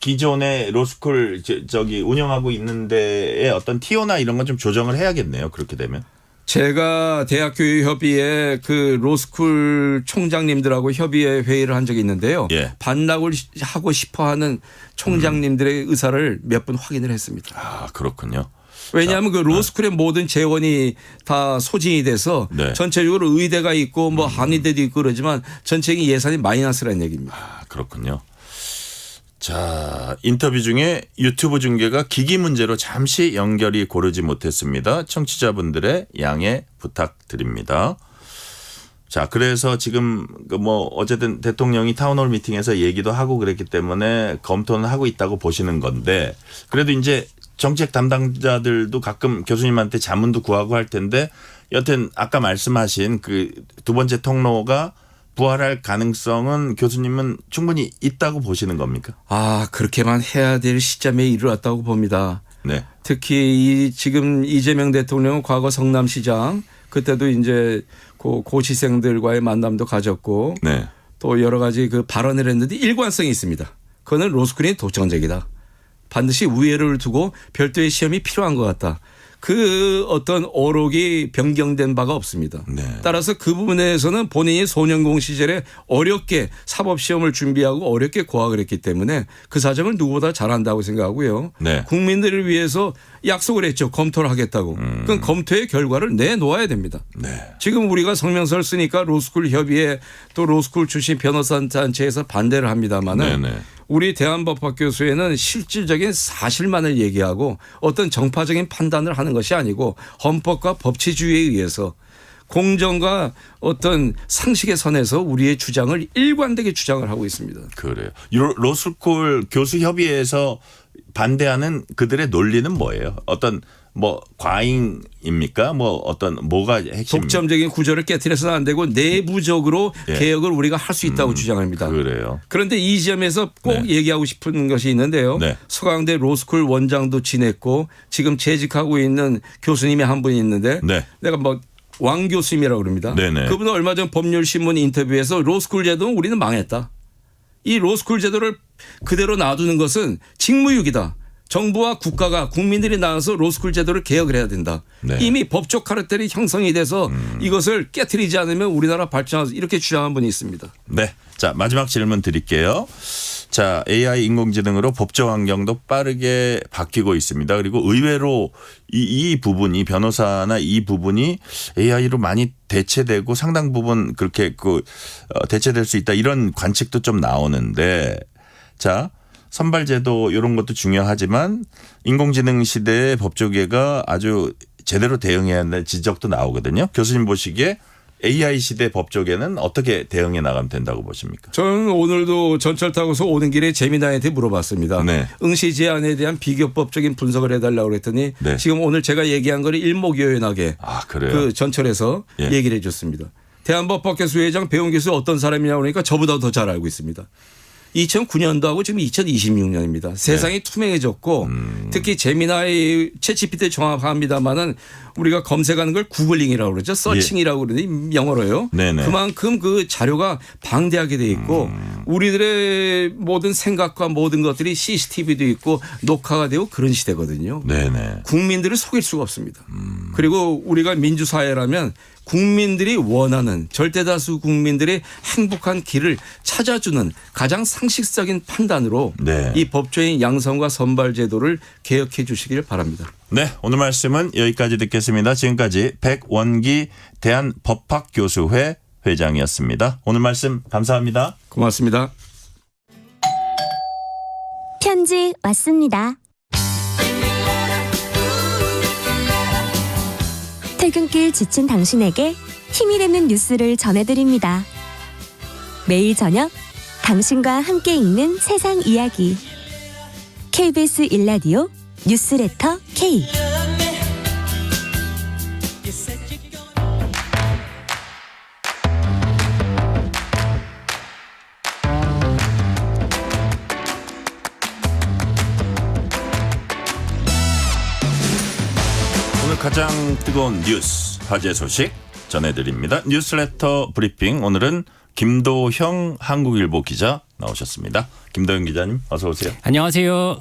[SPEAKER 2] 기존의 로스쿨 저기 운영하고 있는 데에 어떤 티오나 이런 건 좀 조정을 해야겠네요. 그렇게 되면.
[SPEAKER 13] 제가 대학교육협의회 그 로스쿨 총장님들하고 협의회 회의를 한 적이 있는데요.
[SPEAKER 2] 예.
[SPEAKER 13] 반납을 하고 싶어하는 총장님들의 의사를 몇 번 확인을 했습니다.
[SPEAKER 2] 아, 그렇군요.
[SPEAKER 13] 왜냐하면 그 로스쿨의 모든 재원이 다 소진이 돼서
[SPEAKER 2] 네.
[SPEAKER 13] 전체적으로 의대가 있고 뭐 한의대도 있고 그러지만 전체적인 예산이 마이너스라는 얘기입니다.
[SPEAKER 2] 아, 그렇군요. 자, 인터뷰 중에 유튜브 중계가 기기 문제로 잠시 연결이 고르지 못했습니다. 청취자분들의 양해 부탁드립니다. 자, 그래서 지금 어쨌든 대통령이 타운홀 미팅에서 얘기도 하고 그랬기 때문에 검토는 하고 있다고 보시는 건데 그래도 이제 정책 담당자들도 가끔 교수님한테 자문도 구하고 할 텐데 여튼 아까 말씀하신 그 두 번째 통로가 부활할 가능성은 교수님은 충분히 있다고 보시는 겁니까?
[SPEAKER 13] 아, 그렇게만 해야 될 시점에 이르렀다고 봅니다.
[SPEAKER 2] 네.
[SPEAKER 13] 특히 지금 이재명 대통령은 과거 성남시장 그때도 이제 고시생들과의 만남도 가졌고
[SPEAKER 2] 네.
[SPEAKER 13] 또 여러 가지 그 발언을 했는데 일관성이 있습니다. 그거는 로스쿨이 도청적이다. 반드시 우회를 두고 별도의 시험이 필요한 것 같다. 그 어떤 어록이 변경된 바가 없습니다.
[SPEAKER 2] 네.
[SPEAKER 13] 따라서 그 부분에서는 본인이 소년공 시절에 어렵게 사법시험을 준비하고 어렵게 고학을 했기 때문에 그 사정을 누구보다 잘한다고 생각하고요.
[SPEAKER 2] 네.
[SPEAKER 13] 국민들을 위해서 약속을 했죠. 검토를 하겠다고. 그건 검토의 결과를 내놓아야 됩니다.
[SPEAKER 2] 네.
[SPEAKER 13] 지금 우리가 성명서를 쓰니까 로스쿨 협의회 또 로스쿨 출신 변호사 단체에서 반대를 합니다마는
[SPEAKER 2] 네네.
[SPEAKER 13] 우리 대한법학교수회는 실질적인 사실만을 얘기하고 어떤 정파적인 판단을 하는 것이 아니고 헌법과 법치주의에 의해서 공정과 어떤 상식의 선에서 우리의 주장을 일관되게 주장을 하고 있습니다.
[SPEAKER 2] 그래요. 로스쿨 교수협의회에서 반대하는 그들의 논리는 뭐예요? 어떤 과잉입니까? 뭐가 핵심?
[SPEAKER 13] 독점적인 구조를 깨트려서는 안 되고 내부적으로
[SPEAKER 2] 예.
[SPEAKER 13] 개혁을 우리가 할 수 있다고 주장합니다.
[SPEAKER 2] 그래요.
[SPEAKER 13] 그런데 이 지점에서 꼭 얘기하고 싶은 것이 있는데요.
[SPEAKER 2] 네.
[SPEAKER 13] 서강대 로스쿨 원장도 지냈고 지금 재직하고 있는 교수님이 한 분이 있는데
[SPEAKER 2] 네.
[SPEAKER 13] 내가 왕 교수님이라고 그럽니다.
[SPEAKER 2] 네네.
[SPEAKER 13] 그분은 얼마 전 법률신문 인터뷰에서 로스쿨 제도는 우리는 망했다. 이 로스쿨 제도를 그대로 놔두는 것은 직무유기다. 정부와 국가가 국민들이 나와서 로스쿨 제도를 개혁을 해야 된다.
[SPEAKER 2] 네.
[SPEAKER 13] 이미 법적 카르텔이 형성이 돼서 이것을 깨트리지 않으면 우리나라 발전하서 이렇게 주장한 분이 있습니다.
[SPEAKER 2] 네. 자, 마지막 질문 드릴게요. 자, AI 인공지능으로 법적 환경도 빠르게 바뀌고 있습니다. 그리고 의외로 이 부분이 변호사나 이 부분이 AI로 많이 대체되고 상당 부분 그렇게 대체될 수 있다 이런 관측도 좀 나오는데 자, 선발제도 이런 것도 중요하지만 인공지능 시대의 법조계가 아주 제대로 대응해야 한다는 지적도 나오거든요. 교수님 보시기에 AI 시대 법조계는 어떻게 대응해 나가면 된다고 보십니까?
[SPEAKER 13] 저는 오늘도 전철 타고서 오는 길에 재미나한테 물어봤습니다.
[SPEAKER 2] 네.
[SPEAKER 13] 응시 제안에 대한 비교법적인 분석을 해달라고 그랬더니
[SPEAKER 2] 네.
[SPEAKER 13] 지금 오늘 제가 얘기한 거를 일목요연하게
[SPEAKER 2] 그래요?
[SPEAKER 13] 그 전철에서
[SPEAKER 2] 예.
[SPEAKER 13] 얘기를 해 줬습니다. 대한법학교수 회장 배운 교수 어떤 사람이냐고 그러니까 저보다 더 잘 알고 있습니다. 2009년도하고 지금 2026년입니다. 세상이 투명해졌고 특히 제미나이 챗GPT 정확합니다만은 우리가 검색하는 걸 구글링이라고 그러죠. 서칭이라고 그러는데 영어로요.
[SPEAKER 2] 네네.
[SPEAKER 13] 그만큼 그 자료가 방대하게 돼 있고 우리들의 모든 생각과 모든 것들이 CCTV도 있고 녹화가 되고 그런 시대거든요.
[SPEAKER 2] 네네.
[SPEAKER 13] 국민들을 속일 수가 없습니다. 그리고 우리가 민주사회라면 국민들이 원하는 절대다수 국민들의 행복한 길을 찾아주는 가장 상식적인 판단으로
[SPEAKER 2] 네.
[SPEAKER 13] 이 법조인 양성과 선발 제도를 개혁해 주시길 바랍니다.
[SPEAKER 2] 네, 오늘 말씀은 여기까지 듣겠습니다. 지금까지 백원기 대한법학교수회 회장이었습니다. 오늘 말씀 감사합니다.
[SPEAKER 13] 고맙습니다.
[SPEAKER 14] 편지 왔습니다. 퇴근길 지친 당신에게 힘이 되는 뉴스를 전해드립니다. 매일 저녁 당신과 함께 읽는 세상 이야기. KBS 1라디오 뉴스레터 K.
[SPEAKER 2] 오늘 가장 뜨거운 뉴스, 화제 소식 전해드립니다. 뉴스레터 브리핑. 오늘은 김도형 한국일보 기자 나오셨습니다. 김도형 기자님 어서 오세요.
[SPEAKER 15] 안녕하세요.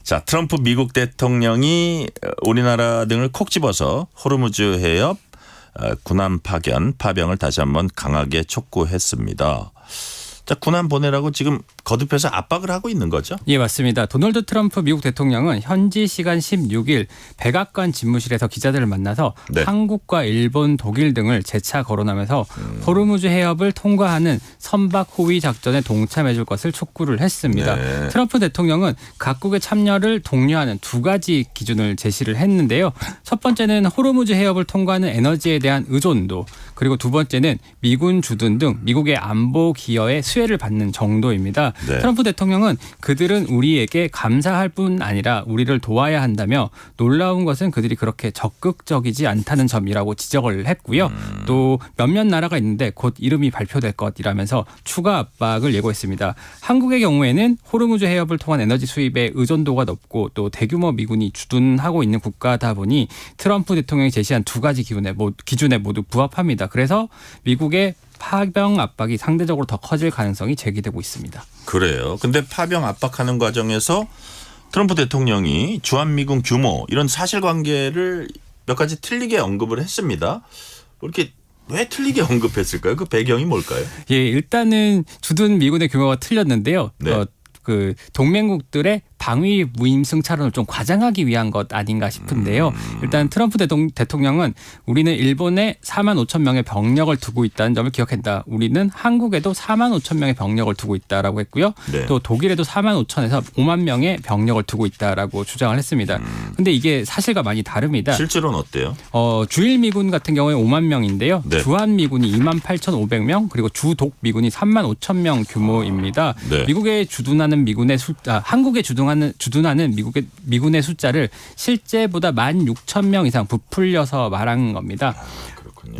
[SPEAKER 2] 자, 트럼프 미국 대통령이 우리나라 등을 콕 집어서 호르무즈 해협 군함 파병을 다시 한번 강하게 촉구했습니다. 자, 군함 보내라고 지금 거듭해서 압박을 하고 있는 거죠?
[SPEAKER 15] 예, 맞습니다. 도널드 트럼프 미국 대통령은 현지 시간 16일 백악관 집무실에서 기자들을 만나서
[SPEAKER 2] 네.
[SPEAKER 15] 한국과 일본, 독일 등을 재차 거론하면서 호르무즈 해협을 통과하는 선박 호위 작전에 동참해 줄 것을 촉구를 했습니다.
[SPEAKER 2] 네.
[SPEAKER 15] 트럼프 대통령은 각국의 참여를 독려하는 두 가지 기준을 제시를 했는데요. 첫 번째는 호르무즈 해협을 통과하는 에너지에 대한 의존도, 그리고 두 번째는 미군 주둔 등 미국의 안보 기여에 수혜를 받는 정도입니다.
[SPEAKER 2] 네.
[SPEAKER 15] 트럼프 대통령은 그들은 우리에게 감사할 뿐 아니라 우리를 도와야 한다며 놀라운 것은 그들이 그렇게 적극적이지 않다는 점이라고 지적을 했고요. 또 몇몇 나라가 있는데 곧 이름이 발표될 것이라면서 추가 압박을 예고했습니다. 한국의 경우에는 호르무즈 해협을 통한 에너지 수입의 의존도가 높고 또 대규모 미군이 주둔하고 있는 국가다 보니 트럼프 대통령이 제시한 두 가지 기준에 모두 부합합니다. 그래서 미국의 파병 압박이 상대적으로 더 커질 가능성이 제기되고 있습니다.
[SPEAKER 2] 그래요. 근데 파병 압박하는 과정에서 트럼프 대통령이 주한미군 규모 이런 사실관계를 몇 가지 틀리게 언급을 했습니다. 이렇게 왜 틀리게 언급했을까요? 그 배경이 뭘까요?
[SPEAKER 15] 예, 일단은 주둔 미군의 규모가 틀렸는데요.
[SPEAKER 2] 네.
[SPEAKER 15] 그 동맹국들의 방위 무임 승차론을 좀 과장하기 위한 것 아닌가 싶은데요. 일단 트럼프 대통령은 우리는 일본에 4만 5천 명의 병력을 두고 있다는 점을 기억한다. 우리는 한국에도 4만 5천 명의 병력을 두고 있다라고 했고요.
[SPEAKER 2] 네.
[SPEAKER 15] 또 독일에도 4만 5천에서 5만 명의 병력을 두고 있다라고 주장을 했습니다. 근데 이게 사실과 많이 다릅니다.
[SPEAKER 2] 실제로는 어때요?
[SPEAKER 15] 주일 미군 같은 경우에 5만 명인데요.
[SPEAKER 2] 네.
[SPEAKER 15] 주한 미군이 2만 8,500명, 그리고 주독 미군이 3만 5천 명 규모입니다.
[SPEAKER 2] 네.
[SPEAKER 15] 미국에 주둔하는 한국에 주둔하는 미군의 숫자를 실제보다 16,000명 이상 부풀려서 말한 겁니다.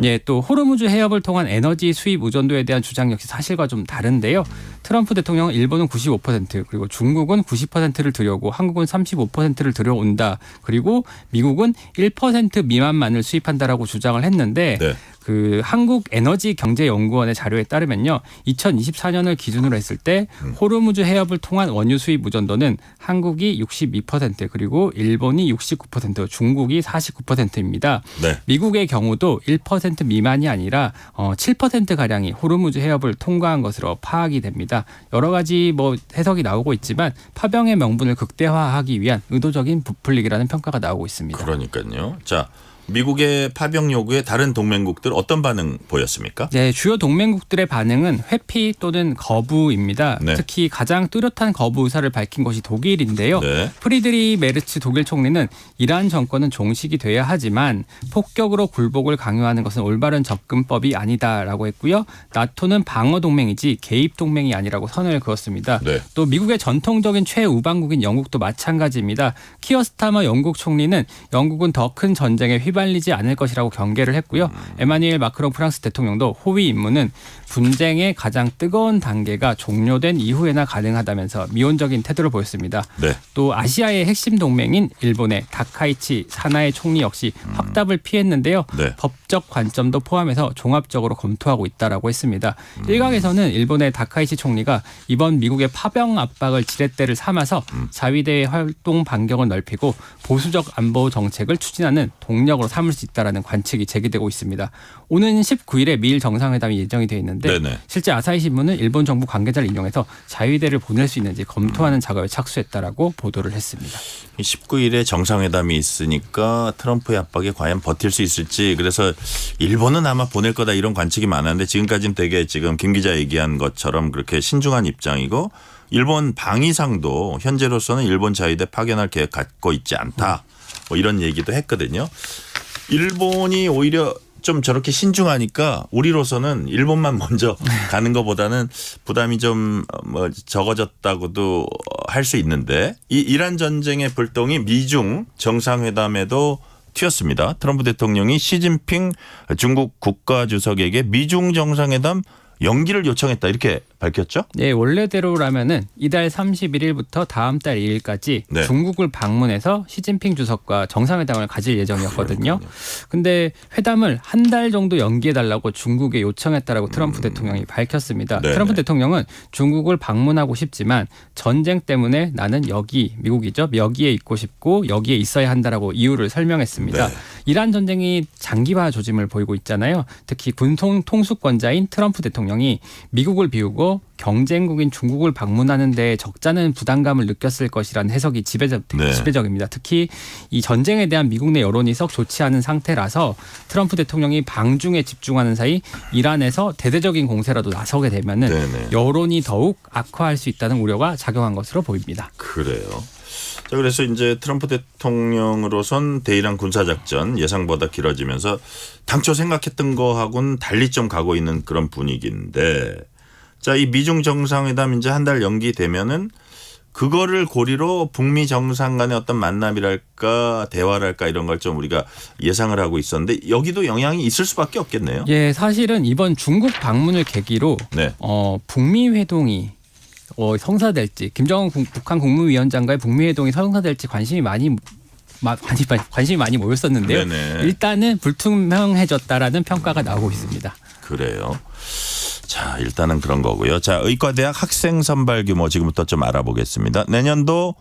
[SPEAKER 15] 예, 또 호르무즈 해협을 통한 에너지 수입 의존도에 대한 주장 역시 사실과 좀 다른데요. 트럼프 대통령은 일본은 95% 그리고 중국은 90%를 들여오고 한국은 35%를 들여온다. 그리고 미국은 1% 미만만을 수입한다라고 주장을 했는데
[SPEAKER 2] 네.
[SPEAKER 15] 그 한국에너지경제연구원의 자료에 따르면요. 2024년을 기준으로 했을 때 호르무즈 해협을 통한 원유 수입 의존도는 한국이 62% 그리고 일본이 69%, 중국이 49%입니다.
[SPEAKER 2] 네.
[SPEAKER 15] 미국의 경우도 1% 미만이 아니라 7%가량이 호르무즈 해협을 통과한 것으로 파악이 됩니다. 여러 가지 해석이 나오고 있지만 파병의 명분을 극대화하기 위한 의도적인 부풀리기라는 평가가 나오고 있습니다.
[SPEAKER 2] 그러니까요. 자, 미국의 파병 요구에 다른 동맹국들 어떤 반응 보였습니까?
[SPEAKER 15] 네, 주요 동맹국들의 반응은 회피 또는 거부입니다.
[SPEAKER 2] 네.
[SPEAKER 15] 특히 가장 뚜렷한 거부 의사를 밝힌 것이 독일인데요.
[SPEAKER 2] 네.
[SPEAKER 15] 프리드리 메르츠 독일 총리는 이란 정권은 종식이 돼야 하지만 폭격으로 굴복을 강요하는 것은 올바른 접근법이 아니다라고 했고요. 나토는 방어 동맹이지 개입 동맹이 아니라고 선을 그었습니다.
[SPEAKER 2] 네.
[SPEAKER 15] 또 미국의 전통적인 최우방국인 영국도 마찬가지입니다. 키어 스타머 영국 총리는 영국은 더 큰 전쟁에 휘발리지 않을 것이라고 경계를 했고요. 에마뉘엘 마크롱 프랑스 대통령도 호위 임무는 분쟁의 가장 뜨거운 단계가 종료된 이후에나 가능하다면서 미온적인 태도를 보였습니다.
[SPEAKER 2] 네.
[SPEAKER 15] 또 아시아의 핵심 동맹인 일본의 다카이치 사나이 총리 역시 확답을 피했는데요.
[SPEAKER 2] 네.
[SPEAKER 15] 법적 관점도 포함해서 종합적으로 검토하고 있다라고 했습니다. 일각에서는 일본의 다카이치 총리가 이번 미국의 파병 압박을 지렛대를 삼아서 자위대의 활동 반경을 넓히고 보수적 안보 정책을 추진하는 동력으로 삼을 수 있다라는 관측이 제기되고 있습니다. 오는 19일에 미일 정상회담이 예정이 되어 있는데
[SPEAKER 2] 네네.
[SPEAKER 15] 실제 아사히 신문은 일본 정부 관계자를 인용해서 자위대를 보낼 수 있는지 검토하는 작업에 착수했다라고 보도를 했습니다.
[SPEAKER 2] 19일에 정상회담이 있으니까 트럼프의 압박에 과연 버틸 수 있을지, 그래서 일본은 아마 보낼 거다 이런 관측이 많았는데 지금까지는 되게 지금 김 기자 얘기한 것처럼 그렇게 신중한 입장이고 일본 방위상도 현재로서는 일본 자위대 파견할 계획 갖고 있지 않다. 뭐 이런 얘기도 했거든요. 일본이 오히려 좀 저렇게 신중하니까 우리로서는 일본만 먼저 가는 것보다는 부담이 좀 뭐 적어졌다고도 할 수 있는데 이 이란 전쟁의 불똥이 미중 정상회담에도 튀었습니다. 트럼프 대통령이 시진핑 중국 국가주석에게 미중 정상회담 연기를 요청했다 이렇게 밝혔죠?
[SPEAKER 15] 네, 원래대로라면은 이달 31일부터 다음 달 2일까지
[SPEAKER 2] 네.
[SPEAKER 15] 중국을 방문해서 시진핑 주석과 정상회담을 가질 예정이었거든요. 근데 회담을 한 달 정도 연기해달라고 중국에 요청했다라고 트럼프 대통령이 밝혔습니다.
[SPEAKER 2] 네네.
[SPEAKER 15] 트럼프 대통령은 중국을 방문하고 싶지만 전쟁 때문에 나는 여기 미국이죠. 여기에 있고 싶고 여기에 있어야 한다라고 이유를 설명했습니다.
[SPEAKER 2] 네.
[SPEAKER 15] 이란 전쟁이 장기화 조짐을 보이고 있잖아요. 특히 군통 통수권자인 트럼프 대통령이 미국을 비우고 경쟁국인 중국을 방문하는 데 적잖은 부담감을 느꼈을 것이라는 해석이 지배적입니다. 특히 이 전쟁에 대한 미국 내 여론이 썩 좋지 않은 상태라서 트럼프 대통령이 방중에 집중하는 사이 이란에서 대대적인 공세라도 나서게 되면은
[SPEAKER 2] 네네.
[SPEAKER 15] 여론이 더욱 악화할 수 있다는 우려가 작용한 것으로 보입니다.
[SPEAKER 2] 그래요. 자, 그래서 이제 트럼프 대통령으로선 대이란 군사작전 예상보다 길어지면서 당초 생각했던 거하고는 달리 좀 가고 있는 그런 분위기인데 자, 이 미중 정상회담 이제 한 달 연기되면은 그거를 고리로 북미 정상 간의 어떤 만남이랄까 대화랄까 이런 걸 좀 우리가 예상을 하고 있었는데 여기도 영향이 있을 수밖에 없겠네요.
[SPEAKER 15] 예, 사실은 이번 중국 방문을 계기로
[SPEAKER 2] 네.
[SPEAKER 15] 북미 회동이 성사될지 김정은 북한 국무위원장과의 북미 회동이 성사될지 관심이 많이 모였었는데요.
[SPEAKER 2] 네네.
[SPEAKER 15] 일단은 불투명해졌다라는 평가가 나오고 있습니다.
[SPEAKER 2] 그래요. 자, 일단은 그런 거고요. 자, 의과대학 학생 선발 규모 지금부터 좀 알아보겠습니다. 내년도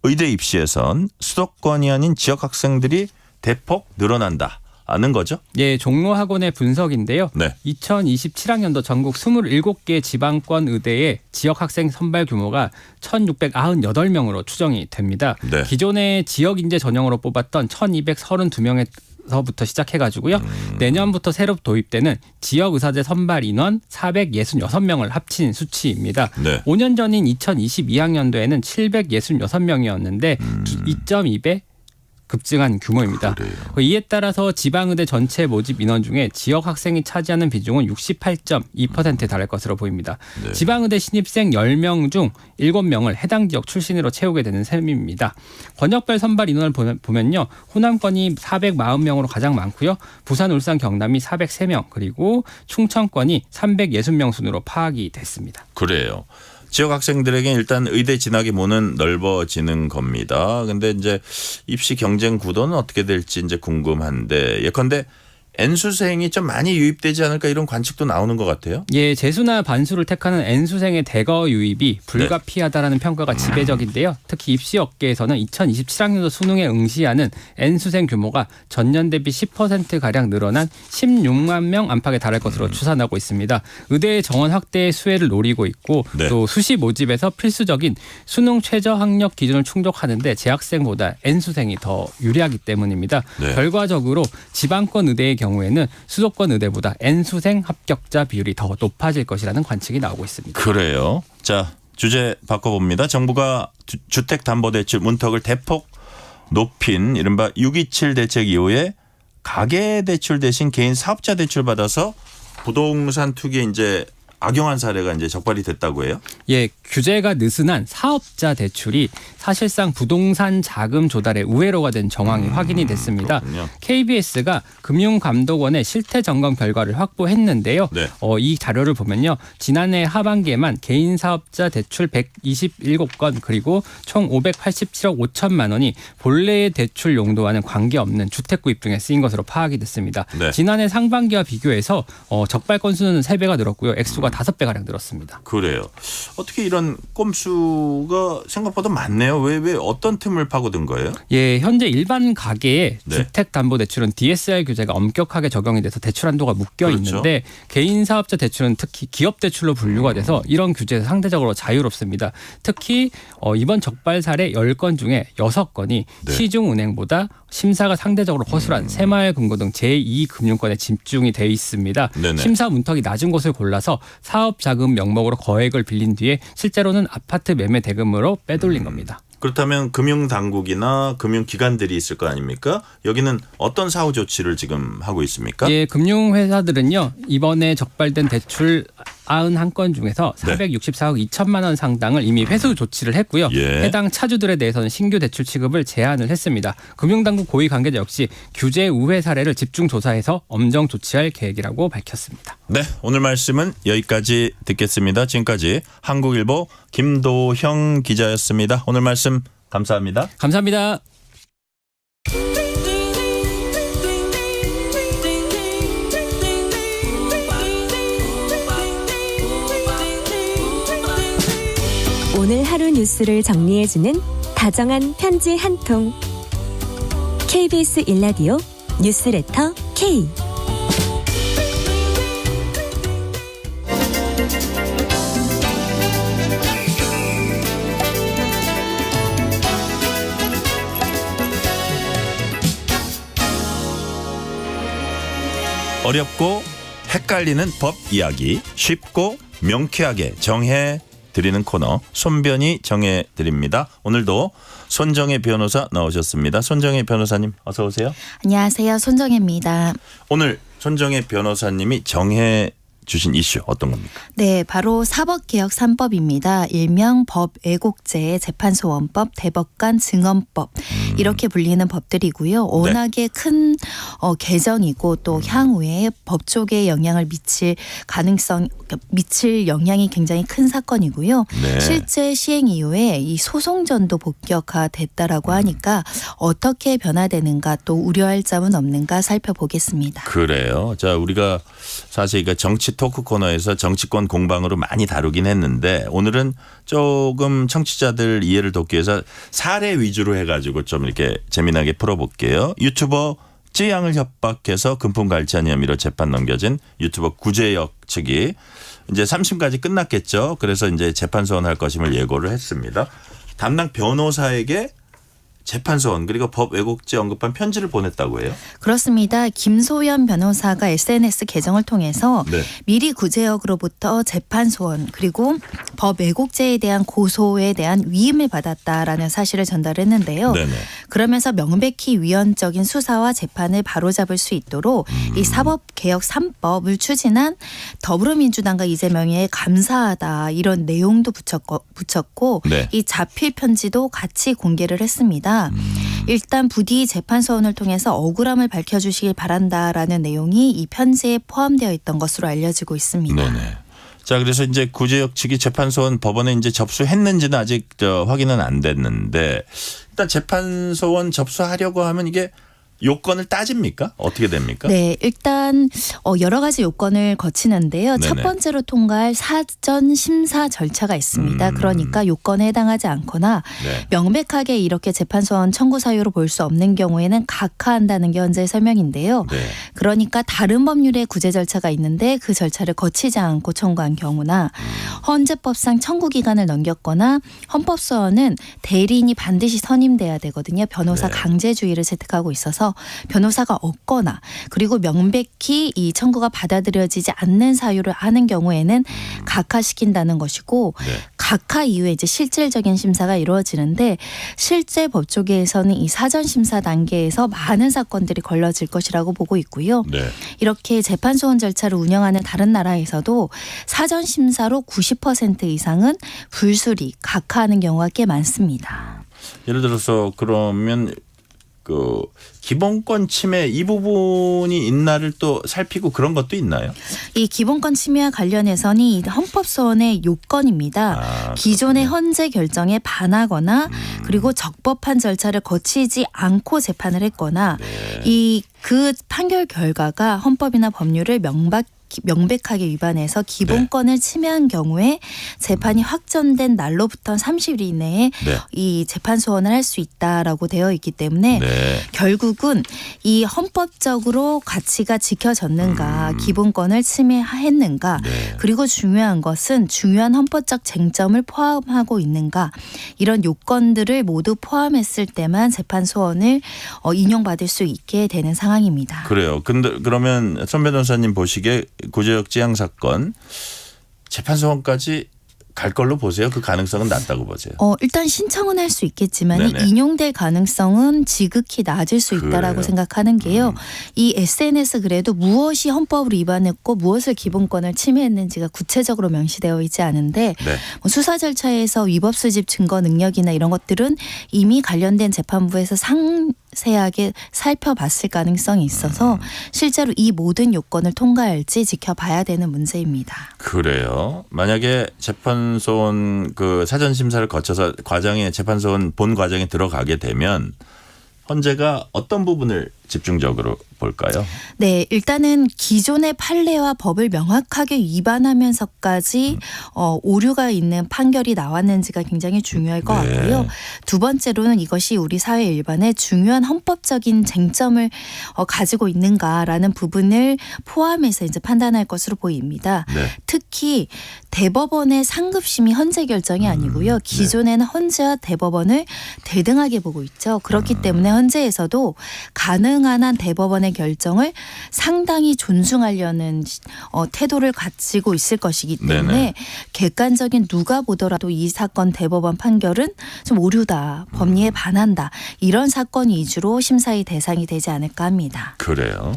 [SPEAKER 2] 의대 입시에선 수도권이 아닌 지역 학생들이 대폭 늘어난다는 거죠?
[SPEAKER 15] 예, 종로학원의 분석인데요.
[SPEAKER 2] 네.
[SPEAKER 15] 2027학년도 전국 27개 지방권 의대의 지역 학생 선발 규모가 1,698명으로 추정이 됩니다.
[SPEAKER 2] 네.
[SPEAKER 15] 기존의 지역 인재 전형으로 뽑았던 1,232명의 서부터 시작해가지고요. 내년부터 새로 도입되는 지역의사제 선발 인원 466명을 합친 수치입니다.
[SPEAKER 2] 네.
[SPEAKER 15] 5년 전인 2022학년도에는 766명이었는데 2.2배 급증한 규모입니다. 이에 따라서 지방의대 전체 모집 인원 중에 지역 학생이 차지하는 비중은 68.2%에 달할 것으로 보입니다.
[SPEAKER 2] 네.
[SPEAKER 15] 지방의대 신입생 10명 중 7명을 해당 지역 출신으로 채우게 되는 셈입니다. 권역별 선발 인원을 보면요. 호남권이 440명으로 가장 많고요. 부산, 울산, 경남이 403명 그리고 충청권이 360명 순으로 파악이 됐습니다.
[SPEAKER 2] 그래요. 지역 학생들에게 일단 의대 진학의 문은 넓어지는 겁니다. 근데 이제 입시 경쟁 구도는 어떻게 될지 이제 궁금한데 예컨대 N수생이 좀 많이 유입되지 않을까 이런 관측도 나오는 것 같아요.
[SPEAKER 15] 예, 재수나 반수를 택하는 N수생의 대거 유입이 불가피하다라는 평가가 지배적인데요. 특히 입시 업계에서는 2027학년도 수능에 응시하는 N수생 규모가 전년 대비 10%가량 늘어난 16만 명 안팎에 달할 것으로 추산하고 있습니다. 의대의 정원 확대의 수혜를 노리고 있고
[SPEAKER 2] 네.
[SPEAKER 15] 또 수시 모집에서 필수적인 수능 최저 학력 기준을 충족하는데 재학생보다 N수생이 더 유리하기 때문입니다.
[SPEAKER 2] 네.
[SPEAKER 15] 결과적으로 지방권 의대의 경우에는 수도권 의대보다 N수생 합격자 비율이 더 높아질 것이라는 관측이 나오고 있습니다.
[SPEAKER 2] 그래요. 자, 주제 바꿔봅니다. 정부가 주택담보대출 문턱을 대폭 높인 이른바 627 대책 이후에 가계대출 대신 개인 사업자 대출 받아서 부동산 투기에 이제 악용한 사례가 이제 적발이 됐다고 해요?
[SPEAKER 15] 예, 규제가 느슨한 사업자 대출이 사실상 부동산 자금 조달의 우회로가 된 정황이 확인이 됐습니다.
[SPEAKER 2] 그렇군요.
[SPEAKER 15] KBS가 금융감독원의 실태 점검 결과를 확보했는데요.
[SPEAKER 2] 네.
[SPEAKER 15] 이 자료를 보면요. 지난해 하반기에만 개인 사업자 대출 127건 그리고 총 587억 5천만 원이 본래의 대출 용도와는 관계없는 주택 구입 등에 쓰인 것으로 파악이 됐습니다.
[SPEAKER 2] 네.
[SPEAKER 15] 지난해 상반기와 비교해서 적발 건수는 3배가 늘었고요. 액수가 5배가량 늘었습니다.
[SPEAKER 2] 그래요. 어떻게 이런 꼼수가 생각보다 많네요. 왜 어떤 틈을 파고든 거예요?
[SPEAKER 15] 예, 현재 일반 가계에
[SPEAKER 2] 네.
[SPEAKER 15] 주택담보대출은 DSR 규제가 엄격하게 적용이 돼서 대출 한도가 묶여
[SPEAKER 2] 그렇죠.
[SPEAKER 15] 있는데 개인 사업자 대출은 특히 기업 대출로 분류가 돼서 이런 규제에서 상대적으로 자유롭습니다. 특히 이번 적발 사례 10건 중에 6건이
[SPEAKER 2] 네.
[SPEAKER 15] 시중은행보다 심사가 상대적으로 허술한 새마을금고 등 제2금융권에 집중이 돼 있습니다.
[SPEAKER 2] 네네.
[SPEAKER 15] 심사 문턱이 낮은 곳을 골라서 사업 자금 명목으로 거액을 빌린 뒤에 실제로는 아파트 매매 대금으로 빼돌린 겁니다.
[SPEAKER 2] 그렇다면 금융당국이나 금융기관들이 있을 거 아닙니까? 여기는 어떤 사후 조치를 지금 하고 있습니까?
[SPEAKER 15] 예, 금융회사들은요. 이번에 적발된 대출 91건 중에서 464억 2천만 원 상당을 이미 회수 조치를 했고요.
[SPEAKER 2] 예.
[SPEAKER 15] 해당 차주들에 대해서는 신규 대출 취급을 제한을 했습니다. 금융당국 고위 관계자 역시 규제 우회 사례를 집중 조사해서 엄정 조치할 계획이라고 밝혔습니다.
[SPEAKER 2] 네, 오늘 말씀은 여기까지 듣겠습니다. 지금까지 한국일보 김도형 기자였습니다. 오늘 말씀 감사합니다.
[SPEAKER 15] 감사합니다.
[SPEAKER 14] 오늘 하루 뉴스를 정리해주는 다정한 편지 한 통. KBS 일라디오 뉴스레터 K.
[SPEAKER 2] 어렵고 헷갈리는 법 이야기 쉽고 명쾌하게 정해 드리는 코너 손변이 정해 드립니다. 오늘도 손정혜 변호사 나오셨습니다. 손정혜 변호사님 어서 오세요.
[SPEAKER 16] 안녕하세요. 손정혜입니다.
[SPEAKER 2] 오늘 손정혜 변호사님이 정해 주신 이슈 어떤 겁니까?
[SPEAKER 16] 네, 바로 사법개혁 3법입니다. 일명 법애곡제, 재판소원법, 대법관 증언법 이렇게 불리는 법들이고요. 워낙에 큰 개정이고 또 향후에 법 쪽에 영향을 미칠 영향이 굉장히 큰 사건이고요.
[SPEAKER 2] 네.
[SPEAKER 16] 실제 시행 이후에 이 소송전도 본격화됐다라고 하니까 어떻게 변화되는가 또 우려할 점은 없는가 살펴보겠습니다.
[SPEAKER 2] 그래요. 자, 우리가 사실 이거 정치 토크 코너에서 정치권 공방으로 많이 다루긴 했는데 오늘은 조금 청취자들 이해를 돕기 위해서 사례 위주로 해가지고 좀 이렇게 재미나게 풀어볼게요. 유튜버 찌양을 협박해서 금품 갈취한 혐의로 재판 넘겨진 유튜버 구제역 측이 이제 3심까지 끝났겠죠. 그래서 이제 재판 소원할 것임을 예고를 했습니다. 담당 변호사에게 재판 소원 그리고 법 왜곡죄 언급한 편지를 보냈다고 해요?
[SPEAKER 16] 그렇습니다. 김소연 변호사가 SNS 계정을 통해서 미리 구제역으로부터 재판 소원 그리고 법 왜곡죄에 대한 고소에 대한 위임을 받았다라는 사실을 전달했는데요.
[SPEAKER 2] 네네.
[SPEAKER 16] 그러면서 명백히 위헌적인 수사와 재판을 바로잡을 수 있도록 이 사법개혁 3법을 추진한 더불어민주당과 이재명에 감사하다 이런 내용도 붙였고
[SPEAKER 2] 네.
[SPEAKER 16] 이 자필 편지도 같이 공개를 했습니다. 일단 부디 재판 소원을 통해서 억울함을 밝혀주시길 바란다라는 내용이 이 편지에 포함되어 있던 것으로 알려지고 있습니다.
[SPEAKER 2] 네네. 자, 그래서 이제 구제역 측이 재판 소원 법원에 이제 접수했는지는 아직 확인은 안 됐는데 일단 재판 소원 접수하려고 하면 이게 요건을 따집니까? 어떻게 됩니까?
[SPEAKER 16] 네, 일단 여러 가지 요건을 거치는데요.
[SPEAKER 2] 네네.
[SPEAKER 16] 첫 번째로 통과할 사전 심사 절차가 있습니다. 그러니까 요건에 해당하지 않거나 명백하게 이렇게 재판소원 청구 사유로 볼 수 없는 경우에는 각하한다는 게 현재 설명인데요. 그러니까 다른 법률의 구제 절차가 있는데 그 절차를 거치지 않고 청구한 경우나 헌재법상 청구 기간을 넘겼거나 헌법소원은 대리인이 반드시 선임돼야 되거든요. 변호사 강제주의를 채택하고 있어서 변호사가 없거나 그리고 명백히 이 청구가 받아들여지지 않는 사유를 하는 경우에는 각하시킨다는 것이고 각하 이후에 이제 실질적인 심사가 이루어지는데 실제 법조계에서는 이 사전 심사 단계에서 많은 사건들이 걸러질 것이라고 보고 있고요. 이렇게 재판 소원 절차를 운영하는 다른 나라에서도 사전 심사로 90% 이상은 불수리, 각하하는 경우가 꽤 많습니다.
[SPEAKER 2] 예를 들어서 그러면 그 기본권 침해 이 부분이 있나를 또 살피고 그런 것도 있나요?
[SPEAKER 16] 이 기본권 침해와 관련해서는 이 헌법소원의 요건입니다. 기존의 헌재 결정에 반하거나 그리고 적법한 절차를 거치지 않고 재판을 했거나 이 그 판결 결과가 헌법이나 법률을 명백하게 위반해서 기본권을 침해한 경우에 재판이 확정된 날로부터 30일 이내에 이 재판 소원을 할 수 있다라고 되어 있기 때문에 결국은 이 헌법적으로 가치가 지켜졌는가 기본권을 침해했는가 그리고 중요한 것은 중요한 헌법적 쟁점을 포함하고 있는가 이런 요건들을 모두 포함했을 때만 재판 소원을 인용받을 수 있게 되는 상황입니다.
[SPEAKER 2] 그래요. 근데 그러면 손 변호사님 보시기에 구제역 찌양 사건 재판소원까지 갈 걸로 보세요? 그 가능성은 낮다고 보세요?
[SPEAKER 16] 일단 신청은 할 수 있겠지만
[SPEAKER 2] 네네.
[SPEAKER 16] 인용될 가능성은 지극히 낮을 수 있다라고
[SPEAKER 2] 그래요.
[SPEAKER 16] 생각하는 게요. 이 SNS 그래도 무엇이 헌법을 위반했고 무엇을 기본권을 침해했는지가 구체적으로 명시되어 있지 않은데
[SPEAKER 2] 네.
[SPEAKER 16] 뭐 수사 절차에서 위법 수집 증거 능력이나 이런 것들은 이미 관련된 재판부에서 상세하게 살펴봤을 가능성이 있어서 실제로 이 모든 요건을 통과할지 지켜봐야 되는 문제입니다.
[SPEAKER 2] 그래요. 만약에 재판소원 그 사전 심사를 거쳐서 재판소원 본 과정에 들어가게 되면 헌재가 어떤 부분을 집중적으로 볼까요?
[SPEAKER 16] 네, 일단은 기존의 판례와 법을 명확하게 위반하면서까지 오류가 있는 판결이 나왔는지가 굉장히 중요할 것
[SPEAKER 2] 네.
[SPEAKER 16] 같고요. 두 번째로는 이것이 우리 사회 일반에 중요한 헌법적인 쟁점을 가지고 있는가라는 부분을 포함해서 이제 판단할 것으로 보입니다.
[SPEAKER 2] 네.
[SPEAKER 16] 특히 대법원의 상급심이 헌재 결정이 아니고요. 기존에는 헌재와 대법원을 대등하게 보고 있죠. 그렇기 때문에 헌재에서도 가능한 한 대법원의 결정을 상당히 존중하려는 태도를 가지고 있을 것이기 때문에
[SPEAKER 2] 네네.
[SPEAKER 16] 객관적인 누가 보더라도 이 사건 대법원 판결은 좀 오류다. 법리에 반한다. 이런 사건 위주로 심사의 대상이 되지 않을까 합니다.
[SPEAKER 2] 그래요.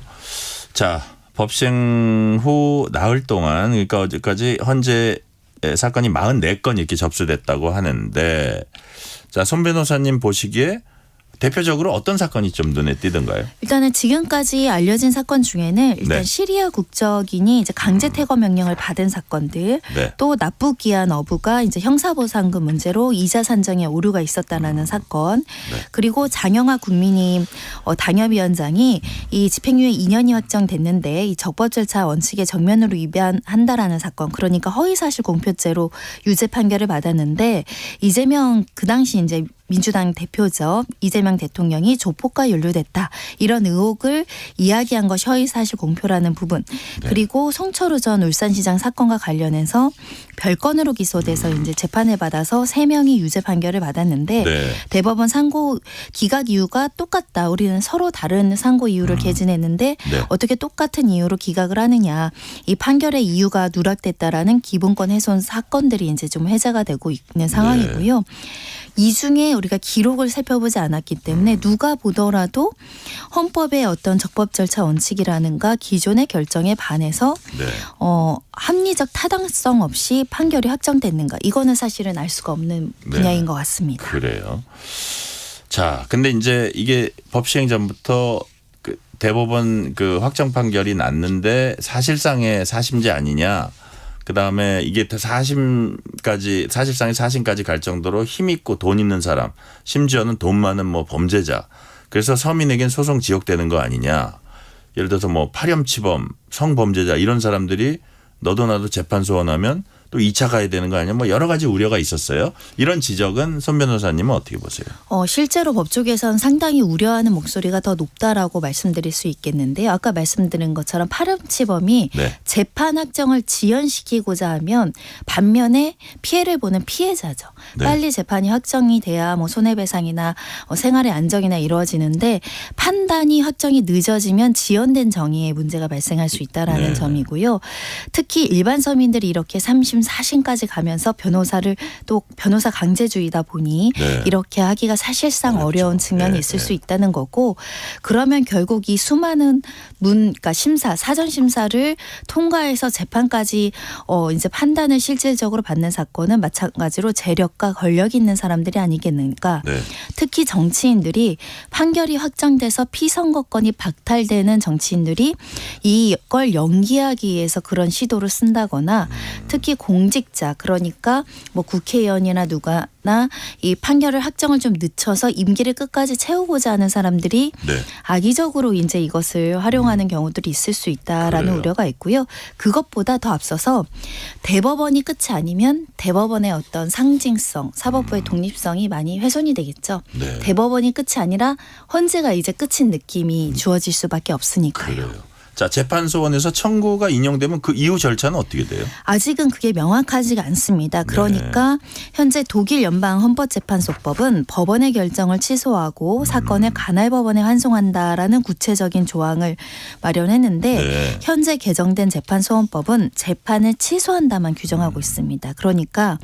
[SPEAKER 2] 자, 법시행 후 나흘 동안 그러니까 어제까지 헌재 사건이 44건 이렇게 접수됐다고 하는데 자, 손 변호사님 보시기에 대표적으로 어떤 사건이 좀 눈에 띄던가요?
[SPEAKER 16] 일단은 지금까지 알려진 사건 중에는 일단
[SPEAKER 2] 네.
[SPEAKER 16] 시리아 국적인이 이제 강제 퇴거 명령을 받은 사건들,
[SPEAKER 2] 네.
[SPEAKER 16] 또 납부기한 어부가 이제 형사보상금 문제로 이자 산정에 오류가 있었다라는 사건, 그리고 장영하 국민의힘 당협위원장이 이 집행유예 2년이 확정됐는데 이 적법 절차 원칙에 정면으로 위반한다라는 사건, 그러니까 허위사실 공표죄로 유죄 판결을 받았는데 이재명 그 당시 이제 민주당 대표죠. 이재명 대통령이 조폭과 연루됐다. 이런 의혹을 이야기한 것이 허위사실 공표라는 부분. 그리고 송철우 전 울산시장 사건과 관련해서 별건으로 기소돼서 이제 재판을 받아서 3명이 유죄 판결을 받았는데
[SPEAKER 2] 네.
[SPEAKER 16] 대법원 상고 기각 이유가 똑같다. 우리는 서로 다른 상고 이유를 개진했는데
[SPEAKER 2] 네.
[SPEAKER 16] 어떻게 똑같은 이유로 기각을 하느냐. 이 판결의 이유가 누락됐다라는 기본권 훼손 사건들이 이제 좀 회자가 되고 있는 상황이고요. 이 중에 우리가 기록을 살펴보지 않았기 때문에 누가 보더라도 헌법의 어떤 적법 절차 원칙이라는가 기존의 결정에 반해서
[SPEAKER 2] 네.
[SPEAKER 16] 합리적 타당성 없이 판결이 확정됐는가 이거는 사실은 알 수가 없는 분야인 것 같습니다.
[SPEAKER 2] 그래요. 자, 근데 이제 이게 법 시행 전부터 그 대법원 그 확정 판결이 났는데 사실상의 사심제 아니냐. 그다음에 이게 사실상의 사심까지 갈 정도로 힘 있고 돈 있는 사람, 심지어는 돈 많은 뭐 범죄자. 그래서 서민에겐 소송 지역되는 거 아니냐. 예를 들어서 뭐 파렴치범, 성범죄자 이런 사람들이 너도 나도 재판 소원하면 또 2차 가야 되는 거 아니냐. 뭐 여러 가지 우려가 있었어요. 이런 지적은 손 변호사님은 어떻게 보세요?
[SPEAKER 16] 실제로 법조계에서는 상당히 우려하는 목소리가 더 높다라고 말씀드릴 수 있겠는데요. 아까 말씀드린 것처럼 파렴치범이
[SPEAKER 2] 네.
[SPEAKER 16] 재판 확정을 지연시키고자 하면 반면에 피해를 보는 피해자죠.
[SPEAKER 2] 네.
[SPEAKER 16] 빨리 재판이 확정이 돼야 뭐 손해배상이나 생활의 안정이나 이루어지는데 판단이 확정이 늦어지면 지연된 정의에 문제가 발생할 수 있다라는
[SPEAKER 2] 네.
[SPEAKER 16] 점이고요. 특히 일반 서민들이 이렇게 3심, 4심까지 가면서 변호사를 또 변호사 강제주의다 보니
[SPEAKER 2] 네.
[SPEAKER 16] 이렇게 하기가 사실상 어려운 측면이
[SPEAKER 2] 네,
[SPEAKER 16] 있을
[SPEAKER 2] 네.
[SPEAKER 16] 수 있다는 거고 그러면 결국 이 수많은 그러니까 심사, 사전 심사를 통과해서 재판까지 이제 판단을 실질적으로 받는 사건은 마찬가지로 재력과 권력이 있는 사람들이 아니겠는가.
[SPEAKER 2] 네.
[SPEAKER 16] 특히 정치인들이 판결이 확정돼서 피선거권이 박탈되는 정치인들이 이걸 연기하기 위해서 그런 시도를 쓴다거나 특히 공직자 그러니까 뭐 국회의원이나 누가나 이 판결을 확정을 좀 늦춰서 임기를 끝까지 채우고자 하는 사람들이
[SPEAKER 2] 네.
[SPEAKER 16] 악의적으로 이제 이것을 활용하는 경우들이 있을 수 있다라는
[SPEAKER 2] 그래요.
[SPEAKER 16] 우려가 있고요. 그것보다 더 앞서서 대법원이 끝이 아니면 대법원의 어떤 상징성, 사법부의 독립성이 많이 훼손이 되겠죠.
[SPEAKER 2] 네.
[SPEAKER 16] 대법원이 끝이 아니라 헌재가 이제 끝인 느낌이 주어질 수밖에 없으니까요.
[SPEAKER 2] 그래요. 자, 재판소원에서 청구가 인용되면 그 이후 절차는 어떻게 돼요?
[SPEAKER 16] 아직은 그게 명확하지가 않습니다. 그러니까 현재 독일 연방 헌법재판소법은 법원의 결정을 취소하고 사건을 가나다 법원에 환송한다라는 구체적인 조항을 마련했는데 현재 개정된 재판소원법은 재판을 취소한다만 규정하고 있습니다. 그러니까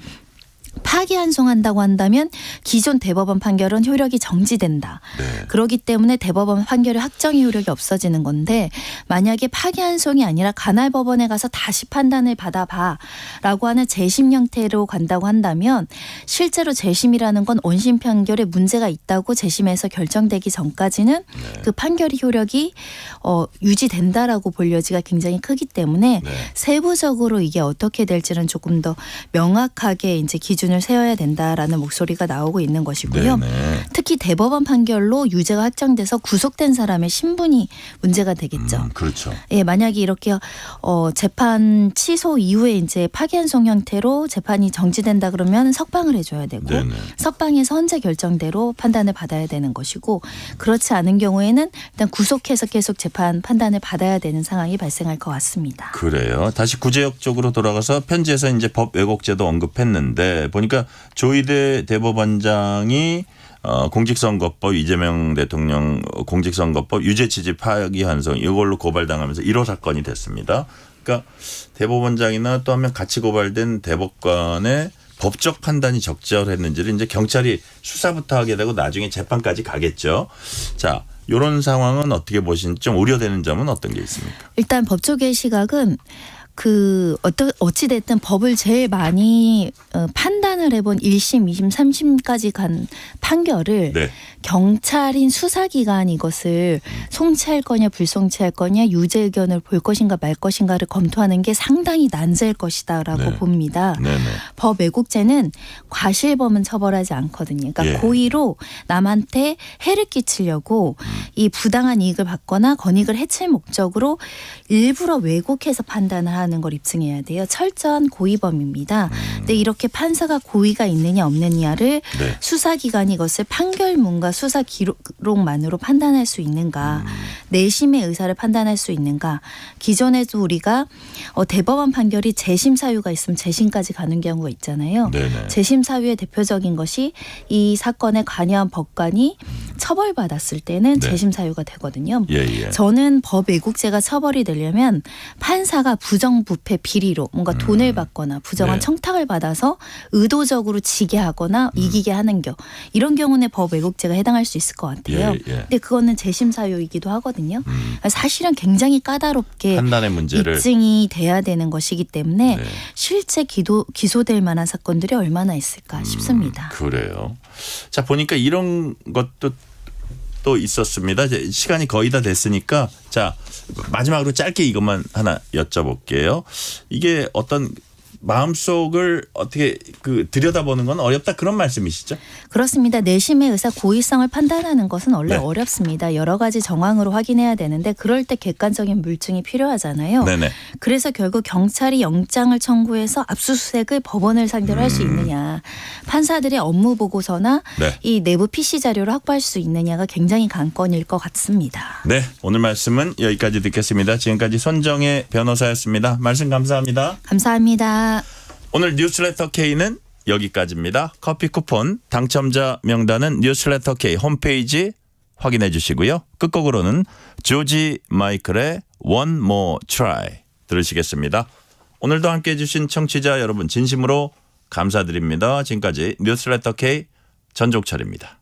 [SPEAKER 16] 파기환송한다고 한다면 기존 대법원 판결은 효력이 정지된다. 그렇기 때문에 대법원 판결의 확정의 효력이 없어지는 건데 만약에 파기환송이 아니라 가나다 법원에 가서 다시 판단을 받아봐라고 하는 재심 형태로 간다고 한다면 실제로 재심이라는 건 원심 판결에 문제가 있다고 재심에서 결정되기 전까지는 그 판결의 효력이 유지된다라고 볼 여지가 굉장히 크기 때문에 세부적으로 이게 어떻게 될지는 조금 더 명확하게 이제 기준을 세워야 된다라는 목소리가 나오고 있는 것이고요. 특히 대법원 판결로 유죄가 확정돼서 구속된 사람의 신분이 문제가 되겠죠.
[SPEAKER 2] 그렇죠.
[SPEAKER 16] 예, 만약에 이렇게 재판 취소 이후에 이제 파기환송 형태로 재판이 정지된다 그러면 석방을 해줘야 되고 석방에서 헌재 결정대로 판단을 받아야 되는 것이고 그렇지 않은 경우에는 일단 구속해서 계속 재판 판단을 받아야 되는 상황이 발생할 것 같습니다.
[SPEAKER 2] 그래요. 다시 구제역 쪽으로 돌아가서 편지에서 이제 법 왜곡죄도 언급했는데 보니까 조희대 대법원장이 공직선거법 이재명 대통령 공직선거법 유죄 취지 파기환송 이걸로 고발당하면서 1호 사건이 됐습니다. 그러니까 대법원장이나 또 한 명 같이 고발된 대법관의 법적 판단이 적절했는지를 이제 경찰이 수사부터 하게 되고 나중에 재판까지 가겠죠. 자, 이런 상황은 어떻게 보시는지 좀 우려되는 점은 어떤 게 있습니까?
[SPEAKER 16] 일단 법조계의 시각은 어찌됐든 법을 제일 많이 판단을 해본 1심, 2심, 3심까지 간 판결을 경찰인 수사기관이 이것을 송치할 거냐 불송치할 거냐 유죄 의견을 볼 것인가 말 것인가를 검토하는 게 상당히 난제일 것이다라고 봅니다. 법 왜곡죄는 과실범은 처벌하지 않거든요. 그러니까 고의로 남한테 해를 끼치려고 이 부당한 이익을 받거나 권익을 해칠 목적으로 일부러 왜곡해서 판단을 하는 걸 입증해야 돼요. 철저한 고의범입니다. 근데 이렇게 판사가 고의가 있느냐 없느냐를 수사기관이 이것을 판결문과 수사 기록만으로 판단할 수 있는가, 내심의 의사를 판단할 수 있는가. 기존에도 우리가 대법원 판결이 재심 사유가 있으면 재심까지 가는 경우가 있잖아요. 재심 사유의 대표적인 것이 이 사건에 관여한 법관이 처벌받았을 때는 재심 사유가 되거든요. 저는 법 왜곡죄가 처벌이 되려면 판사가 부정부패 비리로 뭔가 돈을 받거나 부정한 청탁을 받아서 의도적으로 지게 하거나 이기게 하는 이런 경우는 법 왜곡죄가 해당할 수 있을 것 같아요. 근데 그거는 재심 사유이기도 하거든요. 사실은 굉장히 까다롭게
[SPEAKER 2] 판단의 문제를
[SPEAKER 16] 입증이 돼야 되는 것이기 때문에 실제 기소될 만한 사건들이 얼마나 있을까 싶습니다.
[SPEAKER 2] 그래요. 자, 보니까 이런 것도 또 있었습니다. 이제 시간이 거의 다 됐으니까 자, 마지막으로 짧게 이것만 하나 여쭤볼게요. 이게 어떤 마음속을 어떻게 들여다보는 건 어렵다 그런 말씀이시죠?
[SPEAKER 16] 그렇습니다. 내심의 의사 고의성을 판단하는 것은 원래 어렵습니다. 여러 가지 정황으로 확인해야 되는데 그럴 때 객관적인 물증이 필요하잖아요. 그래서 결국 경찰이 영장을 청구해서 압수수색을 법원을 상대로 할 수 있느냐, 판사들의 업무 보고서나 이 내부 PC 자료를 확보할 수 있느냐가 굉장히 관건일 것 같습니다.
[SPEAKER 2] 네, 오늘 말씀은 여기까지 듣겠습니다. 지금까지 손정혜 변호사였습니다. 말씀 감사합니다.
[SPEAKER 16] 감사합니다.
[SPEAKER 2] 오늘 뉴스레터 K는 여기까지입니다. 커피 쿠폰 당첨자 명단은 뉴스레터 K 홈페이지 확인해 주시고요. 끝곡으로는 조지 마이클의 One More Try 들으시겠습니다. 오늘도 함께해 주신 청취자 여러분 진심으로 감사드립니다. 지금까지 뉴스레터 K 전종철입니다.